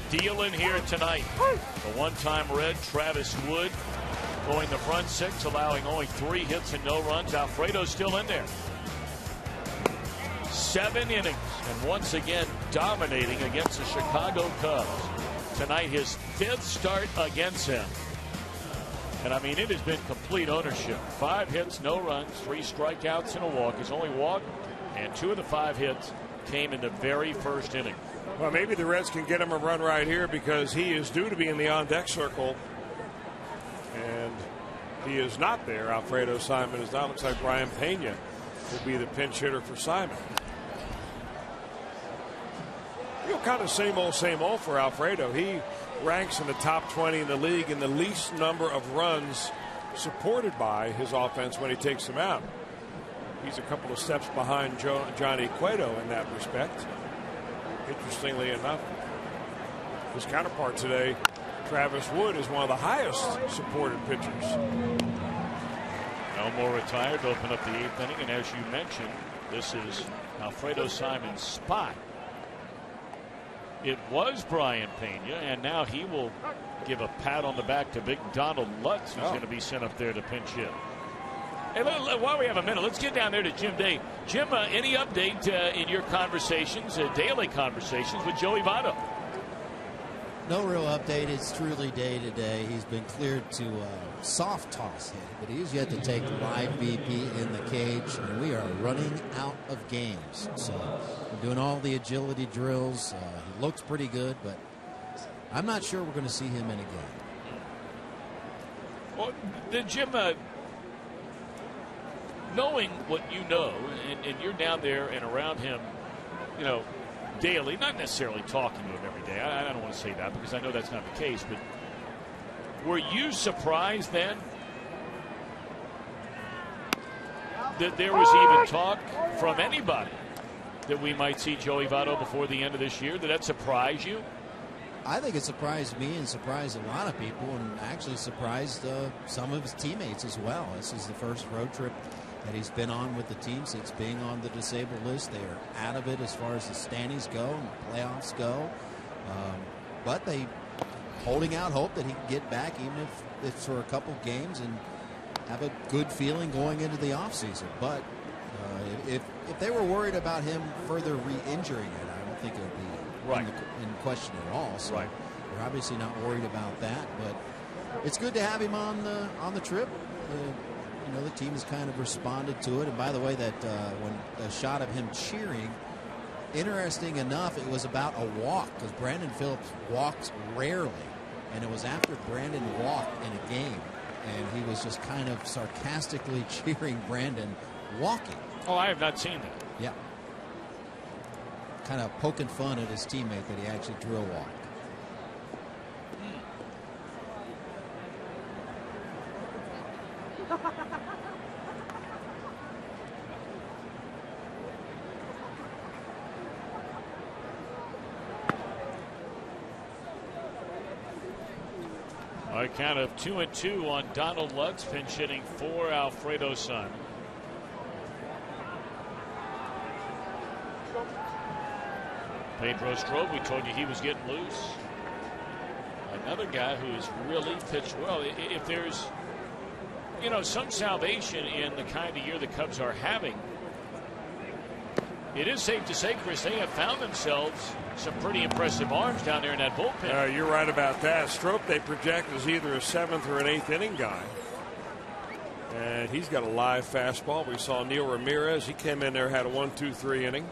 Dealing here tonight. The one-time Red, Travis Wood, going the front six, allowing only 3 hits and no runs. Alfredo's still in there. 7 innings, and once again dominating against the Chicago Cubs. Tonight, his 5th start against him. And I mean, it has been complete ownership. 5 hits, no runs, 3 strikeouts and a walk. His only walk, and 2 of the 5 hits came in the very first inning. Well, maybe the Reds can get him a run right here because he is due to be in the on-deck circle. And he is not there. Alfredo Simon is not. Looks like Brian Pena will be the pinch hitter for Simon. You know, kind of same old for Alfredo. He ranks in the top 20 in the league in the least number of runs supported by his offense when he takes them out. He's a couple of steps behind Johnny Cueto in that respect. Interestingly enough, his counterpart today, Travis Wood, is one of the highest supported pitchers. Elmore retired to open up the 8th inning, and as you mentioned, this is Alfredo Simon's spot. It was Brian Pena, and now he will give a pat on the back to big Donald Lutz, who's going to be sent up there to pinch hit. Hey, while we have a minute, let's get down there to Jim Day. Jim, any update in your conversations, daily conversations with Joey Votto? No real update. It's truly day to day. He's been cleared to soft toss him, but he's yet to take live BP in the cage, and we are running out of games. So we're doing all the agility drills. He looks pretty good, but I'm not sure we're going to see him in a game. Well, then, Jim, knowing what you know, and you're down there and around him, daily, not necessarily talking to him every day. I don't want to say that because I know that's not the case, but were you surprised then that there was even talk from anybody that we might see Joey Votto before the end of this year? Did that surprise you? I think it surprised me and surprised a lot of people, and actually surprised some of his teammates as well. This is the first road trip that he's been on with the team since being on the disabled list. They are out of it as far as the standings go and the playoffs go. But they holding out hope that he can get back, even if it's for a couple games, and have a good feeling going into the offseason. But if they were worried about him further re-injuring it, I don't think it would be in question at all. So we're obviously not worried about that. But it's good to have him on the trip. The team has kind of responded to it. And by the way, that when a shot of him cheering, interesting enough, it was about a walk, because Brandon Phillips walks rarely, and it was after Brandon walked in a game, and he was just kind of sarcastically cheering Brandon walking. Oh, I have not seen that. Yeah. Kind of poking fun at his teammate that he actually drew a walk. A count of 2-2 on Donald Lutz, pinch hitting for Alfredo Sun. Pedro Strop, we told you he was getting loose. Another guy who's really pitched well. If there's, some salvation in the kind of year the Cubs are having, it is safe to say, Chris, they have found themselves some pretty impressive arms down there in that bullpen. You're right about that. Strop they project as either a 7th or an 8th inning guy. And he's got a live fastball. We saw Neil Ramirez. He came in there, had a 1-2-3 inning.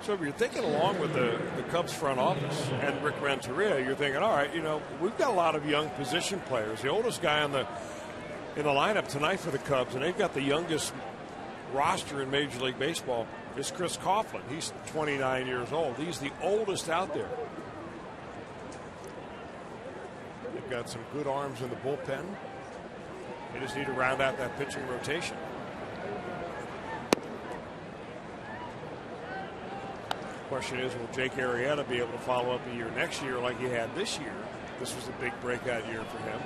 So if you're thinking along with the Cubs front office and Rick Renteria, you're thinking, all right, we've got a lot of young position players. The oldest guy in the lineup tonight for the Cubs, and they've got the youngest roster in Major League Baseball, is Chris Coughlin. He's 29 years old. He's the oldest out there. They've got some good arms in the bullpen. They just need to round out that pitching rotation. Question is, will Jake Arrieta be able to follow up a year next year like he had this year? This was a big breakout year for him.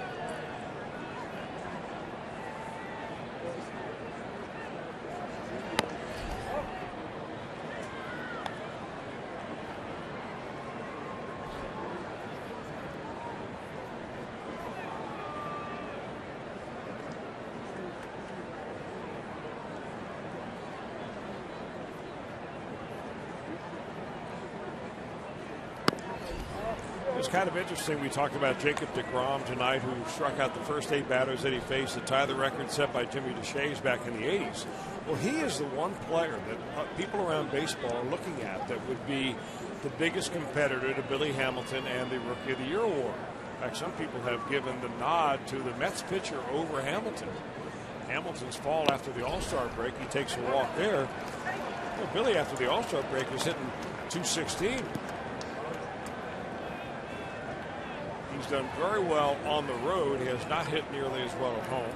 It's kind of interesting. We talked about Jacob deGrom tonight, who struck out the first 8 batters that he faced to tie the record set by Jimmy DeShays back in the 80s. Well, he is the one player that people around baseball are looking at that would be the biggest competitor to Billy Hamilton and the Rookie of the Year award. In fact, some people have given the nod to the Mets pitcher over Hamilton. Hamilton's fall after the All-Star break, he takes a walk there. Well, Billy, after the All-Star break, was hitting .216. He's done very well on the road. He has not hit nearly as well at home.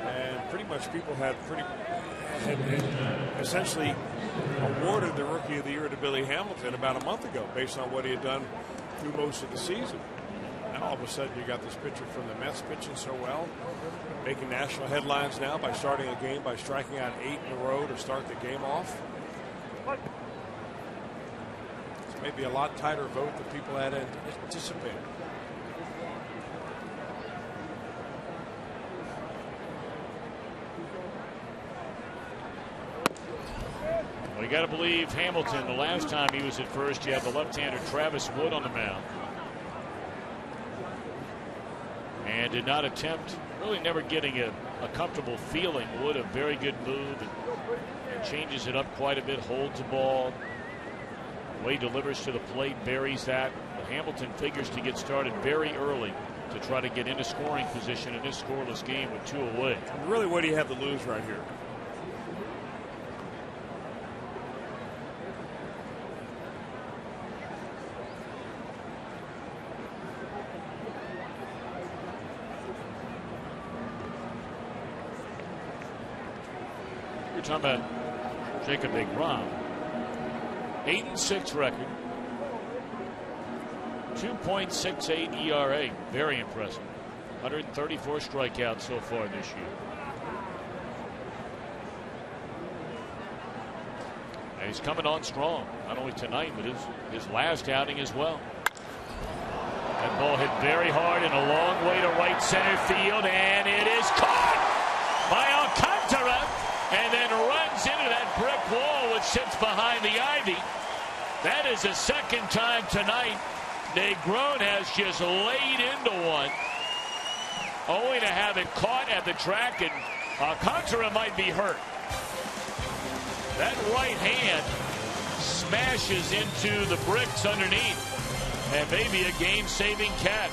And pretty much people had essentially awarded the Rookie of the Year to Billy Hamilton about a month ago based on what he had done through most of the season. And all of a sudden you got this pitcher from the Mets pitching so well, making national headlines now by starting a game by striking out 8 in a row to start the game off. maybe a lot tighter vote than people had anticipated. Well, you got to believe Hamilton. The last time he was at first, you had the left-hander Travis Wood on the mound, and did not attempt, really never getting a comfortable feeling. Wood, a very good move, and changes it up quite a bit, holds the ball, Way delivers to the plate, buries that. But Hamilton figures to get started very early to try to get into scoring position in this scoreless game with 2 away. Really, what do you have to lose right here? You're talking about Jacob Negron. 8-6 record. 2.68 ERA. Very impressive. 134 strikeouts so far this year. And he's coming on strong. Not only tonight, but his last outing as well. That ball hit very hard and a long way to right center field, and it is caught by Alcantara, and then runs into that brick wall which sits behind the ivy. That is the second time tonight Negron has just laid into one, only to have it caught at the track, and Alcantara might be hurt. That right hand smashes into the bricks underneath, and maybe a game-saving catch.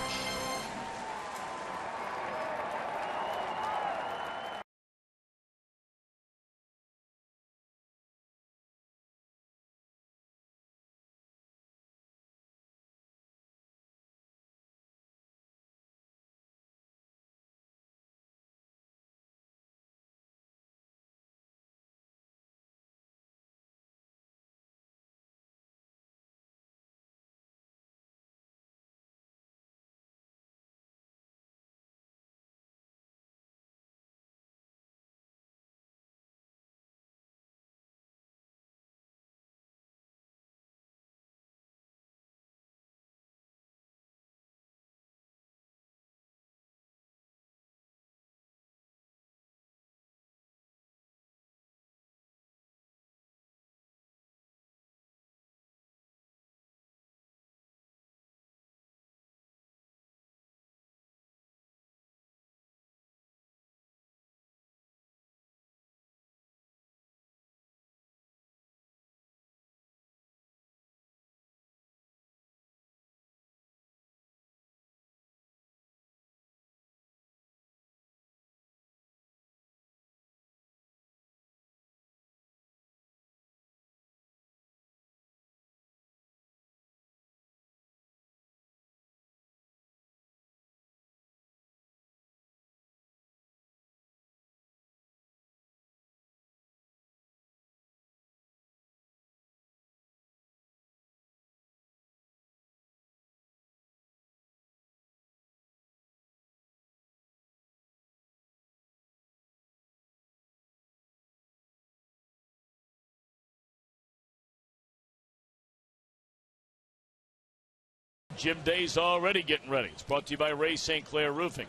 Jim Day's already getting ready. It's brought to you by Ray St. Clair Roofing.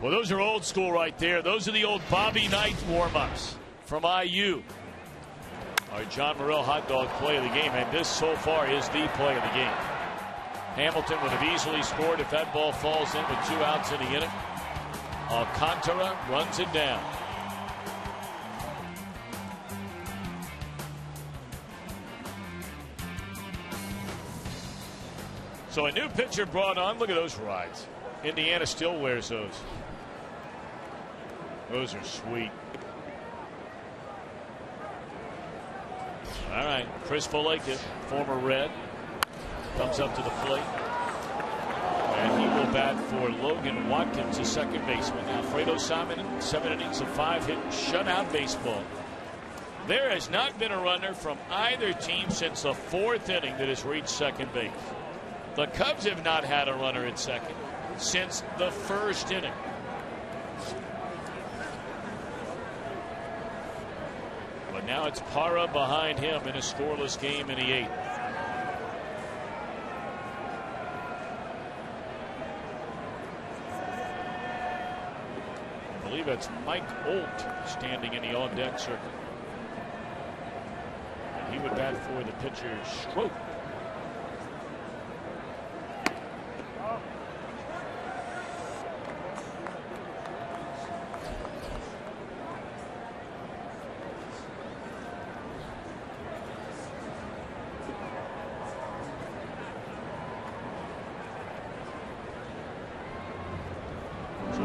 Well, those are old school right there. Those are the old Bobby Knight warm-ups from IU. Our John Morrell hot dog play of the game, and this so far is the play of the game. Hamilton would have easily scored if that ball falls in with 2 outs in the inning. Alcantara runs it down. So a new pitcher brought on. Look at those rides. Indiana still wears those. Those are sweet. All right, Chris Faleka, former Red, comes up to the plate. And he will bat for Logan Watkins, the second baseman. Alfredo Simon, 7 innings of 5-hit shutout baseball. There has not been a runner from either team since the 4th inning that has reached second base. The Cubs have not had a runner at second since the 1st inning. But And now it's Parra behind him in a scoreless game in the 8th. I believe that's Mike Olt standing in the on-deck circle. And he would bat for the pitcher Stroke.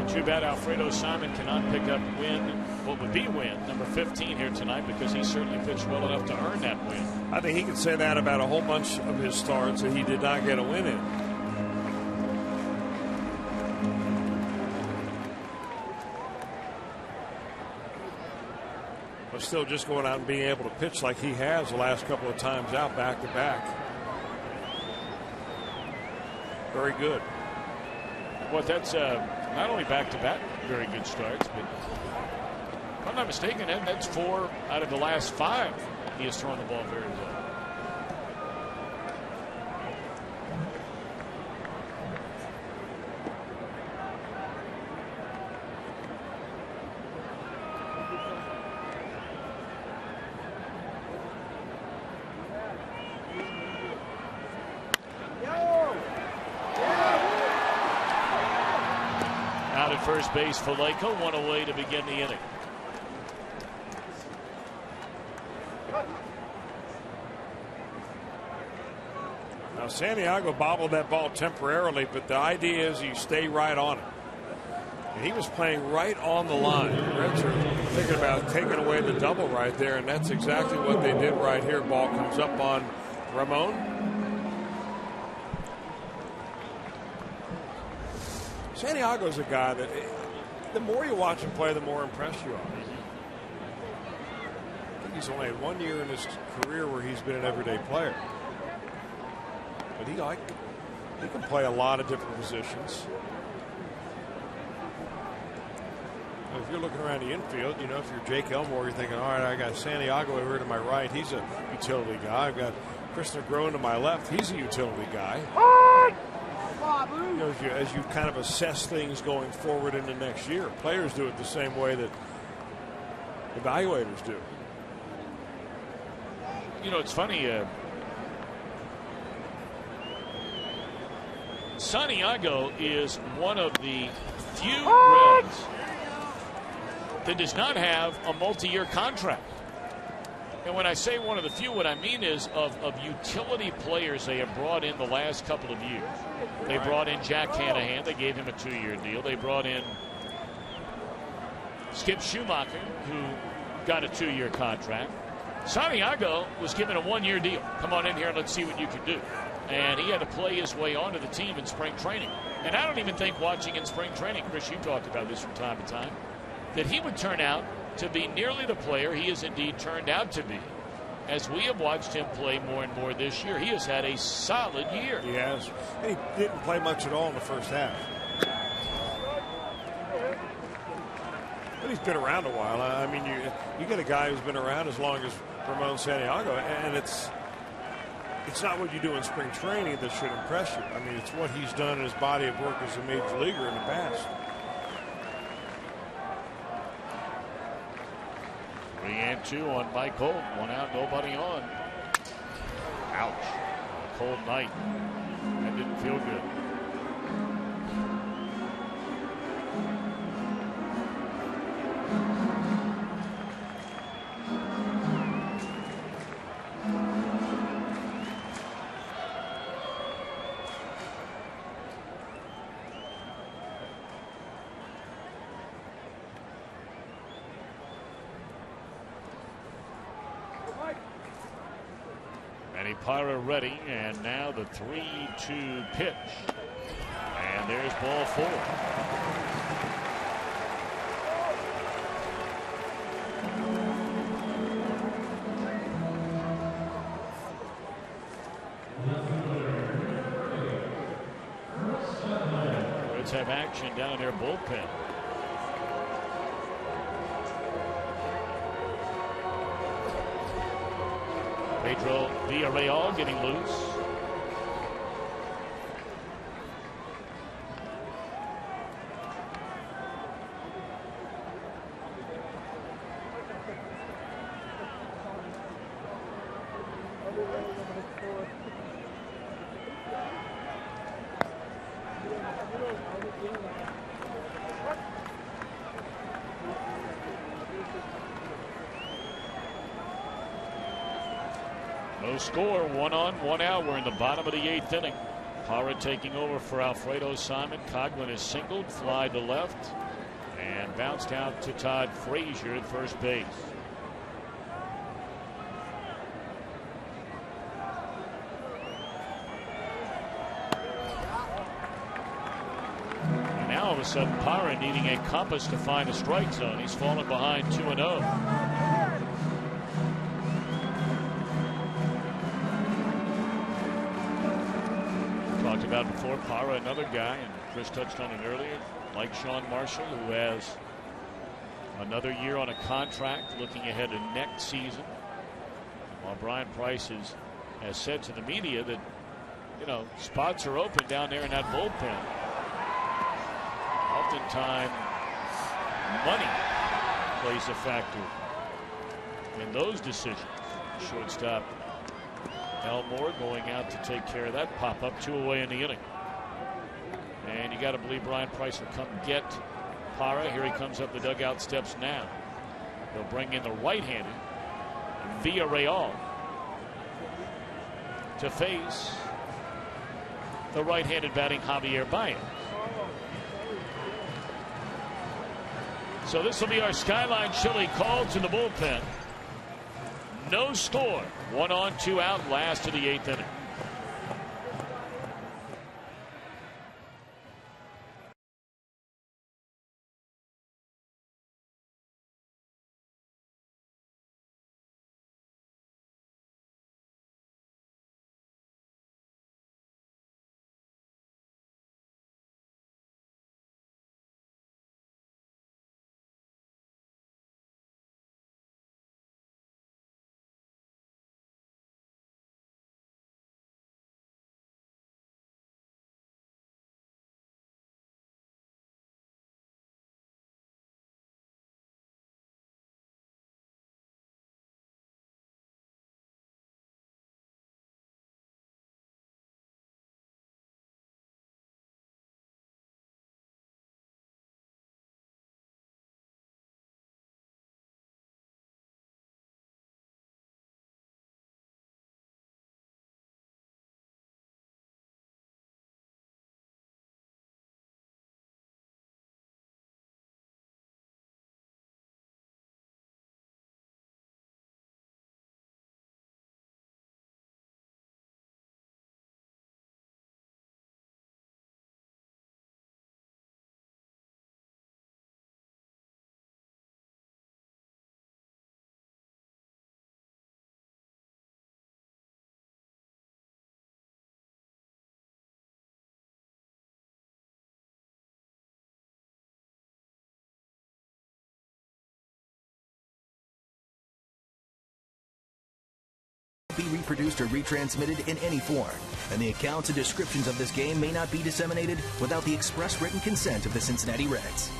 Too bad Alfredo Simon cannot pick up what would be win number 15 here tonight, because he certainly pitched well enough to earn that win. I think he can say that about a whole bunch of his starts that he did not get a win in. But still, just going out and being able to pitch like he has the last couple of times out back to back. Very good. Well, that's not only back-to-back very good starts, but if I'm not mistaken, that's 4 out of the last 5 he has thrown the ball very well. First base for Leko, 1 away to begin the inning. Now Santiago bobbled that ball temporarily, but the idea is you stay right on it. And he was playing right on the line. The Reds are thinking about taking away the double right there, and that's exactly what they did right here. Ball comes up on Ramon. Santiago's a guy that the more you watch him play, the more impressed you are. I think he's only had 1 year in his career where he's been an everyday player. But he can play a lot of different positions. If you're looking around the infield, you know, if you're Jake Elmore, you're thinking, all right, I got Santiago over to my right. He's a utility guy. I've got Chris Negron to my left. He's a utility guy. You know, as you kind of assess things going forward into next year, players do it the same way that evaluators do. You know, it's funny. Santiago is one of the few Reds that does not have a multi-year contract. And when I say one of the few, what I mean is of utility players they have brought in the last couple of years. They brought in Jack Hanahan. They gave him a 2-year deal. They brought in Skip Schumacher, who got a 2-year contract. Santiago was given a 1-year deal. Come on in here and let's see what you can do. And he had to play his way onto the team in spring training. And I don't even think watching in spring training, Chris, you talked about this from time to time, that he would turn out to be nearly the player he has indeed turned out to be. As we have watched him play more and more this year, he has had a solid year. He has. And he didn't play much at all in the first half. But he's been around a while. I mean, you get a guy who's been around as long as Ramon Santiago, and it's not what you do in spring training that should impress you. I mean, it's what he's done in his body of work as a major leaguer in the past. 3-2 on Mike Holt. 1 out, nobody on. Ouch. A cold night. That didn't feel good. Parra ready, and now the 3-2 pitch. And there's ball 4. Reds have action down their bullpen. Pedro Villarreal getting loose. No score, 1 on, 1 out. We're in the bottom of the 8th inning. Parra taking over for Alfredo Simon. Coghlan is singled, fly to left, and bounced out to Todd Frazier at first base. And now all of a sudden Parra needing a compass to find a strike zone. He's fallen behind 2-0. About before, Parra, another guy, and Chris touched on it earlier, like Sean Marshall, who has another year on a contract looking ahead to next season. While Brian Price has said to the media that, you know, spots are open down there in that bullpen. Oftentimes, money plays a factor in those decisions. Shortstop Elmore going out to take care of that pop-up, 2 away in the inning. And you got to believe Brian Price will come get Parra. Here he comes up the dugout steps now. They'll bring in the right-handed Villarreal to face the right-handed batting Javier Baez. So this will be our Skyline Chili call to the bullpen. No score. 1 on, 2 out, last of the 8th inning. Be reproduced or retransmitted in any form, and the accounts and descriptions of this game may not be disseminated without the express written consent of the Cincinnati Reds.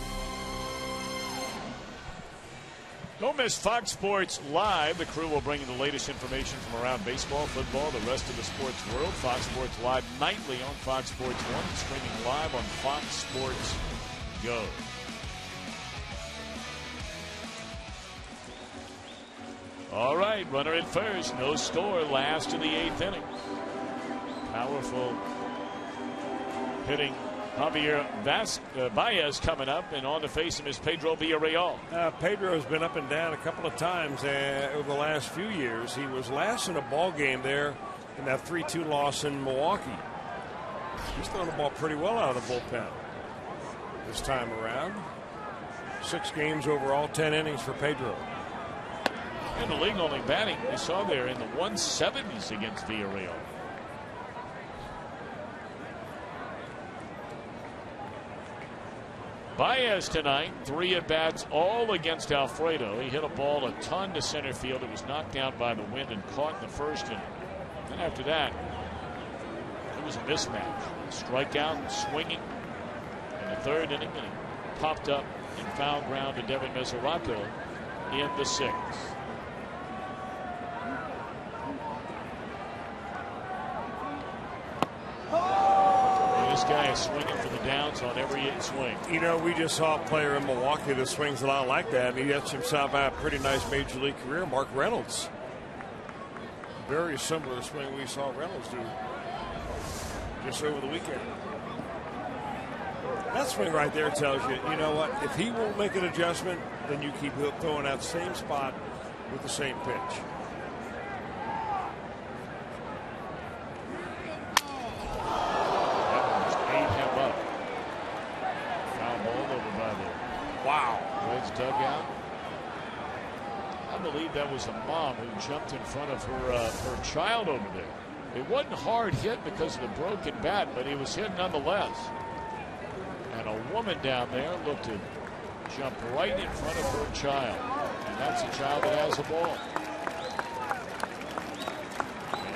Don't miss Fox Sports Live. The crew will bring you the latest information from around baseball, football, the rest of the sports world. Fox Sports Live nightly on Fox Sports 1, streaming live on Fox Sports Go. All right, runner at first, no score, last of the 8th inning. Powerful hitting Javier Baez coming up, and on to face him is Pedro Villarreal. Pedro's been up and down a couple of times over the last few years. He was last in a ball game there in that 3-2 loss in Milwaukee. He's thrown the ball pretty well out of the bullpen this time around. 6 games overall, 10 innings for Pedro. And the league only batting, we saw there, in the 170s against Villarreal. Baez tonight, 3 at-bats, all against Alfredo. He hit a ball a ton to center field. It was knocked down by the wind and caught in the first inning. Then after that, it was a mismatch. Strikeout and swinging in the third inning, and he popped up in foul ground to Devin Mesoraco in the 6th. This guy is swinging for the downs on every swing. You know, we just saw a player in Milwaukee that swings a lot like that, and he gets himself out a pretty nice major league career. Mark Reynolds. Very similar swing we saw Reynolds do just over the weekend. That swing right there tells you, you know what, if he won't make an adjustment, then you keep throwing that same spot with the same pitch. Dugout. I believe that was a mom who jumped in front of her child over there. It wasn't hard hit because of the broken bat, but he was hit nonetheless. And a woman down there looked to jump right in front of her child, and that's a child that has a ball.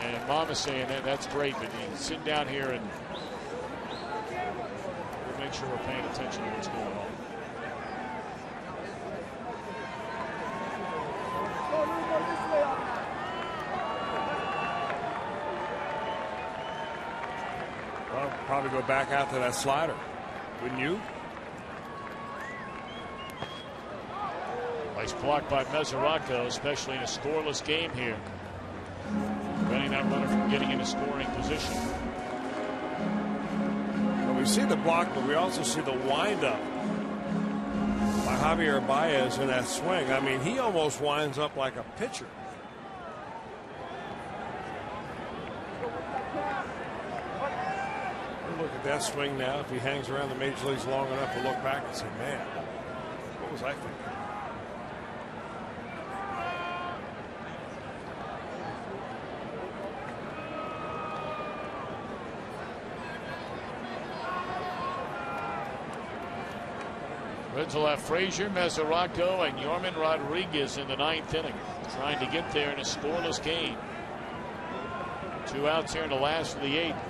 And mom is saying that's great, but you sit down here and we'll make sure we're paying attention to what's going on. Well, probably go back after that slider, wouldn't you? Nice block by Mesoraco, especially in a scoreless game here, preventing that runner from getting into scoring position. Well, we see the block, but we also see the windup by Javier Baez in that swing. I mean, he almost winds up like a pitcher. Look at that swing now. If he hangs around the major leagues long enough to look back and say, man, what was I thinking? Reds will have Frazier, Mesoraco, and Yorman Rodriguez in the 9th inning, trying to get there in a scoreless game. 2 outs here in the last of the 8th.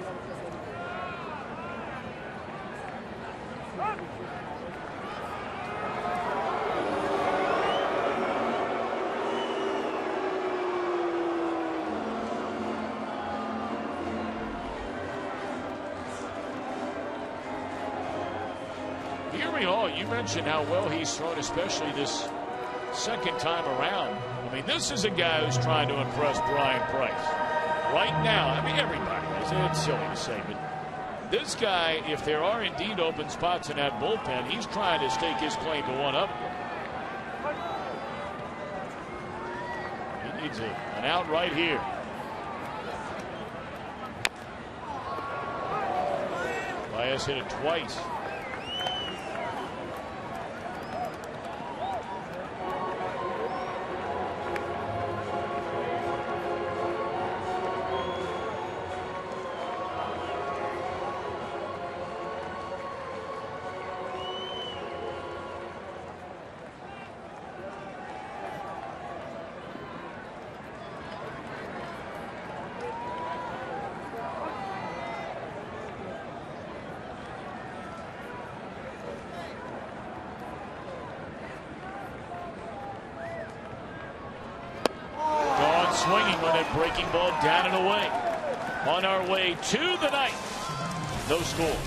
You mentioned how well he's thrown, especially this second time around. I mean, this is a guy who's trying to impress Brian Price right now. I mean, everybody is. It's silly to say, but this guy, if there are indeed open spots in that bullpen, he's trying to stake his claim to one of them. He needs an out right here. Baez hit it twice. Swinging on that breaking ball down and away. On our way to the 9th. No score.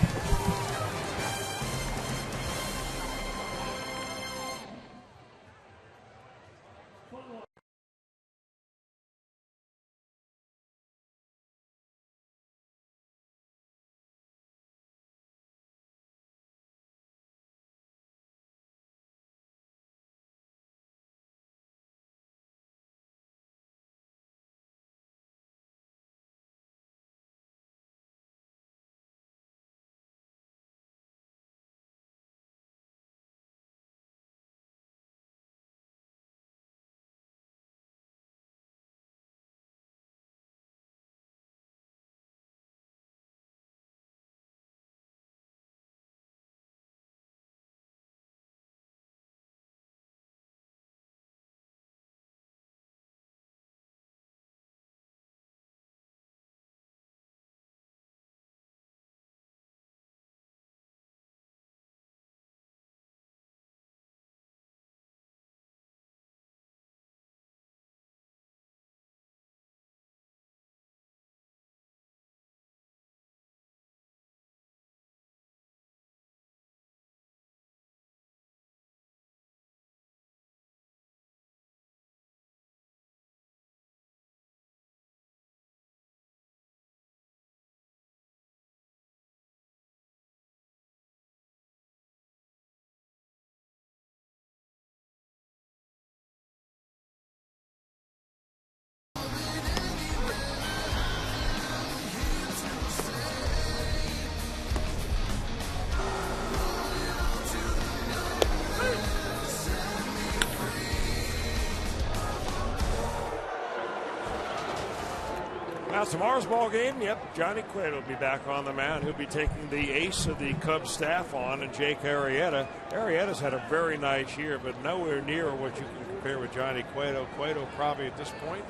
Now, tomorrow's ball game, yep, Johnny Cueto will be back on the mound. He'll be taking the ace of the Cubs staff on, and Jake Arrieta. Arrieta's had a very nice year, but nowhere near what you can compare with Johnny Cueto. Cueto probably at this point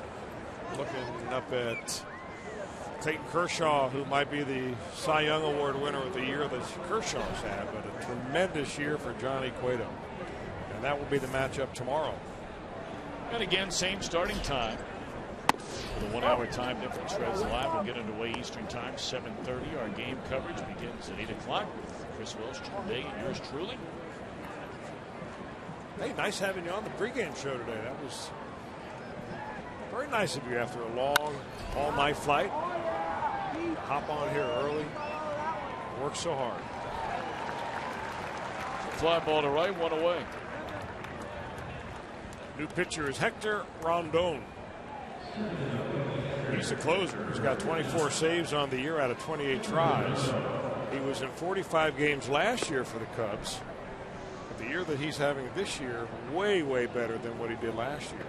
looking up at Clayton Kershaw, who might be the Cy Young Award winner of the year that Kershaw's had, but a tremendous year for Johnny Cueto. And that will be the matchup tomorrow. And again, same starting time. With a 1 hour time difference, Reds Live will get underway Eastern Time, 7:30. Our game coverage begins at 8 o'clock with Chris Welsh, Jim Day, and yours truly. Hey, nice having you on the pregame show today. That was very nice of you after a long, all-night flight. Hop on here early. Work so hard. Fly ball to right, 1 away. New pitcher is Hector Rondon. He's a closer. He's got 24 saves on the year out of 28 tries. He was in 45 games last year for the Cubs. But the year that he's having this year, way, way better than what he did last year.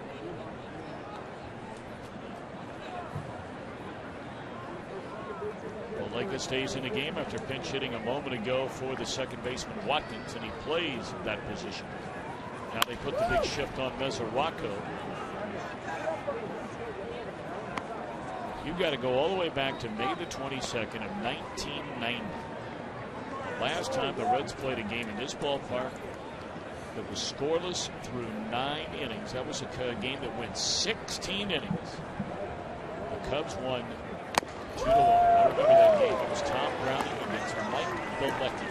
Well, Lakers stays in the game after pinch hitting a moment ago for the second baseman Watkins, and he plays that position. Now they put the big shift on Mesoraco. You've got to go all the way back to May the 22nd of 1990. The last time the Reds played a game in this ballpark that was scoreless through 9 innings. That was a game that went 16 innings. The Cubs won 2-1. I remember that game. It was Tom Browning against Mike Bilecki.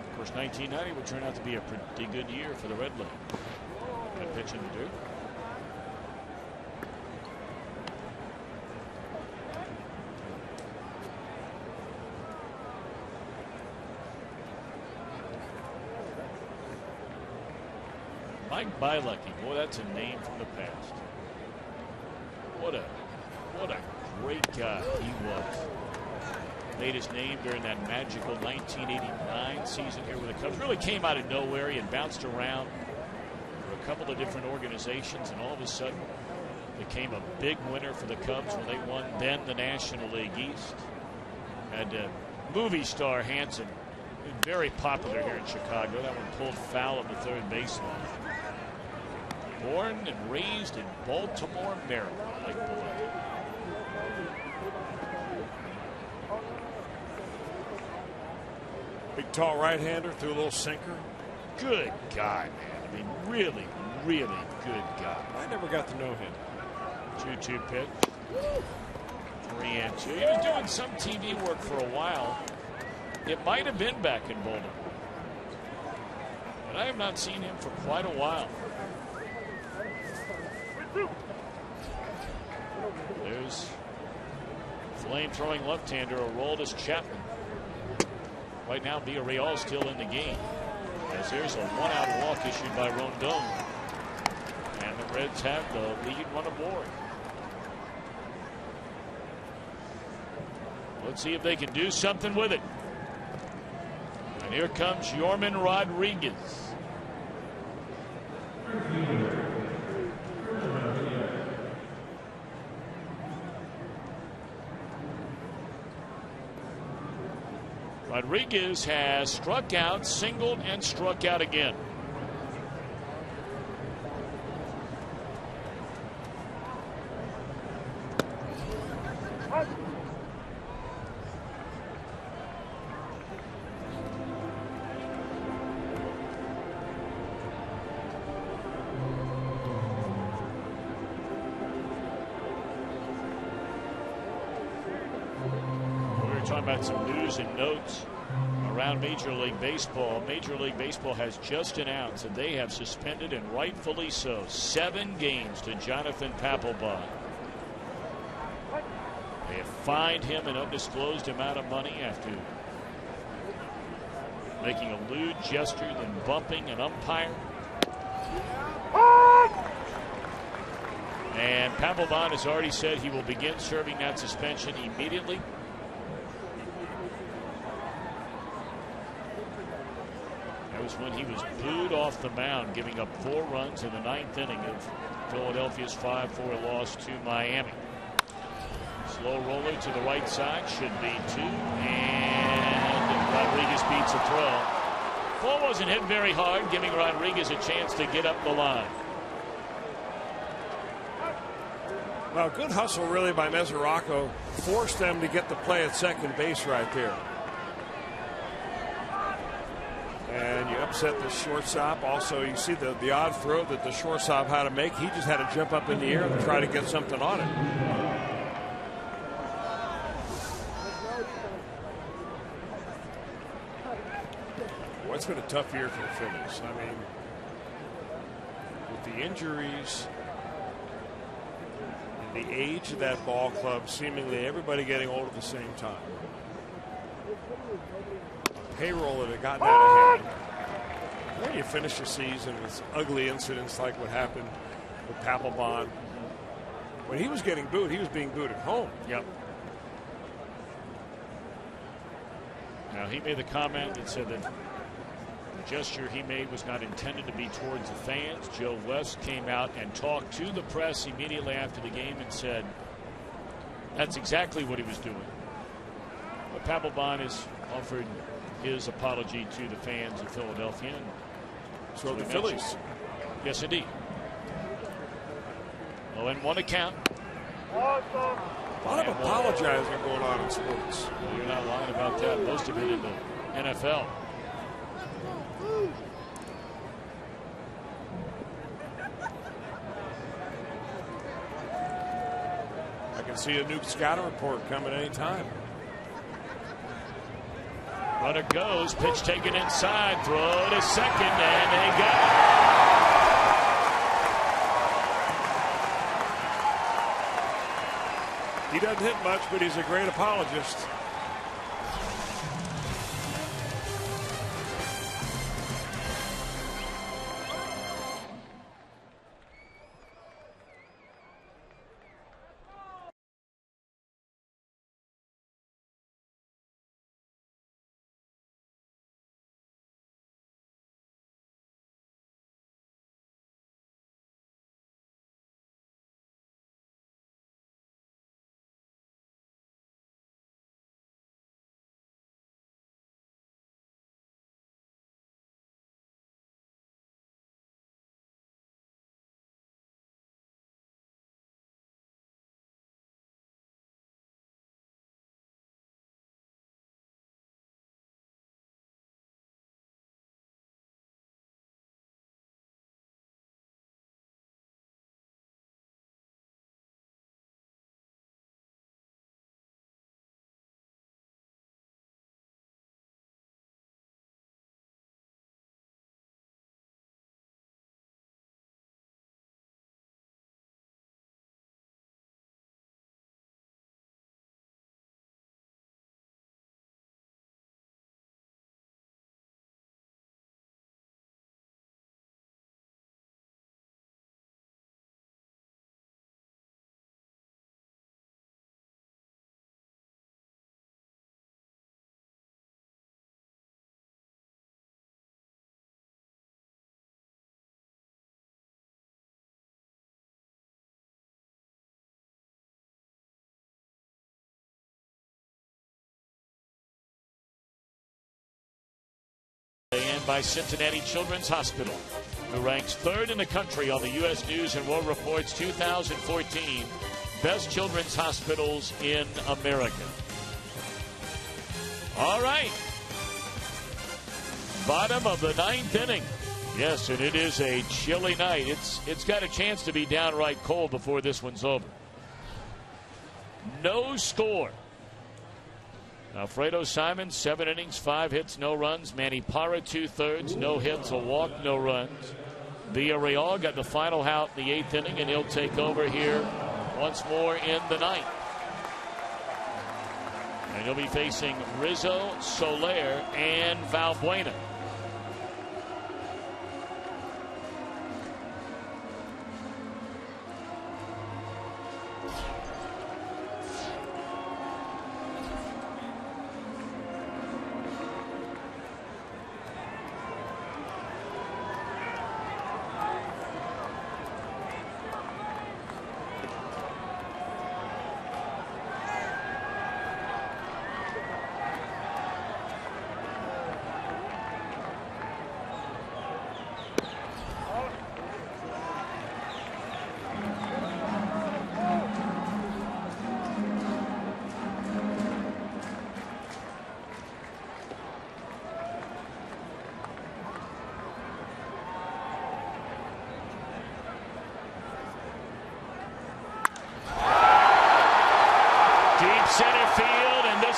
Of course, 1990 would turn out to be a pretty good year for the Red Leg. Good pitching to do. Mike Bilecki, boy, that's a name from the past. What a great guy he was. Made his name during that magical 1989 season here with the Cubs. Really came out of nowhere. He had bounced around for a couple of different organizations, and all of a sudden became a big winner for the Cubs when they won then the National League East. And movie star Hanson, very popular here in Chicago. That one pulled foul of the third baseline. Born and raised in Baltimore, Maryland, like Bilecki. Big tall right-hander, threw a little sinker. Good guy, man. I mean, really, really good guy. I never got to know him. 2-2 pitch. 3-2. He was doing some TV work for a while. It might have been back in Baltimore. But I have not seen him for quite a while. There's flame-throwing left-hander Aroldis Chapman. Right now, Villarreal still in the game. As there's a one-out walk issued by Rondon. And the Reds have the lead run aboard. Let's see if they can do something with it. And here comes Yorman Rodriguez. Rodriguez has struck out, singled, and struck out again. About some news and notes around Major League Baseball. Major League Baseball has just announced that they have suspended, and rightfully so, 7 games to Jonathan Papelbon. They have fined him an undisclosed amount of money after making a lewd gesture, then bumping an umpire. And Papelbon has already said he will begin serving that suspension immediately. That was when he was booed off the mound, giving up 4 runs in the 9th inning of Philadelphia's 5-4 loss to Miami. Slow roller to the right side, should be 2, and Rodriguez beats a throw. Ball wasn't hit very hard, giving Rodriguez a chance to get up the line. Well, good hustle really by Mesoraco forced them to get the play at second base right there. And you upset the shortstop. Also, you see the odd throw that the shortstop had to make. He just had to jump up in the air and try to get something on it. Well, it's been a tough year for the Phillies. I mean, with the injuries and the age of that ball club, seemingly everybody getting old at the same time. Payroll that had gotten out of hand. Then you finish the season with ugly incidents like what happened with Papelbon. When he was getting booed, he was being booed at home. Yep. Now, he made the comment that said that the gesture he made was not intended to be towards the fans. Joe West came out and talked to the press immediately after the game and said that's exactly what he was doing. But Papelbon has offered his apology to the fans of Philadelphia. And so the Phillies. Yes, indeed. 0-1 account. A lot of apologizing going on in sports. Well, you're not lying about that. Most of it in the NFL. I can see a new scouting report coming anytime. Runner goes, pitch taken inside, throw to second, and they got it. He doesn't hit much, but he's a great apologist. And by Cincinnati Children's Hospital, who ranks 3rd in the country on the U.S. News and World Report's 2014 Best Children's Hospitals in America. All right. Bottom of the 9th inning. Yes, and it is a chilly night. It's got a chance to be downright cold before this one's over. No score. Alfredo Simon, 7 innings, 5 hits, no runs. Manny Parra, 2/3, no hits, a walk, no runs. Villarreal got the final out in the 8th inning, and he'll take over here once more in the 9th. And he'll be facing Rizzo, Soler, and Valbuena.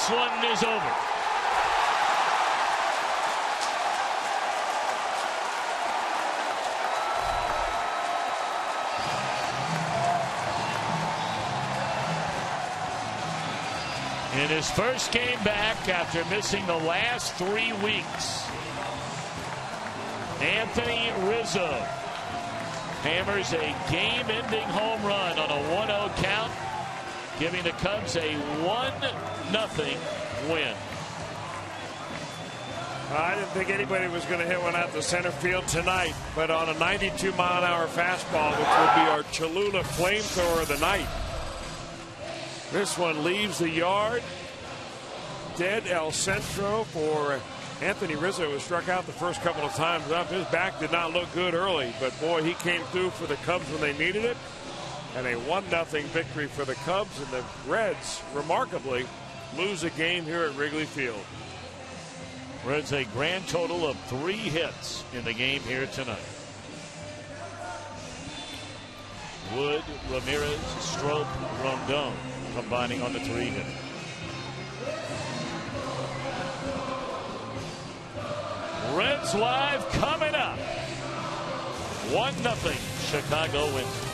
this one is over. In his first game back after missing the last 3 weeks, Anthony Rizzo hammers a game-ending home run on a 1-0 count, giving the Cubs a 1-0 win. I didn't think anybody was going to hit one out to center field tonight, but on a 92-mile-an-hour fastball, which would be our Cholula flamethrower of the night. This one leaves the yard. Dead El Centro for Anthony Rizzo, who struck out the first couple of times up. His back did not look good early, but boy, he came through for the Cubs when they needed it. And a 1-0 victory for the Cubs, and the Reds, remarkably, lose a game here at Wrigley Field. Reds a grand total of 3 hits in the game here tonight. Wood, Ramirez, Strop, Rondon combining on the 3 hit. Reds Live coming up. 1-0 Chicago wins.